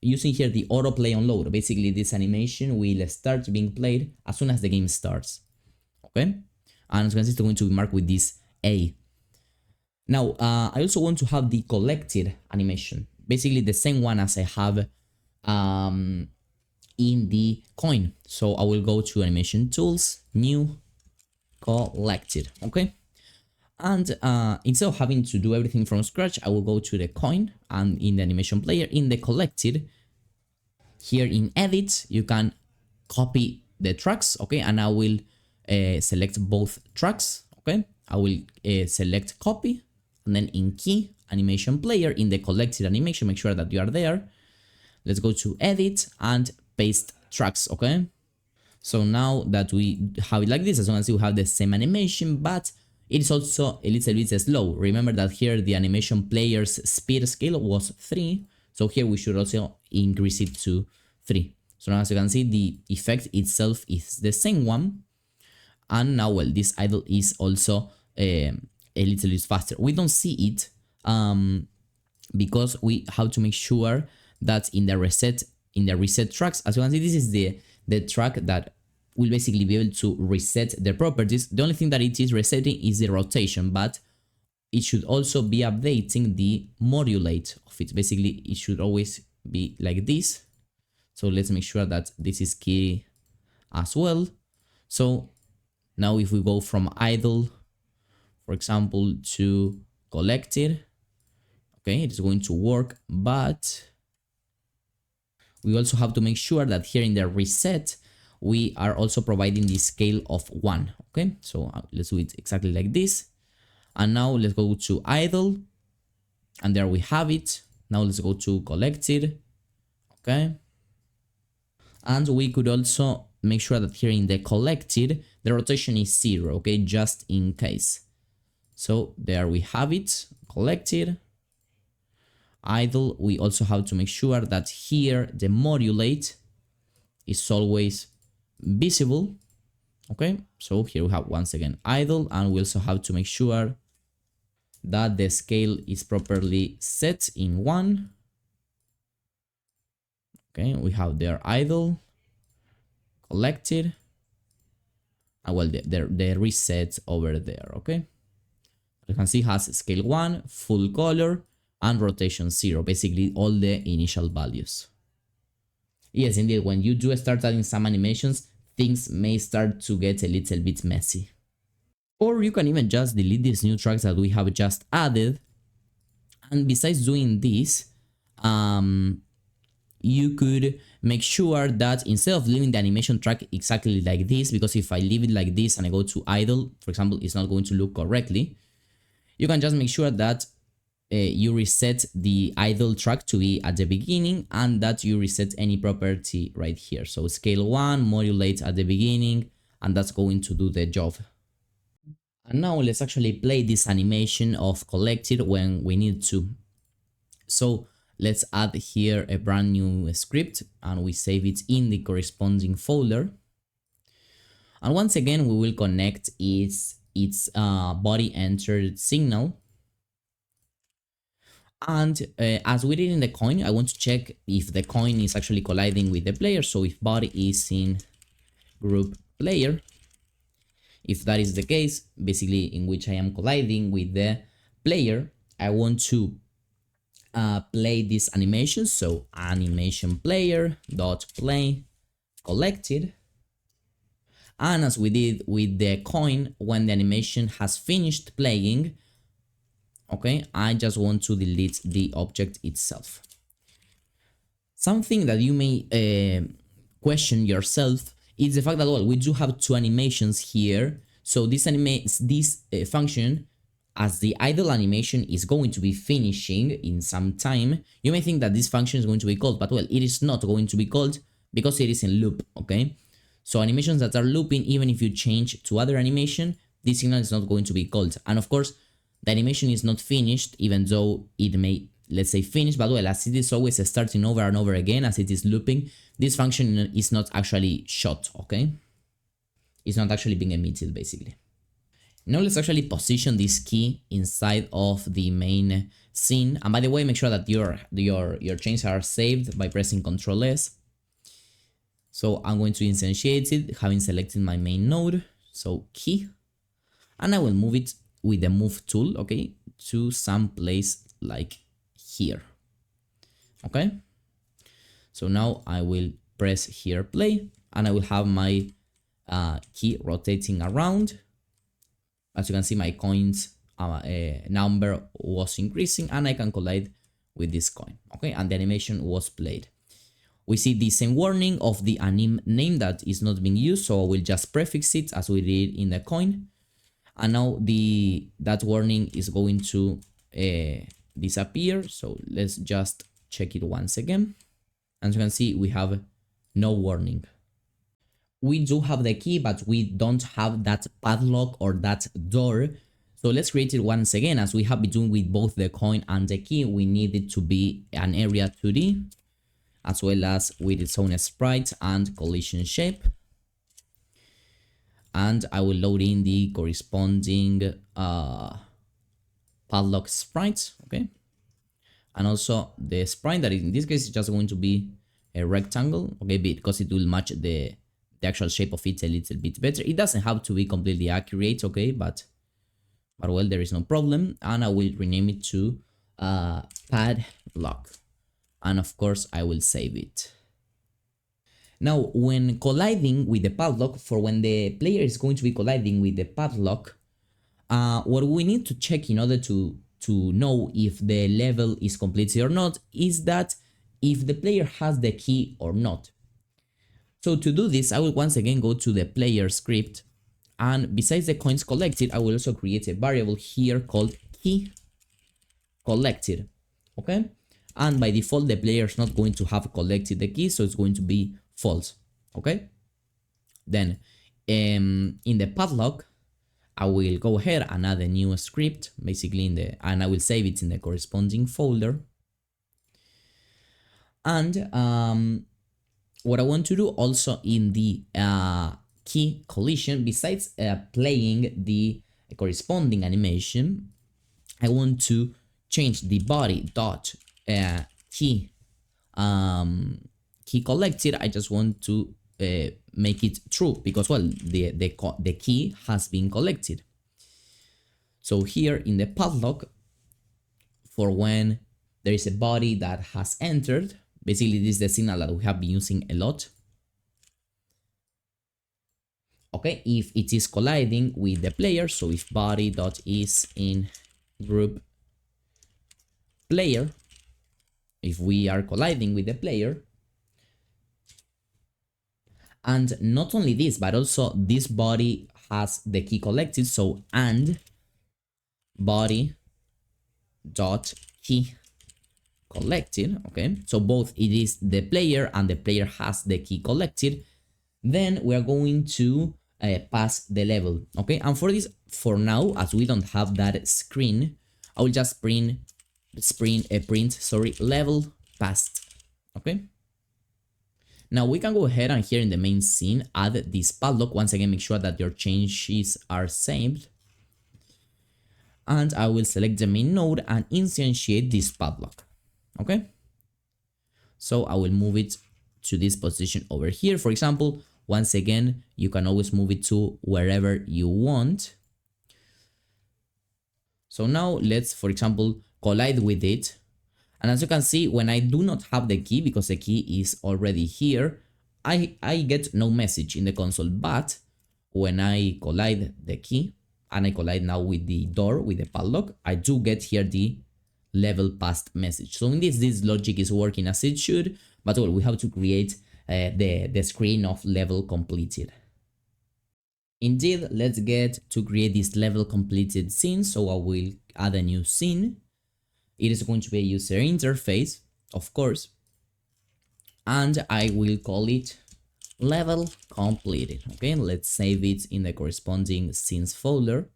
using here the autoplay on load. Basically, this animation will start being played as soon as the game starts. Okay? And as you can see, it's going to be marked with this A. Now, I also want to have the collected animation. Basically, the same one as I have in the coin. So I will go to animation tools, new, collected. Okay? And instead of having to do everything from scratch, I will go to the coin, and in the animation player, in the collected, here in edit, you can copy the tracks, okay? And I will select both tracks, okay? I will select copy, and then in key, animation player, in the collected animation, make sure that you are there. Let's go to edit and paste tracks, okay? So now that we have it like this, as long as you have the same animation, but it is also a little bit slow. Remember that here the animation player's speed scale was 3. So here we should also increase it to 3. So now as you can see, the effect itself is the same one. And now, well, this idle is also a little bit faster. We don't see it because we have to make sure that in the reset tracks, as you can see, this is the track that will basically be able to reset the properties. The only thing that it is resetting is the rotation, but it should also be updating the modulate of it. Basically, it should always be like this. So let's make sure that this is key as well. So now if we go from idle, for example, to collected, okay, it is going to work, but we also have to make sure that here in the reset, we are also providing the scale of 1, okay? So let's do it exactly like this. And now let's go to idle, and there we have it. Now let's go to collected, okay? And we could also make sure that here in the collected, the rotation is 0, okay? Just in case. So there we have it, collected. Idle, we also have to make sure that here the modulate is always visible, okay? So here we have once again idle, and we also have to make sure that the scale is properly set in 1. Okay, we have there idle, collected, and well, the reset over there, okay? You can see has scale 1, full color, and rotation 0, basically all the initial values. Yes, indeed, when you do start adding some animations, things may start to get a little bit messy. Or you can even just delete these new tracks that we have just added. And besides doing this, you could make sure that instead of leaving the animation track exactly like this, because if I leave it like this and I go to idle, for example, it's not going to look correctly. You can just make sure that you reset the idle track to be at the beginning, and that you reset any property right here. So scale 1, modulate at the beginning, and that's going to do the job. And now let's actually play this animation of collected when we need to. So let's add here a brand new script, and we save it in the corresponding folder. And once again, we will connect its body entered signal. And as we did in the coin, I want to check if the coin is actually colliding with the player. So if body is in group player, if that is the case, basically in which I am colliding with the player, I want to play this animation. So animation player dot play collected. And as we did with the coin, when the animation has finished playing, okay, I just want to delete the object itself. Something that you may question yourself is the fact that, well, we do have two animations here. So this function, as the idle animation is going to be finishing in some time, you may think that this function is going to be called, but well, it is not going to be called because it is in loop, okay? So animations that are looping, even if you change to other animation, this signal is not going to be called. And of course, the animation is not finished, even though it may, let's say, finish, but well, as it is always starting over and over again, as it is looping, this function is not actually shot, okay? It's not actually being emitted, basically. Now let's actually position this key inside of the main scene. And by the way, make sure that your chains are saved by pressing Ctrl S. So I'm going to instantiate it, having selected my main node. So key, and I will move it with the move tool, okay, to some place like here. Okay. So now I will press here play, and I will have my key rotating around. As you can see, my coins number was increasing, and I can collide with this coin. Okay, and the animation was played. We see the same warning of the anim name that is not being used, so I will just prefix it as we did in the coin. And now that warning is going to disappear. So let's just check it once again. As you can see, we have no warning. We do have the key, but we don't have that padlock or that door. So let's create it once again. As we have been doing with both the coin and the key, we need it to be an area 2D, as well as with its own sprite and collision shape. And I will load in the corresponding padlock sprite, okay? And also the sprite that in this case is just going to be a rectangle, okay, because it will match the actual shape of it a little bit better. It doesn't have to be completely accurate, okay, but well, there is no problem. And I will rename it to Padlock. And of course, I will save it. Now, when colliding with the padlock, for when the player is going to be colliding with the padlock, what we need to check in order to know if the level is completed or not is that if the player has the key or not. So to do this, I will once again go to the player script, and besides the coins collected, I will also create a variable here called key collected, okay? And by default, the player is not going to have collected the key, so it's going to be false, okay? Then in the padlock, I will go ahead and add a new script, basically and I will save it in the corresponding folder. And what I want to do also in the key collision, besides playing the corresponding animation, I want to change the body dot key collected. I just want to make it true because, well, the key has been collected. So here in the padlock, for when there is a body that has entered, basically this is the signal that we have been using a lot. Okay, if it is colliding with the player, so if body.is in group player, if we are colliding with the player, and not only this, but also this body has the key collected, so and body dot key collected, okay, so both it is the player and the player has the key collected, then we are going to pass the level, okay? And for this, for now, as we don't have that screen, I will just print level passed, okay? Now we can go ahead and here in the main scene add this padlock. Once again, make sure that your changes are saved. And I will select the main node and instantiate this padlock, okay? So I will move it to this position over here. For example, once again, you can always move it to wherever you want. So now let's, for example, collide with it. And as you can see, when I do not have the key, because the key is already here, I get no message in the console. But when I collide the key, and I collide now with the door, with the padlock, I do get here the level passed message. So in this logic is working as it should, but well, we have to create the screen of level completed. Indeed, let's get to create this level completed scene. So I will add a new scene. It is going to be a user interface, of course, and I will call it level completed. Okay, let's save it in the corresponding scenes folder.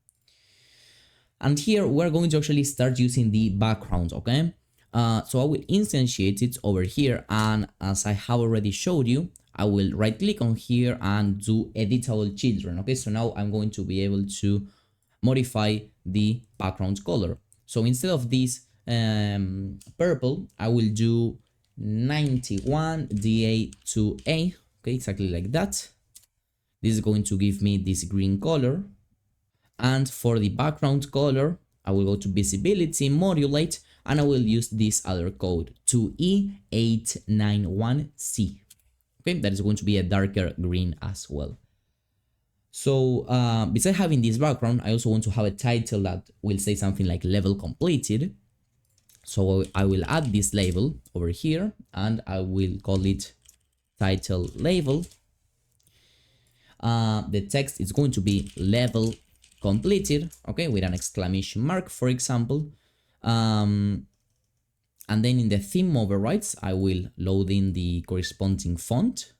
And here we're going to actually start using the background. Okay, so I will instantiate it over here, and as I have already showed you, I will right click on here and do editable children. Okay, so now I'm going to be able to modify the background color. So instead of this purple, I will do 91 DA2A. Okay, exactly like that. This is going to give me this green color. And for the background color, I will go to visibility, modulate, and I will use this other code, 2E891C. Okay, that is going to be a darker green as well. So besides having this background, I also want to have a title that will say something like level completed. So I will add this label over here, and I will call it title label. The text is going to be level completed, okay, with an exclamation mark, for example. And then in the theme overrides, I will load in the corresponding font.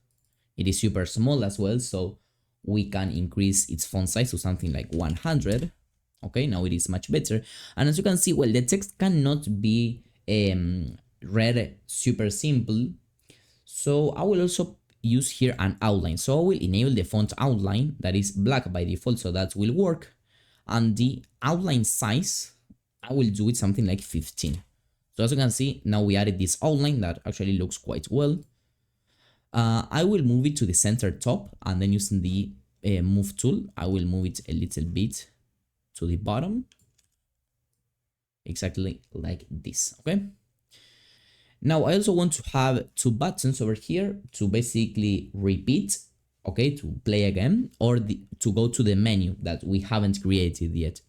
It is super small as well, so we can increase its font size to something like 100. Okay, now it is much better. And as you can see, well, the text cannot be read super simple. So I will also use here an outline. So I will enable the font outline that is black by default, so that will work. And the outline size, I will do it something like 15. So as you can see, now we added this outline that actually looks quite well. I will move it to the center top, and then using the move tool, I will move it a little bit to the bottom, exactly like this. Okay, now I also want to have two buttons over here to basically repeat, okay, to play again, or to go to the menu that we haven't created yet.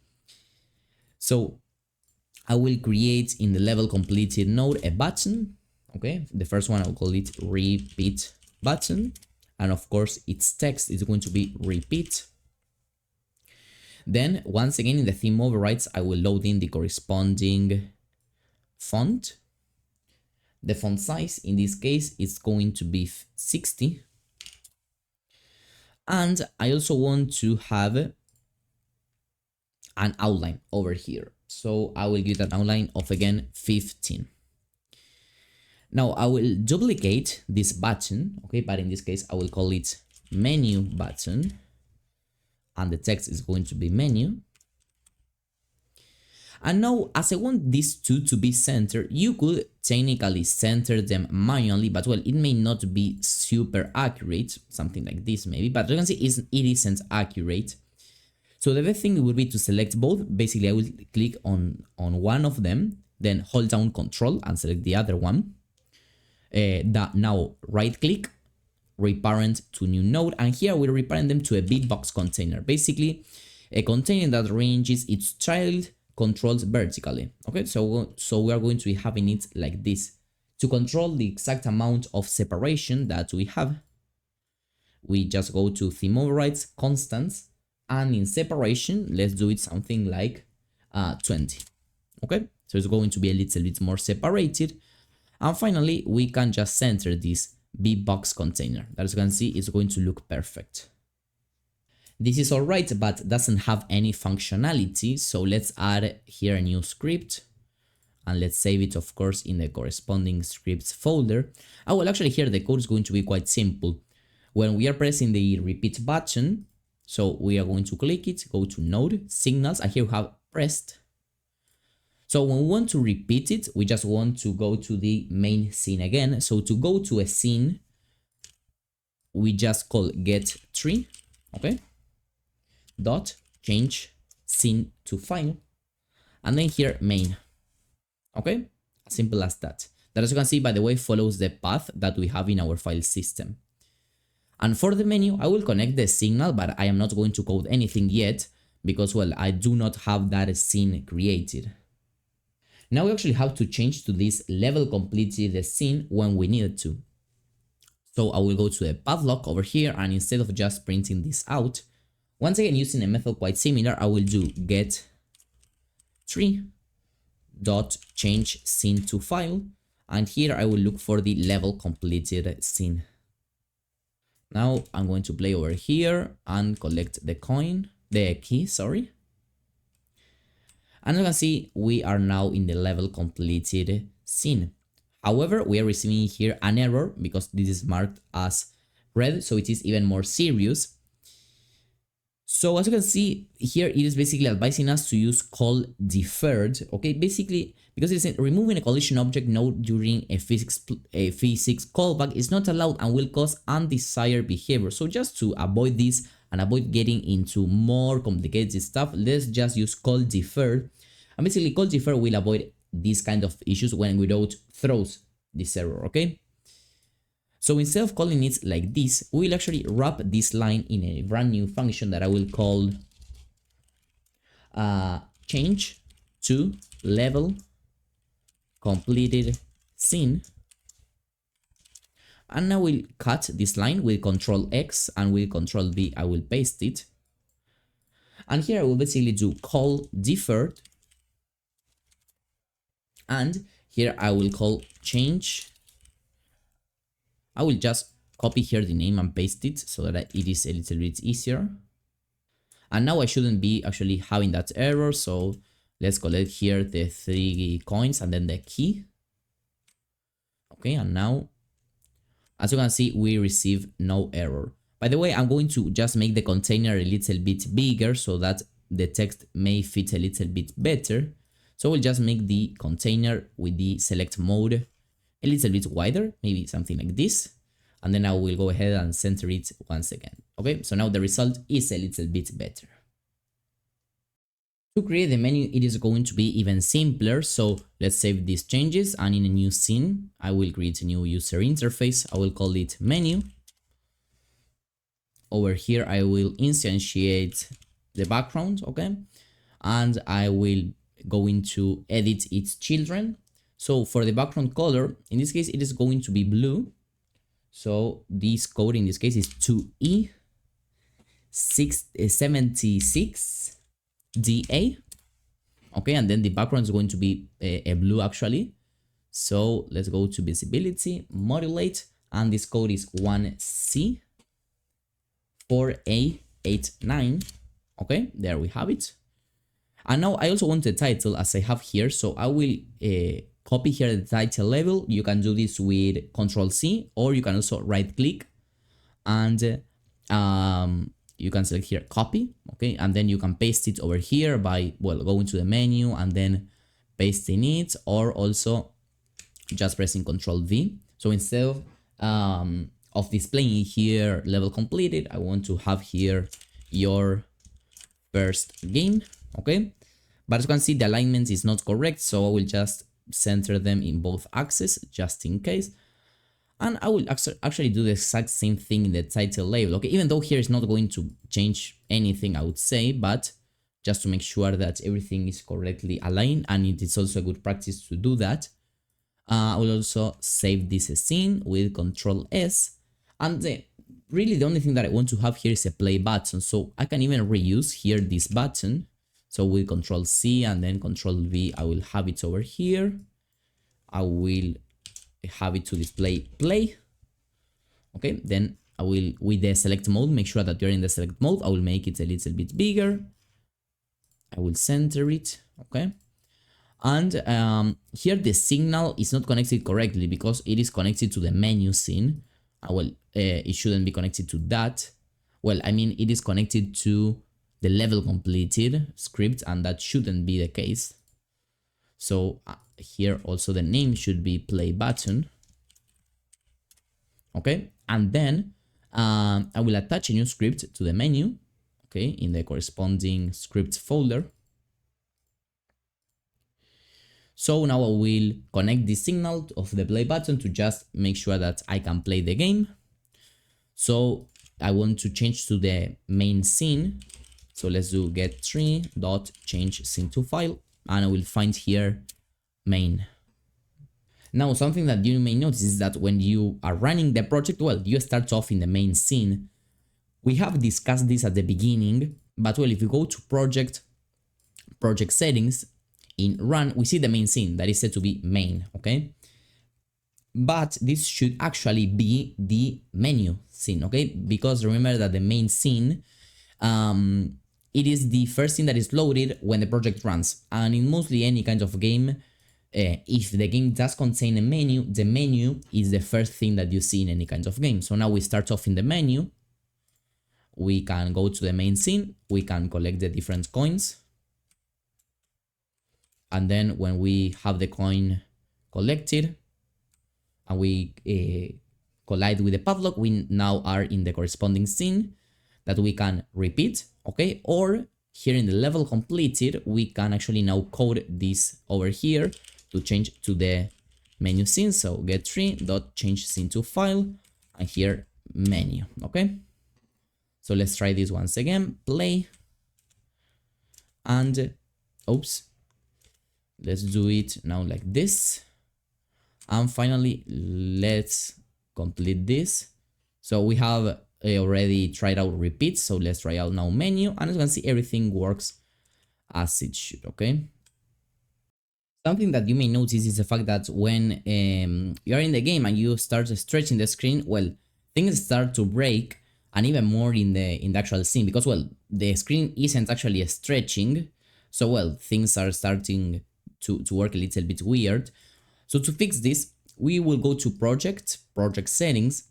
So I will create in the level completed node a button. Okay, the first one I'll call it repeat button, and of course its text is going to be repeat. Then once again in the theme overrides, I will load in the corresponding font. The font size in this case is going to be 60. And I also want to have an outline over here. So I will give an outline of again 15. Now I will duplicate this button, okay, but in this case I will call it menu button, and the text is going to be menu. And now, as I want these two to be centered, you could technically center them manually, but well, it may not be super accurate, something like this maybe, but you can see it isn't accurate. So the best thing would be to select both. Basically, I will click on one of them, then hold down Control and select the other one. Now right click, reparent to new node, and here we reparent them to a bitbox container, basically a container that arranges its child controls vertically. Okay, so we are going to be having it like this. To control the exact amount of separation that we have, we just go to theme overrides, constants, and in separation, let's do it something like 20. Okay, so it's going to be a little bit more separated. And finally, we can just center this bitbox container. As you can see, it's going to look perfect. This is alright, but doesn't have any functionality. So let's add here a new script, and let's save it, of course, in the corresponding scripts folder. Oh, well, actually here the code is going to be quite simple. When we are pressing the repeat button, so we are going to click it, go to node, signals, and here we have pressed. So when we want to repeat it, we just want to go to the main scene again. So to go to a scene, we just call get tree, okay, dot change scene to file, and then here main, okay, As simple as that. That, as you can see, by the way, follows the path that we have in our file system. And for the menu, I will connect the signal, but I am not going to code anything yet because, well, I do not have that scene created. Now we actually have to change to this level completed scene when we need it to. So I will go to the padlock over here, and instead of just printing this out, once again using a method quite similar, I will do get tree dot change scene to file, and here I will look for the level completed scene. Now I'm going to play over here and collect the key, sorry. And you can see we are now in the level completed scene. However, we are receiving here an error because this is marked as red, so it is even more serious. So as you can see here, it is basically advising us to use call deferred. Okay, basically because it's removing a collision object node during a physics callback is not allowed and will cause undesired behavior. So just to avoid this and avoid getting into more complicated stuff, let's just use call deferred. And basically call deferred will avoid these kind of issues when Godot throws this error. Okay. So instead of calling it like this, we will actually wrap this line in a brand new function that I will call change to level completed scene. And now we'll cut this line with Control X and with Control V. I will paste it. And here I will basically do call deferred. And here I will call change. I will just copy here the name and paste it so that it is a little bit easier. And now I shouldn't be actually having that error. So let's collect here the 3 coins and then the key. Okay, and now, as you can see, we receive no error. By the way, I'm going to just make the container a little bit bigger so that the text may fit a little bit better. So we'll just make the container with the select mode a little bit wider, maybe something like this. And then I will go ahead and center it once again. Okay, so now the result is a little bit better. To create the menu, it is going to be even simpler. So let's save these changes, and in a new scene, I will create a new user interface. I will call it menu. Over here, I will instantiate the background, okay? And I will go into edit its children. So for the background color, in this case, it is going to be blue. So this code in this case is 2E76DA. Okay, and then the background is going to be a blue actually. So let's go to visibility, modulate, and this code is 1C4A89. Okay, there we have it. And now I also want the title as I have here. So I will copy here the title label. You can do this with Control C, or you can also right click and you can select here copy. Okay, and then you can paste it over here by, well, going to the menu and then pasting it, or also just pressing Control V. So instead of displaying here level completed, I want to have here your first game. Okay, but as you can see, the alignment is not correct, so I will just center them in both axes just in case. And I will actually do the exact same thing in the title label. Okay, even though here is not going to change anything, I would say, but just to make sure that everything is correctly aligned, and it is also a good practice to do that. I will also save this scene with Control S, and really the only thing that I want to have here is a play button, so I can even reuse here this button. So with Control C and then Control V, I will have it over here. I will have it to display play. Okay, then I will, with the select mode, make sure that you're in the select mode. I will make it a little bit bigger. I will center it. Okay, and here the signal is not connected correctly because it is connected to the menu scene. Well, it shouldn't be connected to that. Well, I mean, it is connected to the level completed script, and that shouldn't be the case. So here also the name should be play button. Okay, and then I will attach a new script to the menu. Okay, in the corresponding script folder. So now I will connect the signal of the play button to just make sure that I can play the game. So I want to change to the main scene. So let's do get tree dot change scene to file, and I will find here main. Now something that you may notice is that when you are running the project, well, you start off in the main scene. We have discussed this at the beginning, but well, if you go to project settings, in run, we see the main scene that is set to be main, okay? But this should actually be the menu scene, okay? Because remember that the main scene, it is the first thing that is loaded when the project runs. And in mostly any kind of game, if the game does contain a menu, the menu is the first thing that you see in any kind of game. So now we start off in the menu. We can go to the main scene. We can collect the different coins. And then when we have the coin collected and we collide with the padlock, we now are in the corresponding scene that we can repeat, okay? Or here in the level completed, we can actually now code this over here to change to the menu scene. So get tree dot change scene to file, and here menu, okay? So let's try this once again, play, and oops. Let's do it now like this. And finally, let's complete this. So we have already tried out repeat. So let's try out now menu. And as you can see, everything works as it should, okay? Something that you may notice is the fact that when you're in the game and you start stretching the screen, well, things start to break, and even more in the actual scene, because, well, the screen isn't actually stretching. So, well, things are starting to work a little bit weird. So to fix this, we will go to project settings,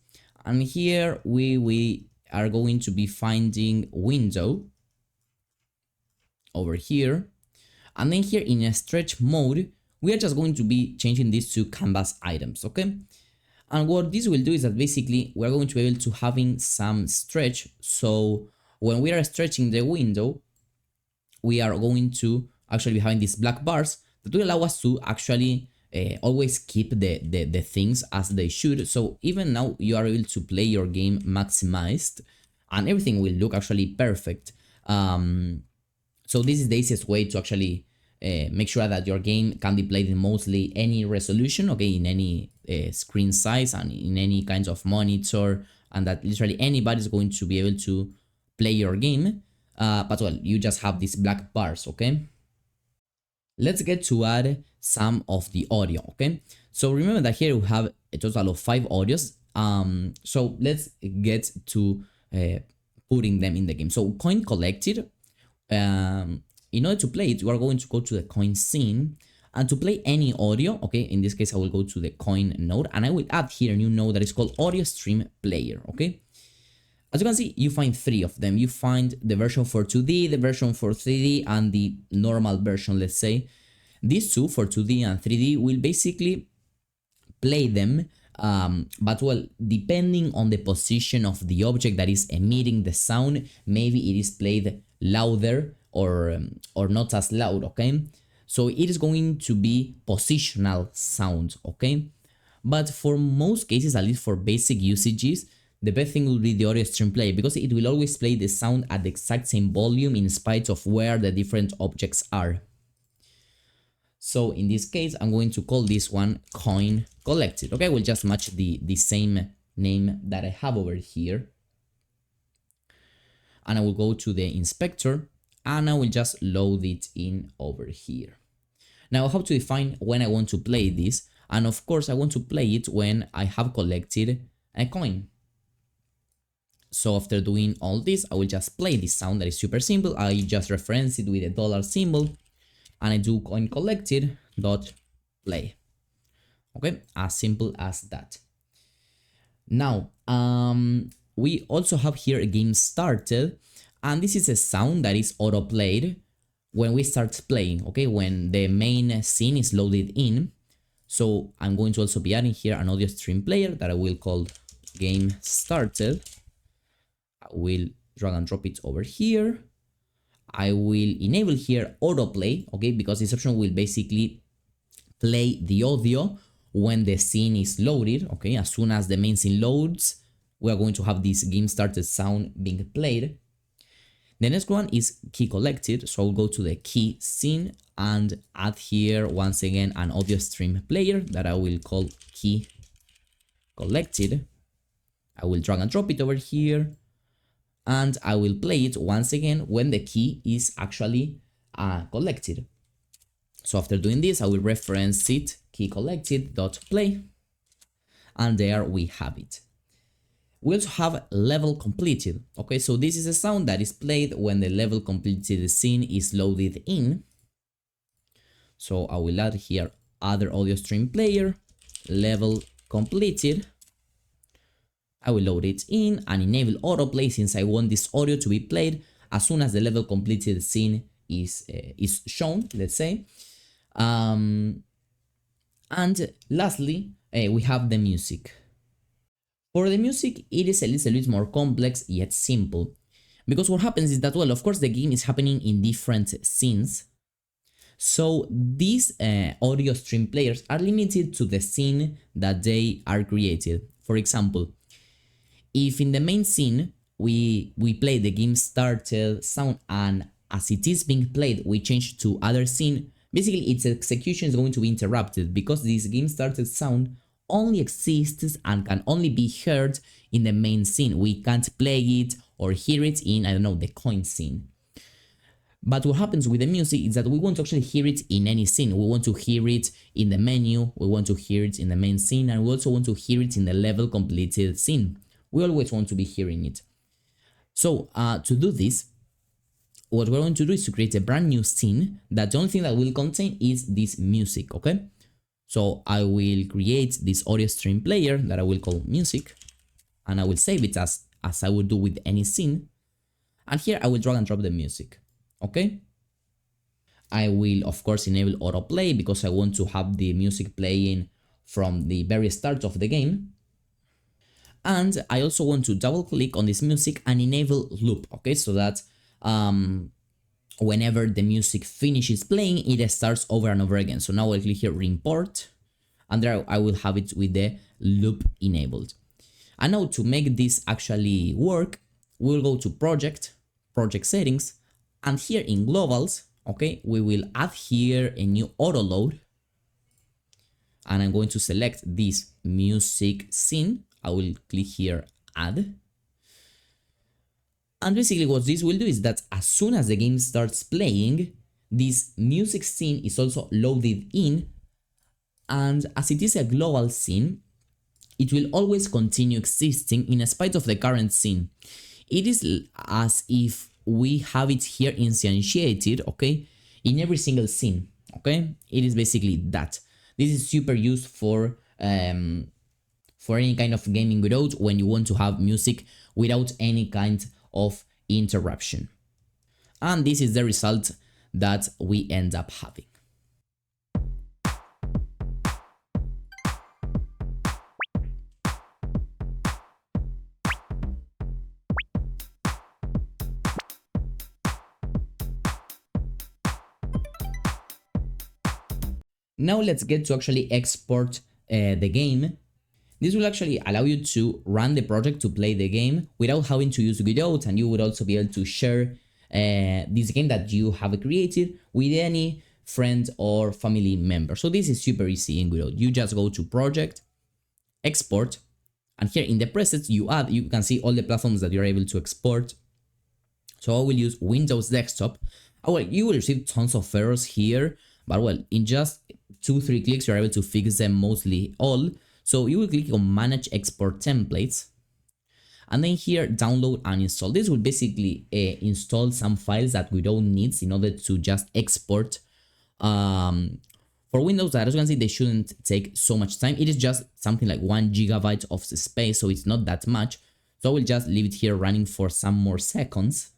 and here we are going to be finding window over here, and then here in a stretch mode, we are just going to be changing this to canvas items, okay? And what this will do is that basically we're going to be able to having some stretch. So when we are stretching the window, we are going to actually be having these black bars that will allow us to actually always keep the things as they should. So even now you are able to play your game maximized and everything will look actually perfect. So this is the easiest way to actually make sure that your game can be played in mostly any resolution, okay, in any screen size and in any kinds of monitor, and that literally anybody is going to be able to play your game. But well, you just have these black bars, okay? Let's get to add some of the audio, okay? So remember that here we have a total of 5 audios. So let's get to putting them in the game. So coin collected, in order to play it, you are going to go to the coin scene, and to play any audio, okay, in this case I will go to the coin node, and I will add here a new node that is called audio stream player, okay? As you can see, you find 3 of them. You find the version for 2D, the version for 3D, and the normal version, let's say. These 2 for 2D and 3D will basically play them, but well, depending on the position of the object that is emitting the sound, maybe it is played louder or not as loud, okay? So it is going to be positional sound, okay? But for most cases, at least for basic usages, the best thing will be the audio stream player, because it will always play the sound at the exact same volume in spite of where the different objects are. So in this case, I'm going to call this one coin collected. Okay, we'll just match the same name that I have over here. And I will go to the inspector and I will just load it in over here. Now I have to define when I want to play this. And of course, I want to play it when I have collected a coin. So after doing all this, I will just play this sound that is super simple. I just reference it with a dollar symbol and I do coin collected dot play. Okay, as simple as that. Now, we also have here a game started, and this is a sound that is auto played when we start playing, okay, when the main scene is loaded in. So I'm going to also be adding here an audio stream player that I will call game started. I will drag and drop it over here. I will enable here autoplay, okay, because this option will basically play the audio when the scene is loaded. Okay, as soon as the main scene loads, we are going to have this game started sound being played. The next one is key collected, so I'll go to the key scene and add here once again an audio stream player that I will call key collected. I will drag and drop it over here and I will play it once again when the key is actually collected. So after doing this, I will reference it key collected dot play, and there we have it. We also have level completed. Okay, so this is a sound that is played when the level completed scene is loaded in. So I will add here other audio stream player, level completed. I will load it in and enable autoplay since I want this audio to be played as soon as the level completed scene is shown, let's say. And lastly, we have the music. For the music, it is a little bit more complex yet simple. Because what happens is that, well, of course the game is happening in different scenes. So these audio stream players are limited to the scene that they are created. For example, if in the main scene we play the game started sound and as it is being played we change to other scene, basically its execution is going to be interrupted because this game started sound only exists and can only be heard in the main scene. We can't play it or hear it in, I don't know, the coin scene. But what happens with the music is that we want to actually hear it in any scene. We want to hear it in the menu, we want to hear it in the main scene, and we also want to hear it in the level completed scene. We always want to be hearing it. So to do this, what we're going to do is to create a brand new scene that the only thing that will contain is this music, okay? So I will create this audio stream player that I will call music, and I will save it as I would do with any scene. And here I will drag and drop the music, okay? I will of course enable autoplay because I want to have the music playing from the very start of the game. And I also want to double click on this music and enable loop, okay? So that whenever the music finishes playing, it starts over and over again. So now I'll click here reimport, and there I will have it with the loop enabled. And now to make this actually work, we'll go to project settings, and here in globals, okay, we will add here a new auto load, and I'm going to select this music scene. I will click here add. And basically what this will do is that as soon as the game starts playing, this music scene is also loaded in, and as it is a global scene, it will always continue existing in spite of the current scene. It is as if we have it here instantiated, okay, in every single scene, okay? It is basically that. This is super used for any kind of gaming Godot when you want to have music without any kind of interruption. And this is the result that we end up having. Now let's get to actually export the game. This will actually allow you to run the project to play the game without having to use Godot, and you would also be able to share this game that you have created with any friend or family member. So this is super easy in Godot. You just go to project, export, and here in the presets you can see all the platforms that you're able to export. So I will use Windows Desktop. Oh, well, you will receive tons of errors here, but well, in just 2-3 clicks you're able to fix them mostly all. So you will click on Manage Export Templates, and then here Download and Install. This will basically install some files that we don't need in order to just export. For Windows, as you can see, they shouldn't take so much time. It is just something like 1 GB of space, so it's not that much. So I will just leave it here running for some more seconds.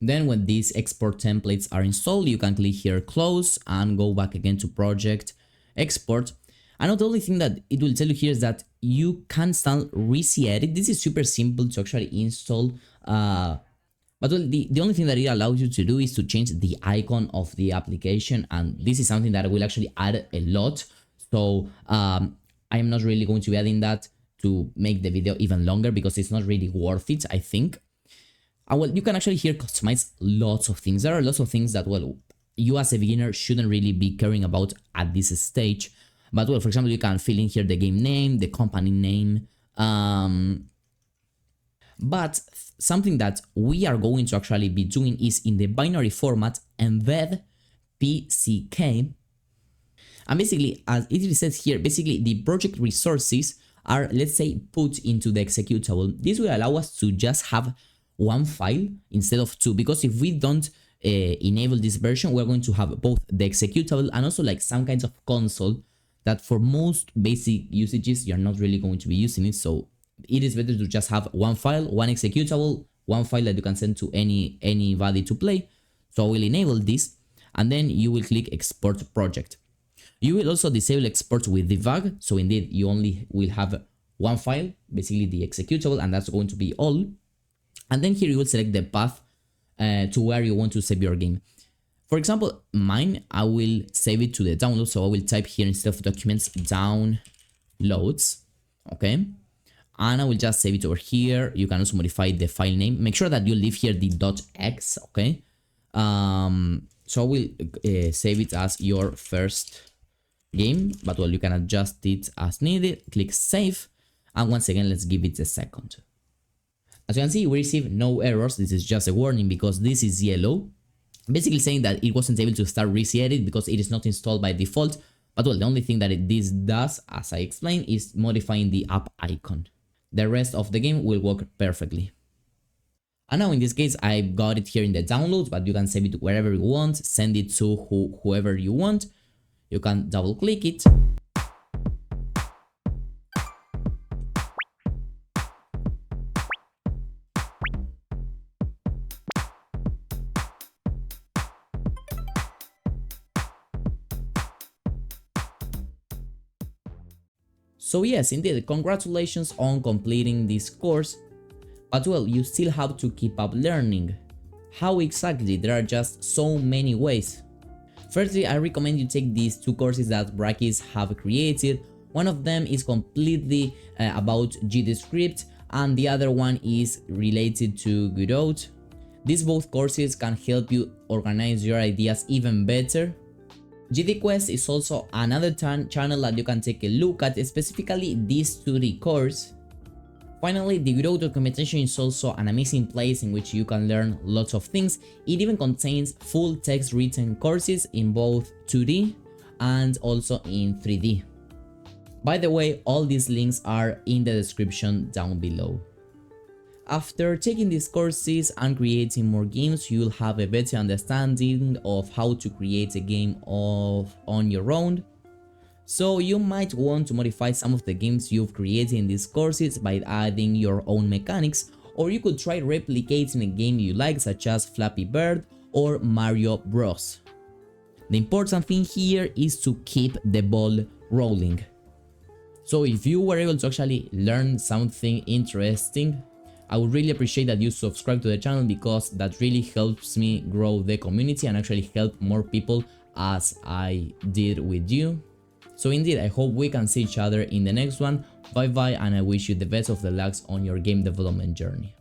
Then when these export templates are installed, you can click here Close and go back again to Project, Export. And the only thing that it will tell you here is that you can install ReCedit. This is super simple to actually install, but But well, the only thing that it allows you to do is to change the icon of the application, and this is something that will actually add a lot. So I am not really going to be adding that to make the video even longer because it's not really worth it, I think. And well, you can actually here customize lots of things. There are lots of things that, well, you as a beginner shouldn't really be caring about at this stage. But well, for example, you can fill in here the game name, the company name. But something that we are going to actually be doing is in the binary format embed PCK. And basically, as it says here, basically the project resources are, let's say, put into the executable. This will allow us to just have one file instead of two, because if we don't enable this version, we're going to have both the executable and also like some kinds of console that for most basic usages you're not really going to be using it. So it is better to just have one file, one executable, one file that you can send to anybody to play. So I will enable this, and then you will click export project. You will also disable export with debug, so indeed you only will have one file, basically the executable, and that's going to be all. And then here you will select the path to where you want to save your game. For example, mine, I will save it to the download, so I will type here instead of documents, downloads, okay? And I will just save it over here. You can also modify the file name. Make sure that you leave here the .x, okay? So I will save it as your first game, but well, you can adjust it as needed. Click save, and once again, let's give it a second. As you can see, we receive no errors. This is just a warning because this is yellow, basically saying that it wasn't able to start resetting because it is not installed by default. But well, the only thing that this does, as I explained, is modifying the app icon. The rest of the game will work perfectly. And now in this case, I got it here in the downloads, but you can save it wherever you want, send it to whoever you want. You can double click it. So yes, indeed, congratulations on completing this course, but well, you still have to keep up learning. How exactly? There are just so many ways. Firstly, I recommend you take these two courses that Patrikios have created. One of them is completely about GDScript, and the other one is related to Godot. These both courses can help you organize your ideas even better. GDQuest is also another channel that you can take a look at, specifically this 2D course. Finally, the Godot documentation is also an amazing place in which you can learn lots of things. It even contains full text written courses in both 2D and also in 3D. By the way, all these links are in the description down below. After taking these courses and creating more games, you'll have a better understanding of how to create a game on your own. So you might want to modify some of the games you've created in these courses by adding your own mechanics, or you could try replicating a game you like, such as Flappy Bird or Mario Bros. The important thing here is to keep the ball rolling. So if you were able to actually learn something interesting, I would really appreciate that you subscribe to the channel, because that really helps me grow the community and actually help more people as I did with you. So indeed, I hope we can see each other in the next one. Bye bye, and I wish you the best of the lucks on your game development journey.